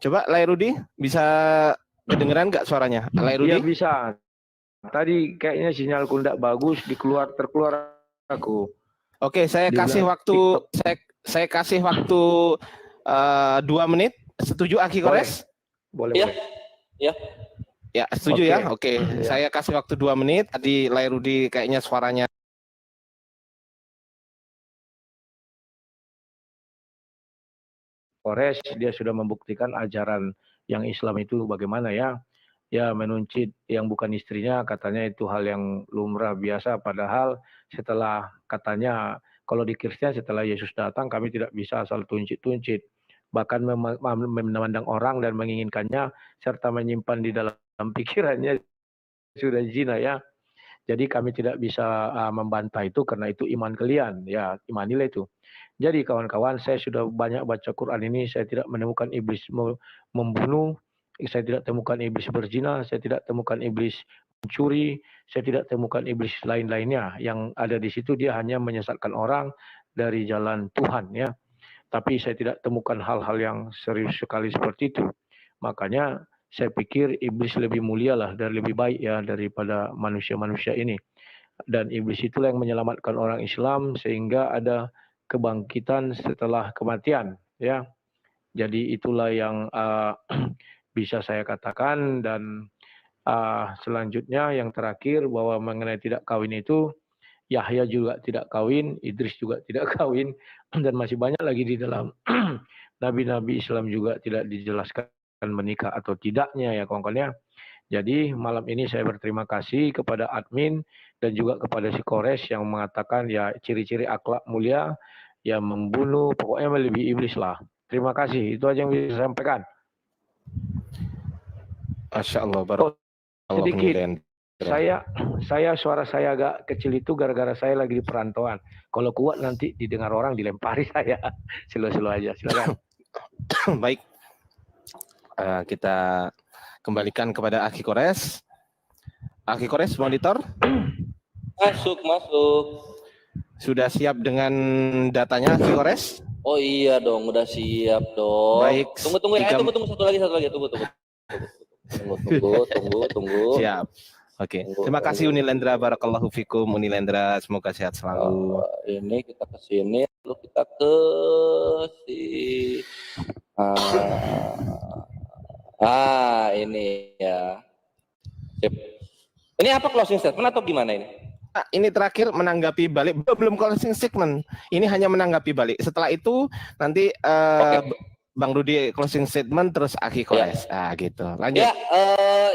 Coba Lairudi bisa kedengeran nggak suaranya? Lairudi? Iya bisa. Tadi kayaknya sinyalku tidak bagus, terkeluar aku. Oke, saya kasih waktu saya kasih waktu 2 menit. Setuju Akhi Kores? Boleh. Iya. Ya. Ya, setuju ya. Oke. Oke, saya kasih waktu 2 menit. Tadi Lairudi kayaknya suaranya Kores, dia sudah membuktikan ajaran yang Islam itu bagaimana ya. Ya, menuncit yang bukan istrinya, katanya itu hal yang lumrah biasa, padahal setelah katanya kalau di Kristen setelah Yesus datang kami tidak bisa asal tuncit-tuncit, bahkan memandang orang dan menginginkannya serta menyimpan di dalam pikirannya sudah zina ya. Jadi kami tidak bisa membantah itu karena itu iman kalian, ya imanilah itu. Jadi kawan-kawan, saya sudah banyak baca Quran ini, saya tidak menemukan iblis membunuh, saya tidak temukan iblis berzina, saya tidak temukan iblis mencuri, saya tidak temukan iblis lain-lainnya. Yang ada di situ dia hanya menyesatkan orang dari jalan Tuhan ya. Tapi saya tidak temukan hal-hal yang serius sekali seperti itu. Makanya saya pikir iblis lebih mulia lah dan lebih baik ya daripada manusia-manusia ini. Dan iblis itulah yang menyelamatkan orang Islam sehingga ada kebangkitan setelah kematian ya. Jadi itulah yang bisa saya katakan. Dan selanjutnya yang terakhir bahwa mengenai tidak kawin itu, Yahya juga tidak kawin, Idris juga tidak kawin, dan masih banyak lagi di dalam nabi-nabi Islam juga tidak dijelaskan menikah atau tidaknya ya kawan-kawan ya. Jadi malam ini saya berterima kasih kepada admin dan juga kepada si Kores yang mengatakan ya ciri-ciri akhlak mulia, ya membunuh, pokoknya melebihi iblis lah. Terima kasih, itu aja yang bisa saya sampaikan. Masya Allah, baru sedikit. Saya suara saya agak kecil itu gara-gara saya lagi di perantauan. Kalau kuat nanti didengar orang dilempari saya. Silo-silo aja, silakan. Baik, kita kembalikan kepada Akhi Kores. Akhi Kores, monitor. Masuk. Sudah siap dengan datanya, Akhi Kores? Oh iya dong, udah siap dong. Baik. Tunggu satu lagi. Tunggu. Siap. Oke. Terima kasih Unilendra, barakallahu fikum Unilendra, semoga sehat selalu. Ini kita ke sini, lalu kita ke si ini ya. Sip. Ini apa closing statement atau gimana ini? Ini terakhir menanggapi balik, belum closing statement. Ini hanya menanggapi balik. Setelah itu nanti Bang Rudi closing statement, terus Akhi Kores. Gitu. Lanjut. Ya,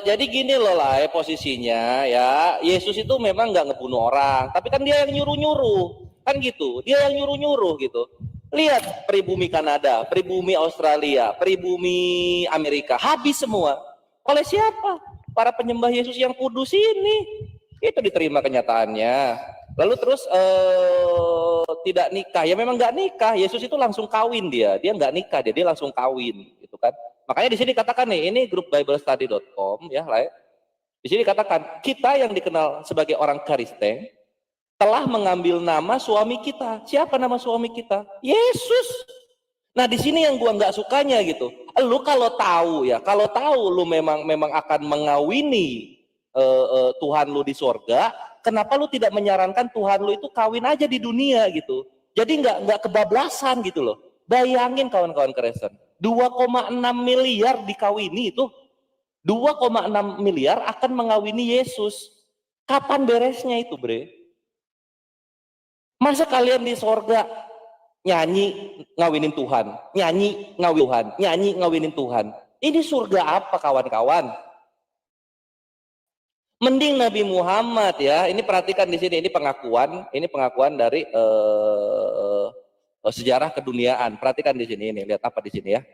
jadi gini loh lah posisinya ya. Yesus itu memang nggak ngebunuh orang, tapi kan dia yang nyuruh-nyuruh, kan gitu. Dia yang nyuruh-nyuruh gitu. Lihat pribumi Kanada, pribumi Australia, pribumi Amerika, habis semua. Oleh siapa? Para penyembah Yesus yang kudus ini. Itu diterima kenyataannya. Lalu terus tidak nikah, ya memang nggak nikah. Yesus itu langsung kawin dia nggak nikah, dia langsung kawin, gitu kan. Makanya di sini katakan nih, ini grup BibleStudy.com ya, di sini katakan kita yang dikenal sebagai orang Kristen telah mengambil nama suami kita. Siapa nama suami kita? Yesus. Nah di sini yang gua nggak sukanya gitu. Lu kalau tahu lu memang akan mengawini Tuhan lu di sorga, kenapa lu tidak menyarankan Tuhan lu itu kawin aja di dunia gitu? Jadi nggak kebablasan gitu loh. Bayangin kawan-kawan Kristen, 2,6 miliar dikawini itu, 2,6 miliar akan mengawini Yesus. Kapan beresnya itu, bre? Masa kalian di sorga nyanyi ngawinin Tuhan, nyanyi ngawinin Tuhan, nyanyi ngawinin Tuhan. Ini surga apa kawan-kawan? Mending Nabi Muhammad ya. Ini perhatikan di sini, ini pengakuan dari sejarah keduniaan. Perhatikan di sini, ini lihat apa di sini ya.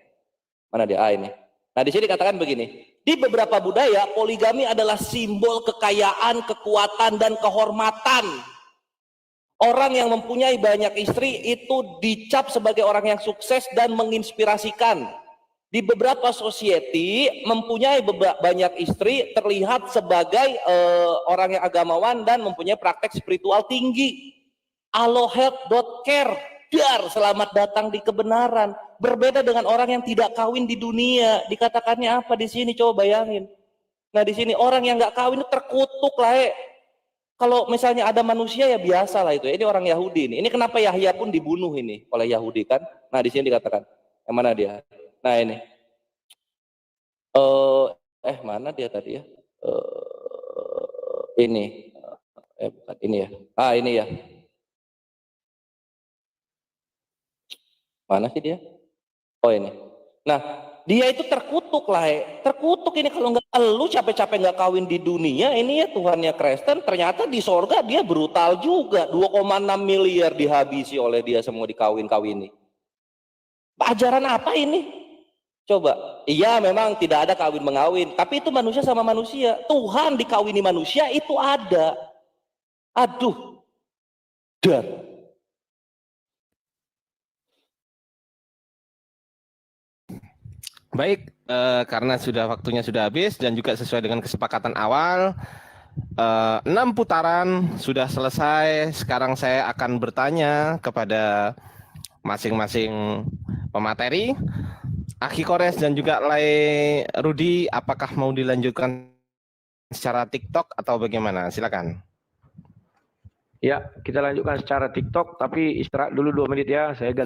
Mana dia? Ini. Nah di sini katakan begini, di beberapa budaya poligami adalah simbol kekayaan, kekuatan, dan kehormatan. Orang yang mempunyai banyak istri itu dicap sebagai orang yang sukses dan menginspirasikan. Di beberapa society mempunyai banyak istri terlihat sebagai orang yang agamawan dan mempunyai praktek spiritual tinggi. Alohealth.care, dar, selamat datang di kebenaran. Berbeda dengan orang yang tidak kawin di dunia. Dikatakannya apa di sini? Coba bayangin. Nah di sini orang yang nggak kawin itu terkutuk lah. Kalau misalnya ada manusia ya biasa lah itu. Ini orang Yahudi ini. Ini kenapa Yahya pun dibunuh ini oleh Yahudi kan? Nah di sini dikatakan. Yang mana dia? Nah ini. Mana dia tadi ya? Ini. Bukan ini ya. Ini ya. Mana sih dia? Oh ini. Nah, dia itu terkutuk lah. Terkutuk ini kalau nggak lu capek-capek nggak kawin di dunia, ini ya Tuhannya Kristen, ternyata di sorga dia brutal juga. 2,6 miliar dihabisi oleh dia semua dikawin-kawini. Ajaran apa ini? Coba. Iya memang tidak ada kawin mengawin, tapi itu manusia sama manusia. Tuhan dikawini manusia itu ada. Aduh. Dar. Baik, karena waktunya sudah habis dan juga sesuai dengan kesepakatan awal, 6 putaran sudah selesai. Sekarang saya akan bertanya kepada masing-masing pemateri, Aki Kores dan juga Lai Rudi, apakah mau dilanjutkan secara TikTok atau bagaimana? Silakan. Ya, kita lanjutkan secara TikTok, tapi istirahat dulu 2 menit ya. Saya ganti.